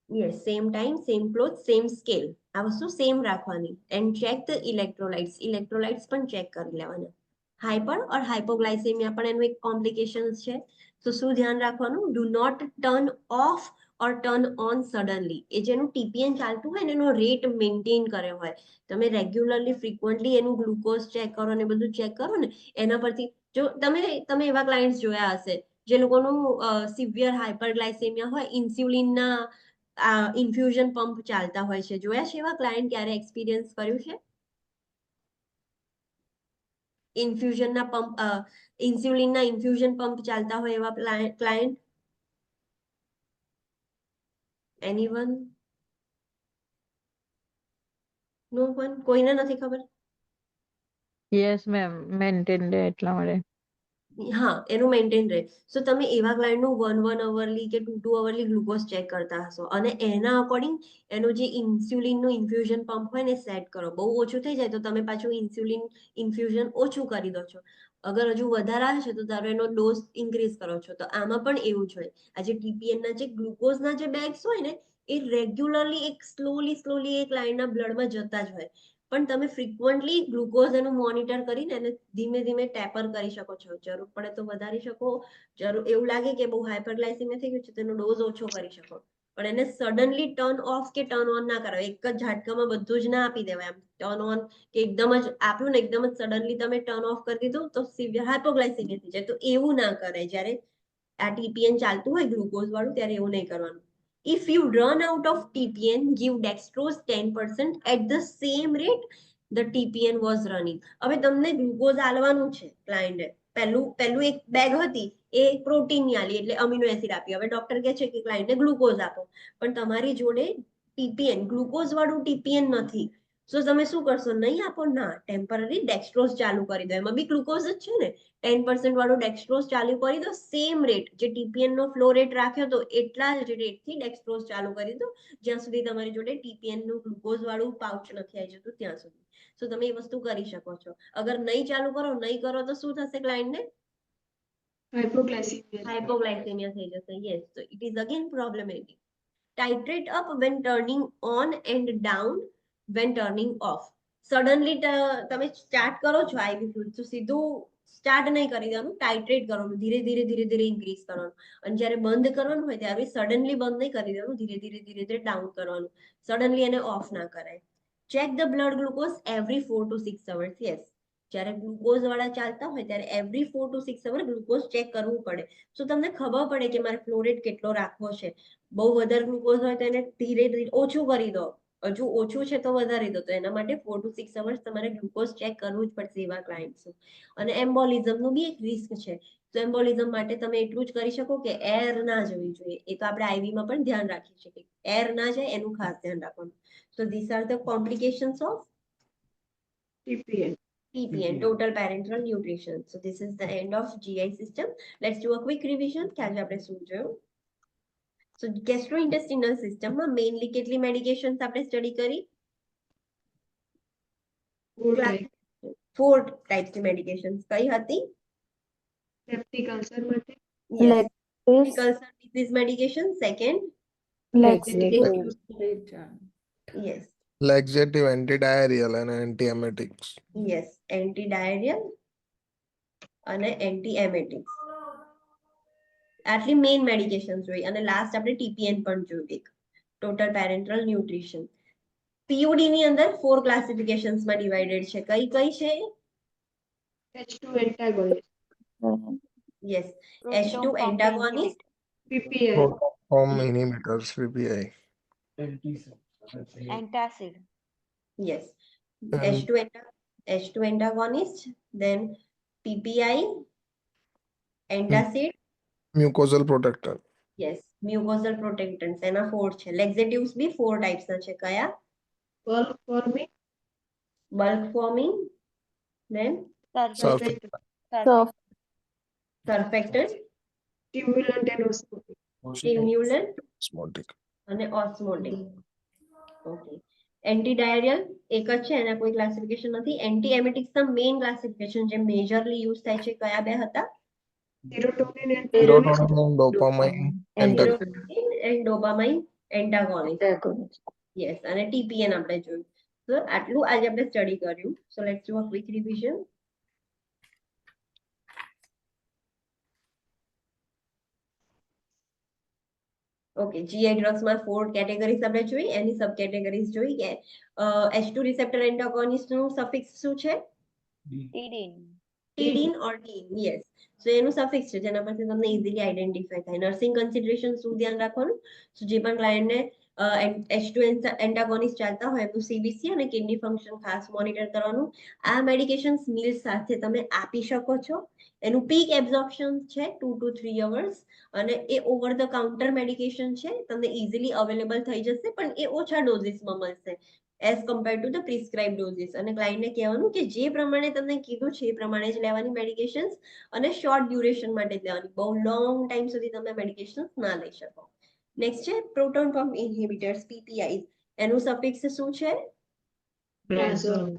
યસ, same time, same cloth, same scale. આ વસ્તુ સેમ રાખવાની. And check the electrolytes. Electrolytes પણ ચેક કરી લેવાના. હાઇપર ઓર હાઇપોગ્લાયસેમિયા પણ એનું એક કોમ્પ્લિકેશન છે. તો શું ધ્યાન રાખવાનું? Do not turn off or turn on suddenly. એ જેનું ટીપીએન ચાલતું હોય ને એનો રેટ મેન્ટેન કર્યો હોય. તમે રેગ્યુલરલી ફ્રીક્વન્ટલી એનું ગ્લુકોઝ ચેક કરો ને બધું ચેક કરો ને એના પરથી જો તમે એવા ક્લાયન્ટ્સ જોયા હશે જે લોકોનું સિવિયર હાઇપરગ્લાયસેમિયા હોય, ઇન્સ્યુલિનના ઇન્ફ્યુઝન પંપ ચાલતા હોય છે. જોયા છે એવા ક્લાયન્ટ? ક્યારે એક્સપિરિયન્સ કર્યું છે? ઇન્ફ્યુઝનના પંપ, ઇન્સ્યુલિનના ઇન્ફ્યુઝન પંપ ચાલતા હોય એવા ક્લાયન્ટ? એનીવન? નો વન? કોઈને નથી ખબર?
યસ મેમ, મેન્ટેન રહે એટલા માટે.
હા, એનું મેન્ટેન રહે. સો તમે એવા ક્લાયન્ટનું 1 અવરલી કે 2 અવરલી ગ્લુકોઝ ચેક કરતા હશો અને એના અકોર્ડિંગ એનો જે ઇન્સ્યુલિનનું ઇન્ફ્યુઝન પંપ હોય ને સેટ કરો. બહુ ઓછું થઈ જાય તો તમે પાછું ઇન્સ્યુલિન ઇન્ફ્યુઝન ઓછું કરી દો છો. અગર હજુ વધારે આવે છે તો તારો એનો ડોઝ ઇન્ક્રીઝ કરો છો. તો આમાં પણ એવું જ હોય. આ જે ટીપીએનના જે ગ્લુકોઝના જે બેગ્સ હોય ને એ રેગ્યુલરલી એક સ્લોલી એક લાઈનના બ્લડમાં જતા જ હોય. પણ તમે ફ્રીક્વન્ટલી ગ્લુકોઝ એનું મોનિટર કરીને એને ધીમે ધીમે ટેપર કરી શકો છો. જરૂર પડે તો વધારી શકો. એવું લાગે કે બહુ હાઇપરગ્લાયસેમિયા થઈ ગયું છે તેનો ડોઝ ઓછો કરી શકો. પણ એને સડનલી ટર્ન ઓફ કે ટર્ન ઓન ના કરાય. એક જ ઝાટકામાં બધું જ ના આપી દેવાય. એમ ટર્ન ઓન કે એકદમ જ આપ્યું ને એકદમ જ સડનલી તમે ટર્ન ઓફ કરી દીધું તો સિવિયર હાઇપોગ્લાયસેમિયા થઈ જાય. તો એવું ના કરાય. જ્યારે આ ટીપીએન ચાલતું હોય ગ્લુકોઝ વાળું ત્યારે એવું નહીં કરવાનું. If you run out of TPN, give dextrose 10% at the same rate the TPN was running. હવે તમને ગ્લુકોઝ આલવાનું છે ક્લાયન્ટે. પહેલું એક બેગ હતી એ પ્રોટીનની આલી એટલે અમીનો એસિડ આપી. હવે ડોક્ટર કહે છે કે ક્લાયન્ટને ગ્લુકોઝ આપો, પણ તમારી જોડે ટીપીએન ગ્લુકોઝ વાળું ટીપીએન નથી. સો તમે શું કરશો? નહીં આપો? ના, ટેમ્પરરી ડેક્સ્ટ્રોઝ ચાલુ કરી દો. એમાં બી ગ્લુકોઝ જ છે ને. 10% વાળું ડેક્સ્ટ્રોઝ ચાલુ કરી દો. સેમ રેટ જે ટીપીએન નો ફ્લો રેટ રાખ્યો તો એટલા જ રેટથી ડેક્સ્ટ્રોઝ ચાલુ કરી દો જ્યાં સુધી તમારી જોડે ટીપીએન નું ગ્લુકોઝ વાળું પાઉચ નથી આવી જતું ત્યાં સુધી. સો તમે એ વસ્તુ કરી શકો છો. અગર નહીં ચાલુ કરો, નહીં કરો તો શું થશે ક્લાયન્ટને?
Hypoglycemia.
Hypoglycemia થઈ જશે. Yes, so it is again problematic. Titrate up when turning on and down when turning off. Suddenly તમે સ્ટાર્ટ કરો છો આઈવી ફ્લુઇડ તો સીધું સ્ટાર્ટ નહીં કરી દેવાનું. ટાઇટ્રેટ કરવાનું. ધીરે ધીરે ઇન્ક્રીઝ કરવાનું. અને જ્યારે બંધ કરવાનું હોય ત્યારે સડનલી બંધ નહીં કરી દેવાનું. ધીરે ડાઉન કરવાનું. સડનલી એને ઓફ ના કરાય. Check the blood glucose every 4 to 6 hours. Yes, જ્યારે ગ્લુકોઝ વાળા ચાલતા હોય ત્યારે every 4 to 6 hour glucose check કરવું પડે. તો તમને ખબર પડે કે મારે ફ્લો રેટ કેટલો રાખવો છે. બહુ વધારે ગ્લુકોઝ હોય તો એને ધીરે ઓછું કરી દો. હજુ ઓછું છે તો વધારી દો. તો એના માટે 4 to 6 અવર્સ તમારે ગ્લુકોઝ ચેક કરવું જ પડશે એવા ક્લાયન્ટ્સ. અને એમ્બોલિઝમનું બી એક રિસ્ક છે. તો એમ્બોલિઝમ માટે તમે એટલું જ કરી શકો કે એર ના જવી જોઈએ. એ તો આપણે આઈવીમાં પણ ધ્યાન રાખીએ છીએ કે એર ના જાય એનું ખાસ ધ્યાન રાખવાનું. સો this are the complications of TPN, total parenteral nutrition. So this is the end of GI system. Let's do a quick revision કે આજે આપણે શું જોયું. So gastrointestinal system માં mainly કેટલી medications આપણે સ્ટડી કરી? 4 types ની medications. કઈ હતી?
Peptic ulcer માટે.
Yes. Peptic ulcer disease medication. Second, yes.
Laxative, antidiarrheal and antiemetics.
Yes, antidiarrheal અને antiemetics. આટલી મેઇન મેડિકેશન જોઈ. અને લાસ્ટ આપણે ટીપીએન પણ જોયું. એક ટોટલ પેરેન્ટરલ ન્યુટ્રિશન. પીયુડી ની અંદર 4 ક્લાસિફિકેશન્સ માં ડિવાઇડેડ છે. કઈ છે?
H2 antagonist.
Yes, H2 antagonist,
PPI.
Proton inhibitors, PPI.
Antacid.
yes,
And
H2 antagonist, then PPI, antacid,
mucosal protector.
yes, mucosal protectants. એના 4 છે. Laxatives બી 4 types ના છે. કયા? Bulk forming, then surfactant,
Stimulant and osmotic.
stimulant
Osmotic.
અને osmotic. Okay. Anti diarrhoeal એક જ છે, એના કોઈ ક્લાસિફિકેશન નથી. એન્ટી એમેટિક્સના મેઇન ક્લાસિફિકેશન જે મેજરલી યુઝ થાય છે કયા બે હતા?
Serotonin and
Serotonin, dopamine,
serotonin and dopamine antagonist.
Antagonist.
યસ, અને TPN આપણે જોયું. તો આટલું આજે આપણે સ્ટડી કર્યું. સો let's do a quick revision. Okay, GI ડ્રગ્સમાં 4 categories આપણે જોઈ, એની સબ કેટેગરીઝ જોઈ કે H2 રિસેપ્ટર એન્ટાગોનિસ્ટનું સફિક્સ શું છે? ટીડીન ઓર ટીન. યસ, સો એનું સફિક્સ છે જેના પરથી તમને ઇઝીલી આઈડેન્ટિફાઈ થાય. નર્સિંગ કન્સિડરેશન શું ધ્યાન રાખવાનું? સો જે પણ ક્લાયન્ટને H2 એન્ટાગોનિસ્ટ ચાલતા હોય એનું CBC અને કિડની ફંક્શન ખાસ મોનિટર કરવાનું. આ મેડિકેશન્સ મીલ્સ સાથે તમે આપી શકો છો. એનું પીક એબ્ઝોર્પ્શન છે 2 to 3 અવર્સ, અને એ ઓવર ધ કાઉન્ટર મેડિકેશન છે, તમને ઇઝીલી અવેલેબલ થઈ જશે, પણ એ ઓછા ડોઝિસમાં મળશે as compare to the prescribe ડોઝિસ. અને ક્લાયન્ટને કહેવાનું કે જે પ્રમાણે તમને કીધું છે એ પ્રમાણે જ લેવાની મેડિકેશન્સ, અને શોર્ટ ડ્યુરેશન માટે જ લેવાની. બહુ લોંગ ટાઈમ સુધી તમે મેડિકેશન્સ ના લઈ શકો. નેક્સ્ટ છે પ્રોટોન પંપ ઇન્હિબિટર્સ, PPIs. એનું સફિક્સ શું છે?
Prazole.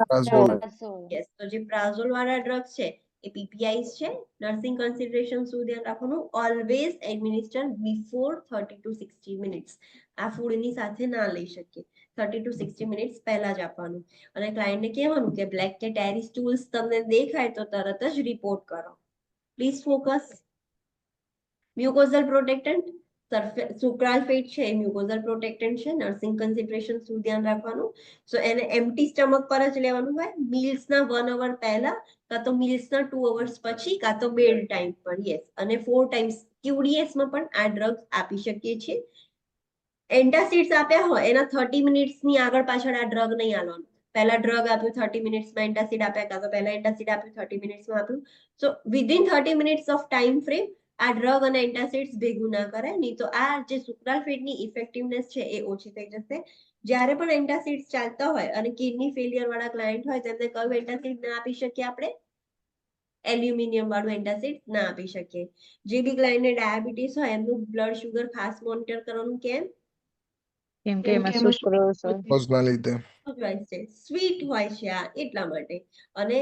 યસ, તો જે પ્રાઝોલ વાળા ડ્રગ્સ છે એ PPIs છે. નર્સિંગ કન્સિડરેશન શું ધ્યાન રાખવાનું? Always administer before 30 to 60 minutes. આ ફૂડની સાથે ના લઈ શકીએ, 30 to 60 મિનિટ્સ પહેલા જ આપવાનું. અને ક્લાયન્ટને કહેવાનું કે બ્લેક કે ટેરી સ્ટૂલ્સ તમને દેખાય તો તરત જ રિપોર્ટ કરો. Please focus. મ્યુકોઝલ પ્રોટેક્ટન્ટ, સુક્રાલ્ફેટ છે એ મ્યુકોઝલ પ્રોટેક્ટન્ટ છે. નર્સિંગ કન્સિડરેશન શું ધ્યાન રાખવાનું? સો એને એમ્પ્ટી સ્ટમક પર જ લેવાનું હોય, મીલ્સના 1 અવર પહેલા, કાં તો મીલ્સના 2 અવર્સ પછી, કાં તો બેડ ટાઈમ પર. યસ, અને 4 ટાઈમ્સ QDSમાં પણ આ ડ્રગ્સ આપી શકીએ છીએ. એન્ટાસિડ્સ આપ્યા હોય એના 30 મિનિટ્સની આગળ પાછળ આ ડ્રગ નહીં આલવાનું. પહેલા ડ્રગ આપ્યું 30 મિનિટ્સમાં, એન્ટાસિડ આપ્યા, કાં તો પહેલા એન્ટાસિડ આપ્યું 30 મિનિટ્સમાં આપ્યું. So within 30 minutes of time frame આ ડ્રગ અને એન્ટાસિડ્સ ભેગું ના કરે, નહીં તો આ જે સુક્રાલ્ફેટની ઇફેક્ટિવનેસ છે એ ઓછી થઈ જશે. જ્યારે પણ એન્ટાસિડ્સ ચાલતા હોય અને કિડની ફેલિયર વાળા ક્લાયન્ટ હોય તેમને કયું એન્ટાસિડ ના આપી શકીએ આપણે? એલ્યુમિનિયમ વાળું એન્ટાસિડ ના આપી શકીએ. જે બી ક્લાયન્ટને ડાયાબિટીસ હોય એમનું બ્લડ શુગર ખાસ મોનિટર કરવાનું. કેમ?
કેમ કે
કેમ
એમાં
કે એમાં
સુક્રોઝ હોય.
Cause ના લીધે.
સ્વીટ હોય છે આ, એટલા માટે. અને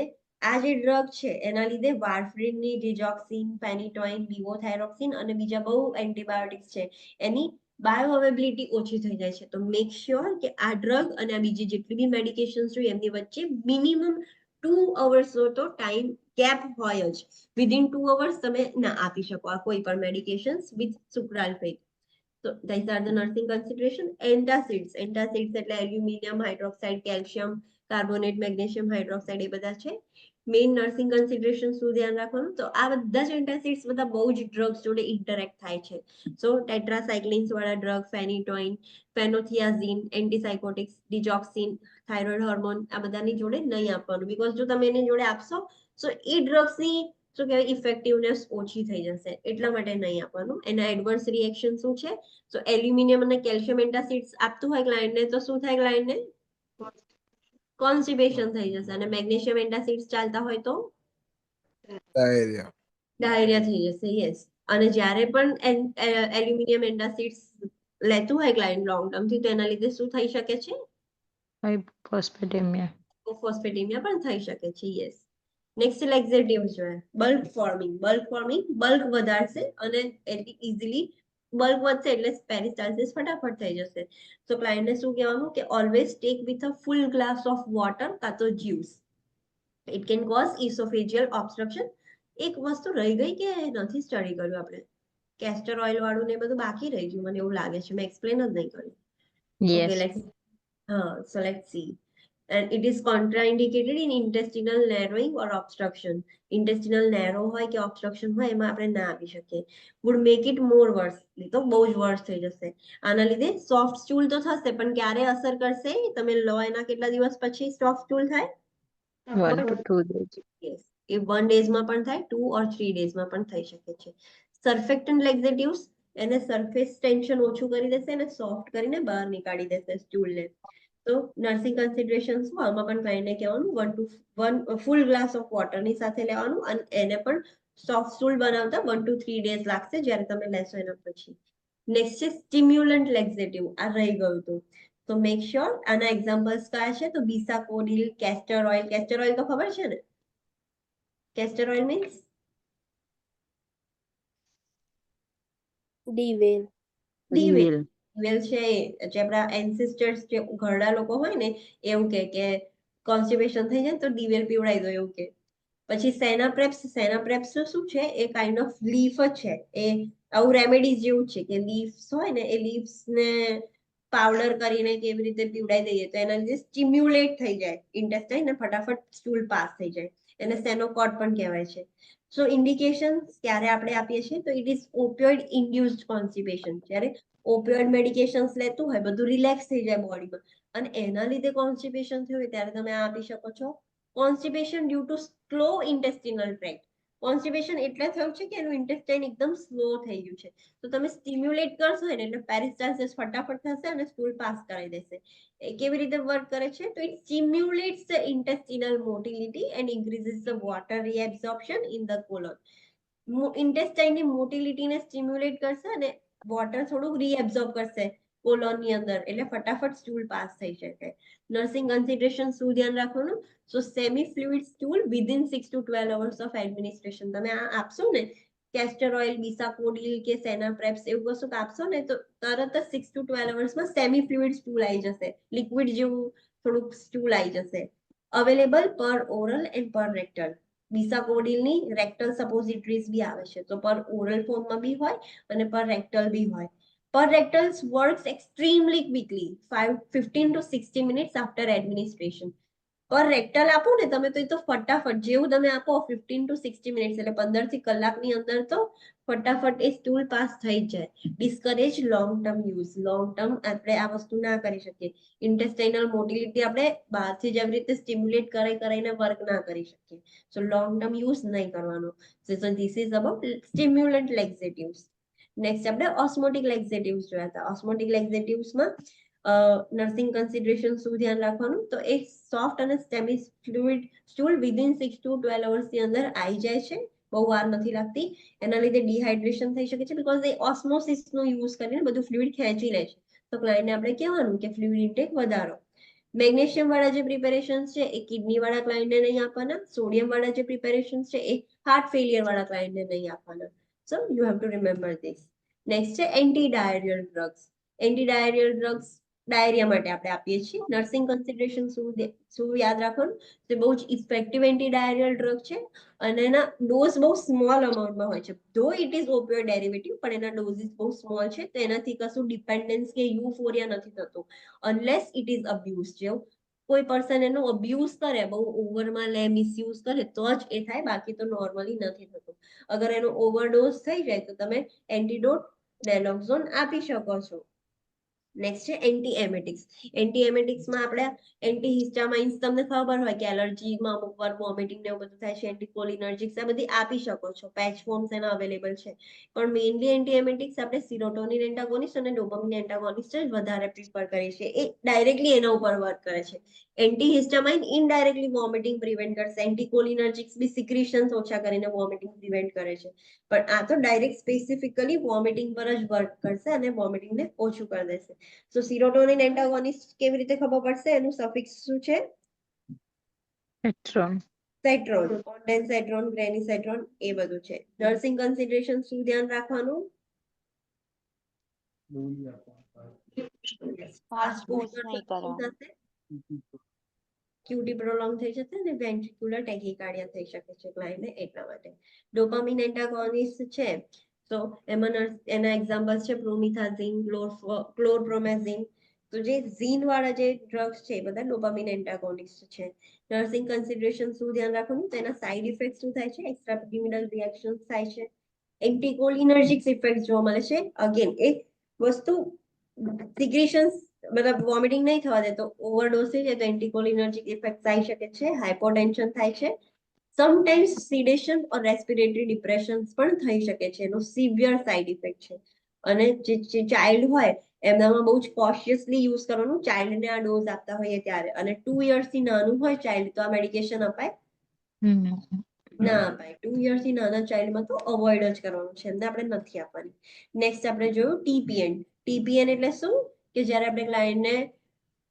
આ જે ડ્રગ છે એના લીધે વાર્ફરીનની, ડિજોક્સિન, ફેનિટોઇન, લિવોથાયરોક્સિન અને બીજા બહુ એન્ટીબાયોટિક્સ છે એની બાયોઅવેબિલિટી ઓછી થઈ જાય છે. તો મેક શ્યોર કે આ ડ્રગ અને આ બીજી જેટલી બી મેડિકેશન્સ જોઈએ એમની વચ્ચે મિનિમમ 2 અવર્સનો તો ટાઈમ ગેપ હોય જ. વિધિન 2 અવર્સ તમે ના આપી શકો આ કોઈ પણ medications with sucralfate. So these are the nursing consideration. Antacids એટલે aluminium hydroxide, calcium carbonate, magnesium hydroxide એ બધા છે. મેઇન નર્સિંગ કન્સિડરેશન શું ધ્યાન રાખવાનું? તો આ બધા જ એન્ટાસિડ્સ બધા બહુ જ ડ્રગ્સ જોડે ઇન્ટરેક્ટ થાય છે. સો ટેટ્રાસાઇક્લિન્સ વાળા ડ્રગ, ફેનિટોઇન, ફેનોથિયાઝિન, એન્ટીસાઇકોટિક્સ, ડિજોક્સિન, થાઇરોઇડ હોર્મોન, આ બધાની જોડે નહીં આપવાનું. બીકોઝ જો તમે એની જોડે આપશો સો એ ડ્રગ્સની શું કહેવાય ઇફેક્ટિવનેસ ઓછી થઈ જશે, એટલા માટે નહીં આપવાનું. એના એડવર્સ રિએક્શન શું છે? સો એલ્યુમિનિયમ અને કેલ્શિયમ એન્ટાસિડ્સ આપતું હોય ક્લાયન્ટને તો શું થાય? ક્લાયન્ટને કોન્સ્ટિપેશન થઈ જશે. અને મેગ્નેશિયમ એન્ટાસિડ્સ ચાલતા હોય તો
Diarrhea.
ડાયરિયા થઈ જશે. યસ, અને જ્યારે પણ એલ્યુમિનિયમ એન્ટાસિડ્સ લેતું હોય ક્લાયન્ટ લોંગ ટર્મથી તો એના લીધે શું થઈ શકે છે?
હાઇપોસ્પેડેમિયા.
ફોસ્ફેટેમિયા પણ થઈ શકે છે. યસ. નેક્સ્ટ લેક્ઝેટિવ્સ જોઈએ. બલ્ક ફોર્મિંગ બલ્ક વધારશે અને ઇઝીલી બલ્ક વધશે એટલે પેરિસ્ટાલ્સિસ ફટાફટ થઈ જશે. તો ક્લાયન્ટને શું કહેવાનું કે always take with a full glass of water કાં તો juice. It can cause oesophageal obstruction. એક વસ્તુ રહી ગઈ કે નથી સ્ટડી કર્યું આપણે? કેસ્ટર ઓઇલ વાળું ને બધું બાકી રહી ગયું મને એવું લાગે છે, મેં એક્સપ્લેન જ નહીં કર્યું.
Yes.
Okay, so let's see. And it is contraindicated in intestinal narrowing or obstruction. Intestinal narrow હોય કે obstruction હોય એમાં આપણે ના આપી શકીએ. would make it more worse. તો બહુ જ વર્સ થઈ જશે. આના લીધે સોફ્ટ સ્ટૂલ તો થશે પણ ક્યારે અસર કરશે? તમે લો એના કેટલા દિવસ પછી સોફ્ટ સ્ટૂલ થાય?
1 to 2 days.
Yes, એ 1 ડેઝમાં પણ થાય, 2 or 3 ડેઝમાં પણ થઈ શકે છે. સર્ફેક્ટન્ટ લેક્ઝેટિવ્સ એને સરફેસ ટેન્શન ઓછું કરી દેશે અને સોફ્ટ કરીને બહાર નીકાળી દેશે સ્ટૂલને. તો નર્સિંગ કન્સિડરેશન શું? આમાં પણ ક્લાયન્ટને કહેવાનું 1 ફૂલ ગ્લાસ ઓફ વોટરની સાથે લેવાનું અને એને પણ સોફ્ટ સ્ટૂલ બનાવતા 1 to 3 ડેઝ લાગશે જ્યારે તમે લેશો એના પછી. નેક્સ્ટ છે સ્ટિમ્યુલન્ટ લેક્ઝેટિવ. આ રહી ગયું હતું. તો મેક શ્યોર. આના એક્ઝામ્પલ્સ કયા છે? તો બિસાકોડિલ, કેસ્ટર ઓઇલ. કેસ્ટર ઓઇલ તો ખબર છે ને? Castor oil means
Dwell.
ડીવેલ.
Dwell.
ડીવેલ છે જે આપણા એન્સિસ્ટર્સ જે ઘરડા લોકો હોય ને એવું કે કોન્સ્ટિપેશન થઈ જાય તો ડીવેલ પીવડાવી દો એવું કે. પછી સેનાપ્રેપ્સ. સેનાપ્રેપ્સ શું છે? એ કાઇન્ડ ઓફ લીફ જ છે. એ આવું રેમેડીઝ જેવું છે કે લીવ્સ હોય ને એ લીવ્સ ને પાવડર કરીને કેવી રીતે પીવડાવી દઈએ તો એના લીધે સ્ટિમ્યુલેટ થઈ જાય ઇન્ટેસ્ટાઇન ને ફટાફટ સ્ટૂલ પાસ થઈ જાય. એને સેનોકોડ પણ કહેવાય છે. સો ઇન્ડિકેશન ક્યારે આપણે આપીએ છીએ? તો ઇટ ઇઝ ઓપિયોઇડ ઇન્ડ્યુસ્ડ કોન્સ્ટિપેશન. જ્યારે ઓપિયોઇડ મેડિકેશન્સ લેતું હોય બધું રિલેક્સ થઈ જાય બોડીમાં અને એના લીધે કોન્સ્ટિપેશન થયું હોય ત્યારે તમે આ આપી શકો છો. Constipation due to slow intestinal tract. Constipation એટલે થયું છે કે એનું ઇન્ટેસ્ટાઇન એકદમ સ્લો થઈ ગયું છે. તો તમે સ્ટિમ્યુલેટ કરશો ને એટલે પેરિસ્ટાલ્સિસ ફટાફટ થશે અને સ્ટૂલ પાસ કરાવી દેશે. એ કેવી રીતે વર્ક કરે છે? તો it stimulates the intestinal motility and increases the water reabsorption in the colon. ઇન્ટેસ્ટાઇનની મોટિલિટીને સ્ટિમ્યુલેટ કરશે અને વોટર થોડું રીએબ્સોર્બ કરશે કોલોનની અંદર એટલે ફટાફટ સ્ટૂલ પાસ થઈ શકે. નર્સિંગ કન્સિડરેશન શું ધ્યાન રાખવાનું? So semi fluid stool within 6 to 12 hours ઓફ એડમિનિસ્ટ્રેશન. તમે આ આપશો ને કેસ્ટર ઓઇલ, બિસાકોડિલ કે સેનાપ્રેપ્સ એવું કશું આપશો ને તો તરત જ 6 to 12 hours semi fluid stool આવી જશે. લિક્વિડ જેવું થોડુંક સ્ટૂલ આવી જશે. અવેલેબલ પર ઓરલ એન્ડ પર રેક્ટલ. બિસાકોડિલની રેક્ટલ સપોઝિટરીઝ બી આવે છે તો પર ઓરલ ફોર્મમાં બી હોય અને પર રેક્ટલ બી હોય. Per rectals works extremely quickly, 15 to 60 minutes after administration. પર રેક્ટલ આપો ને તમે તો એ તો ફટાફટ જેવું તમે આપો 15 to 60 મિનિટ્સ એટલે 15 થી કલાકની અંદર તો ફટાફટ એ સ્ટૂલ પાસ થઈ જાય. Discourage long term use. Long term આપણે આ વસ્તુ ના કરી શકીએ. ઇન્ટેસ્ટાઇનલ મોટિલિટી આપણે બહારથી જ એવી રીતે સ્ટિમ્યુલેટ કરાઈને વર્ક ના કરી શકીએ. સો લોંગ ટર્મ યુઝ નહીં કરવાનો. So this is about stimulant laxatives. Next આપણે ઓસ્મોટિક લેક્સેટિવ્સ જોયા હતા. ઓસ્મોટિક લેક્સેટિવ્સમાં નર્સિંગ કન્સિડરેશન શું ધ્યાન રાખવાનું? તો એક સોફ્ટ અને semi fluid stool within 6 to 12 hours ની અંદર આવી જાય છે. બહુ વાર નથી લાગતી. એના લીધે ડિહાઇડ્રેશન થઈ શકે છે બીકોઝ એ ઓસ્મોસિસનો યુઝ કરીને બધું ફ્લુઇડ ખેંચી લે છે. તો ક્લાયન્ટને આપણે કહેવાનું કે ફ્લુઇડ ઇન્ટેક વધારો. મેગ્નેશિયમ વાળા જે પ્રિપેરેશન્સ છે એ કિડની વાળા ક્લાયન્ટને નહીં આપવાના. સોડિયમ વાળા જે પ્રિપેરેશન્સ છે એ હાર્ટ ફેલિયર વાળા ક્લાયન્ટને નહીં આપવાના. So you have to remember this. Next છે એન્ટી-ડાયરિયલ ડ્રગ્સ. એન્ટી-ડાયરિયલ ડ્રગ્સ ડાયરિયા માટે આપણે આપીએ છીએ. નર્સિંગ કન્સિડરેશન શું યાદ રાખવાનું? તે બહુ જ ઇફેક્ટિવ એન્ટી-ડાયરિયલ ડ્રગ છે અને એના ડોઝ બહુ સ્મોલ અમાઉન્ટમાં હોય છે. ધો ઇટ ઇઝ ઓપિયોઇડ ડેરિવેટિવ પણ એના ડોઝિસ બહુ સ્મોલ છે તો એનાથી કશું ડિપેન્ડન્સ કે યુફોરિયા નથી થતું અનલેસ ઇટ ઇઝ અબ્યુઝ. જેવું કોઈ પર્સન એનો અબ્યુઝ કરે બહુ ઓવરમાં લે મિસયુઝ કરે તો જ એ થાય બાકી તો નોર્મલી નથી થતું. અગર એનો ઓવરડોઝ થઈ જાય તો તમે એન્ટીડોટ નેલોક્ઝોન આપી શકો છો. નેક્સ્ટ છે એન્ટીએમેટિક્સ. એન્ટીએમેટિક્સમાં આપણે એન્ટીહિસ્ટામાઇન્સ તમને ખબર હોય કે એલર્જીમાં અમુક વાર વોમિટિંગ ને એવું બધું થાય છે. એન્ટીકોલિનર્જિક્સ આ બધી આપી શકો છો. પેચ ફોર્મ્સ એના અવેલેબલ છે પણ મેઇનલી એન્ટીએમેટિક્સ આપણે સિરોટોનિન એન્ટાગોનિસ્ટ અને ડોપામિન એન્ટાગોનિસ્ટ જ વધારે પ્રિફર કરીએ છીએ. એ ડાયરેક્ટલી એના ઉપર વર્ક કરે છે. એન્ટીહિસ્ટામાઇન ઇનડાયરેક્ટલી વોમિટિંગ પ્રિવેન્ટ કરશે. એન્ટીકોલિનર્જિક્સ બી સિક્રીશન્સ ઓછા કરીને વોમિટિંગ પ્રિવેન્ટ કરે છે પણ આ તો ડાયરેક્ટ સ્પેસિફિકલી વોમિટિંગ પર જ વર્ક કરશે અને વોમિટિંગને ઓછું કરી દેશે. સો સિરોટોનિન એન્ટાગોનિસ્ટ કેવી રીતે ખબર પડશે? એનું સફિક્સ શું છે?
Petron.
સેટ્રોન, ઓન્ડેન્સેટ્રોન, ગ્રેનિસેટ્રોન એ બધું છે. નર્સિંગ કન્સિડરેશન શું ધ્યાન રાખવાનું?
ફાસ્ટ પુશ નહીં કરવાનું.
ક્યુટી પ્રોલોંગ થઈ જશે અને વેન્ટ્રિક્યુલર ટેકિકાર્ડિયા થઈ શકે છે ક્લાયન્ટને એટલા માટે. ડોપામિન એન્ટાગોનિસ્ટ છે તો એમાં એના એક્ઝામ્પલ્સ છે પ્રોમિથાઝિન, ક્લોરપ્રોમેઝિન. તો જે ઝીન વાળા જે ડ્રગ્સ છે એ બધા ડોપામિન એન્ટાગોનિસ્ટ છે. નર્સિંગ કન્સિડરેશન શું ધ્યાન રાખવાનું? તો એના સાઇડ ઇફેક્ટ શું થાય છે? એક્સ્ટ્રાપિમિડલ રિએક્શન્સ થાય છે. એન્ટીકોલિનર્જિક્સ ઇફેક્ટ જોવા મળે છે. અગેન એક વસ્તુ સિક્રેશન્સ મતલબ વોમિટિંગ નહીં થવા દે તો ઓવરડોઝ થઈ જાય તો એન્ટીકોલિનર્જિક ઇફેક્ટ આવી શકે છે. હાઇપોટેન્શન થાય છે. સમટાઈમ્સ સિડેશન ઓર રેસ્પિરેટરી ડિપ્રેશન્સ પણ થઈ શકે છે. એનો સિવિયર સાઇડ ઇફેક્ટ છે અને જે ચાઇલ્ડ હોય એમનામાં બહુ જ કોશિયસલી યુઝ કરવાનું. ચાઇલ્ડને આ ડોઝ આપતા હોઈએ ત્યારે અને 2 yearsથી નાનું હોય ચાઇલ્ડ તો આ મેડિકેશન અપાય ના અપાય. 2 yearsથી નાના ચાઇલ્ડમાં તો અવોઇડ જ કરવાનું છે. એમને આપણે નથી આપવાની. નેક્સ્ટ આપણે જોયું ટીપીએન. ટીપીએન એટલે શું? કે જ્યારે આપણે ક્લાયન્ટને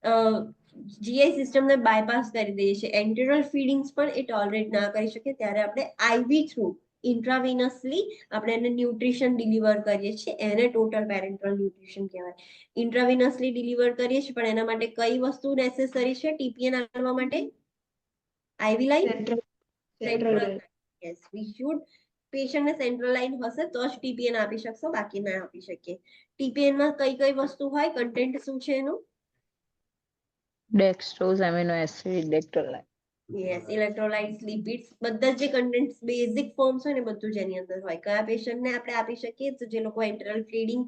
જીઆઈ સિસ્ટમને બાયપાસ કરી દઈએ છીએ, એન્ટેરલ ફીડિંગ્સ પણ એ ટોલરેટ ના કરી શકે, ત્યારે આપણે આઈવી થ્રુ ઇન્ટ્રાવિનસલી આપણે એને ન્યુટ્રિશન ડિલિવર કરીએ છીએ, એને ટોટલ પેરેન્ટલ ન્યુટ્રિશન કહેવાય. ઇન્ટ્રાવિનસલી ડિલિવર કરીએ છીએ, પણ એના માટે કઈ વસ્તુ નેસેસરી છે ટીપીએન આપવા માટે? IV line,
central
yes, we should પેશન્ટને સેન્ટ્રલ લાઈન હશે તો જ ટીપીએન આપી શકશો, બાકી ના આપી શકીએ. ટીપીએન માં કઈ કઈ વસ્તુ હોય, કન્ટેન્ટ શું છે એનું?
Dextrose, amino acid, electrolyte.
Yes, electrolytes, lipids, બધા જે કન્ટેન્ટ્સ બેઝિક ફોર્મ્સ હોય ને બધું જ એની અંદર હોય. કયા પેશન્ટને આપણે આપી શકીએ? તો જે લોકો એન્ટરલ ફીડિંગ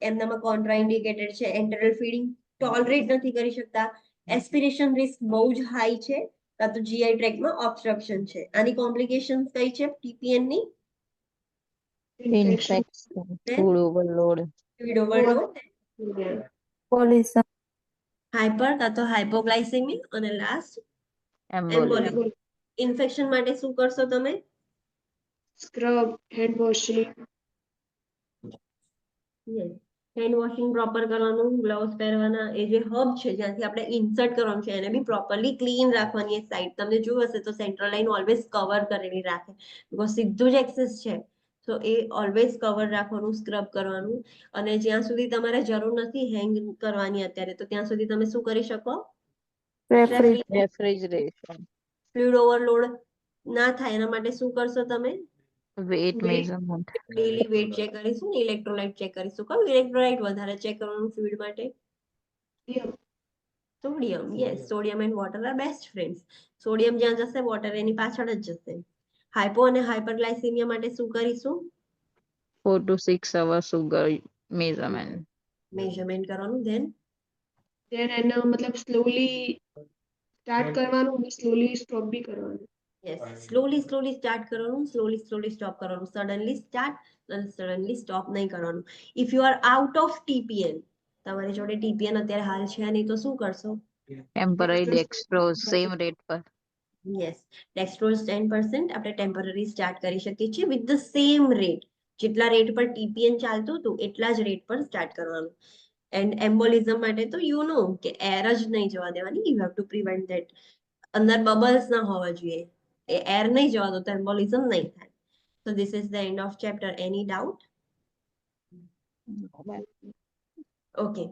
એમનામાં કોન્ટ્રાઇન્ડિકેટેડ છે, એન્ટરલ ફીડિંગ ટોલરેટ નથી કરી શકતા, એસ્પિરેશન રિસ્ક બહુ જ હાઈ છે, કાં તો જીઆઈ ટ્રેકમાં ઓબ્સ્ટ્રક્શન છે. આની કોમ્પ્લિકેશન્સ કઈ છે ટીપીએન ની?
Infection, food overload,
fluid overload,
pollution,
hyper કાં તો હાઇપોગ્લાયસેમી, અને લાસ્ટ
એમ્બોલિઝમ.
એમ્બોલિઝમ. ઇન્ફેક્શન માટે શું કરશો તમે?
Scrub, hand washing,
hand washing proper કરવાનું, ગ્લોવ્સ પહેરવાના, એ જે હબ છે જ્યાંથી આપણે ઇન્સર્ટ કરવાનું છે એને બી પ્રોપરલી ક્લીન રાખવાની. એ સાઈડ તમને જોયું હશે તો સેન્ટ્રલ લાઈન ઓલવેઝ કવર કરેલી રાખે, બીકોઝ સીધું જ એક્સેસ છે, તો એ ઓલવેઝ કવર રાખવાનું, સ્ક્રબ કરવાનું. અને જ્યાં સુધી તમારે જરૂર નથી હેંગ કરવાની અત્યારે, તો ત્યાં સુધી તમે શું કરી શકો?
રેફ્રિજરેશન,
ફ્લુઇડ ઓવરલોડ ના થાય એના માટે શું કરશો તમે?
Weight measurement,
daily weight check કરીશું ને, ઇલેક્ટ્રોલાઇટ ચેક કરીશું. કયું ઇલેક્ટ્રોલાઇટ વધારે ચેક કરવાનું ફ્લુઇડ માટે? Sodium. Yes, sodium and water are best friends. Sodium જ્યાં જશે વોટર એની પાછળ જ જશે. હાઇપો અને હાઇપરગ્લાયસેમિયા માટે શું કરીશું?
4 to 6 hours sugar measurement.
Measurement કરવાનું. ધેન
એને મતલબ સ્લોલી સ્ટાર્ટ કરવાનું અને સ્લોલી સ્ટોપ બી કરવાનું.
યસ, સ્લોલી સ્ટાર્ટ કરવાનું, સ્લોલી સ્ટોપ કરવાનું. સડનલી સ્ટાર્ટ અને સડનલી સ્ટોપ નહીં કરવાનું. If you are out of ટીપીએન, તમારી જોડે ટીપીએન અત્યારે હાલ છે નહીં, તો શું કરશો?
Temporary dextrose, same rate પર.
યસ, ડેક્સ્ટ્રોઝ 10% આપણે ટેમ્પરરી સ્ટાર્ટ કરી શકીએ છીએ વિથ ધ સેમ રેટ. જેટલા રેટ પર ટીપીએન ચાલતું હતું એટલા જ રેટ પર સ્ટાર્ટ કરવાનું. એન્ડ એમ્બોલિઝમ માટે તો યુ નો કે એર જ નહીં જવા દેવાની, you have two prevent that. અંદર બબલ્સ ના હોવા જોઈએ, એ એર નહીં જવા દો તો એમ્બોલિઝમ નહીં થાય. સો this is the end of chapter. Any doubt? Okay,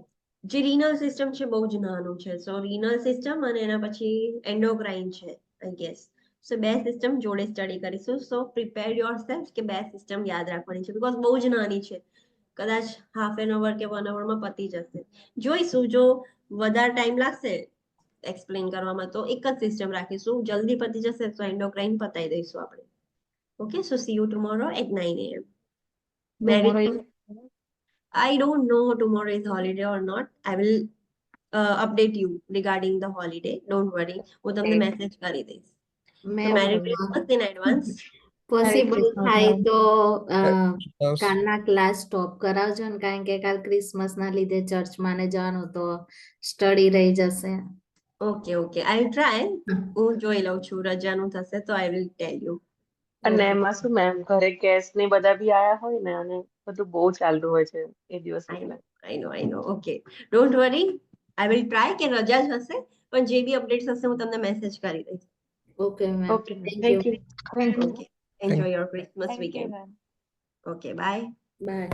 જે રીનલ સિસ્ટમ છે બહુ જ નાનું છે. સો રીનલ સિસ્ટમ અને એના પછી એન્ડોક્રાઇન છે, આઈ ગેસ. સો બે સિસ્ટમ જોડે સ્ટડી કરીશું. સો પ્રિપેર યોરસેલ્ફ કે બે સિસ્ટમ યાદ રાખવાની છે, બીકોઝ બહુ જ નાની છે. કદાચ હાફ એન અવર કે 1 અવરમાં પતી જશે. જોઈશું, જો વધારે ટાઈમ લાગશે એક્સપ્લેન કરવામાં તો એક જ સિસ્ટમ રાખીશું. જલ્દી પતી જશે તો એન્ડોક્રાઇન પતાવી દઈશું આપણે. Okay, so see you tomorrow at 9 AM.
Tomorrow is
I don't know tomorrow is holiday or not. I will update you regarding the holiday. Don't worry. હું તમને મેસેજ કરી દઈશ. So Merry Christmas in advance.
Possible થાય તો
Yes.
કાલના class stop કરાવજો ને, કારણ કે કાલ ક્રિસમસ ના લીધે ચર્ચમાં ને જવાનું તો સ્ટડી રહી જશે.
Okay, okay. I will try. હું જોઈ લઉં છું, રજાનું થશે તો I will tell you.
અને એમાં શું મેમ ઘરે ગેસ્ટ ને બધા બી આયા હોય ને, અને બધું બહુ ચાલતું હોય છે એ દિવસ એટલે.
I know. Okay. Don't worry. I will try કે રજા જ હશે, પણ જે બી અપડેટ્સ હશે હું તમને મેસેજ કરી દઈશ.
Okay ma'am,
Okay,
thank
thank
you.
you.
thank you.
Okay. Enjoy your Christmas weekend.
ma'am.
Okay, bye.
By.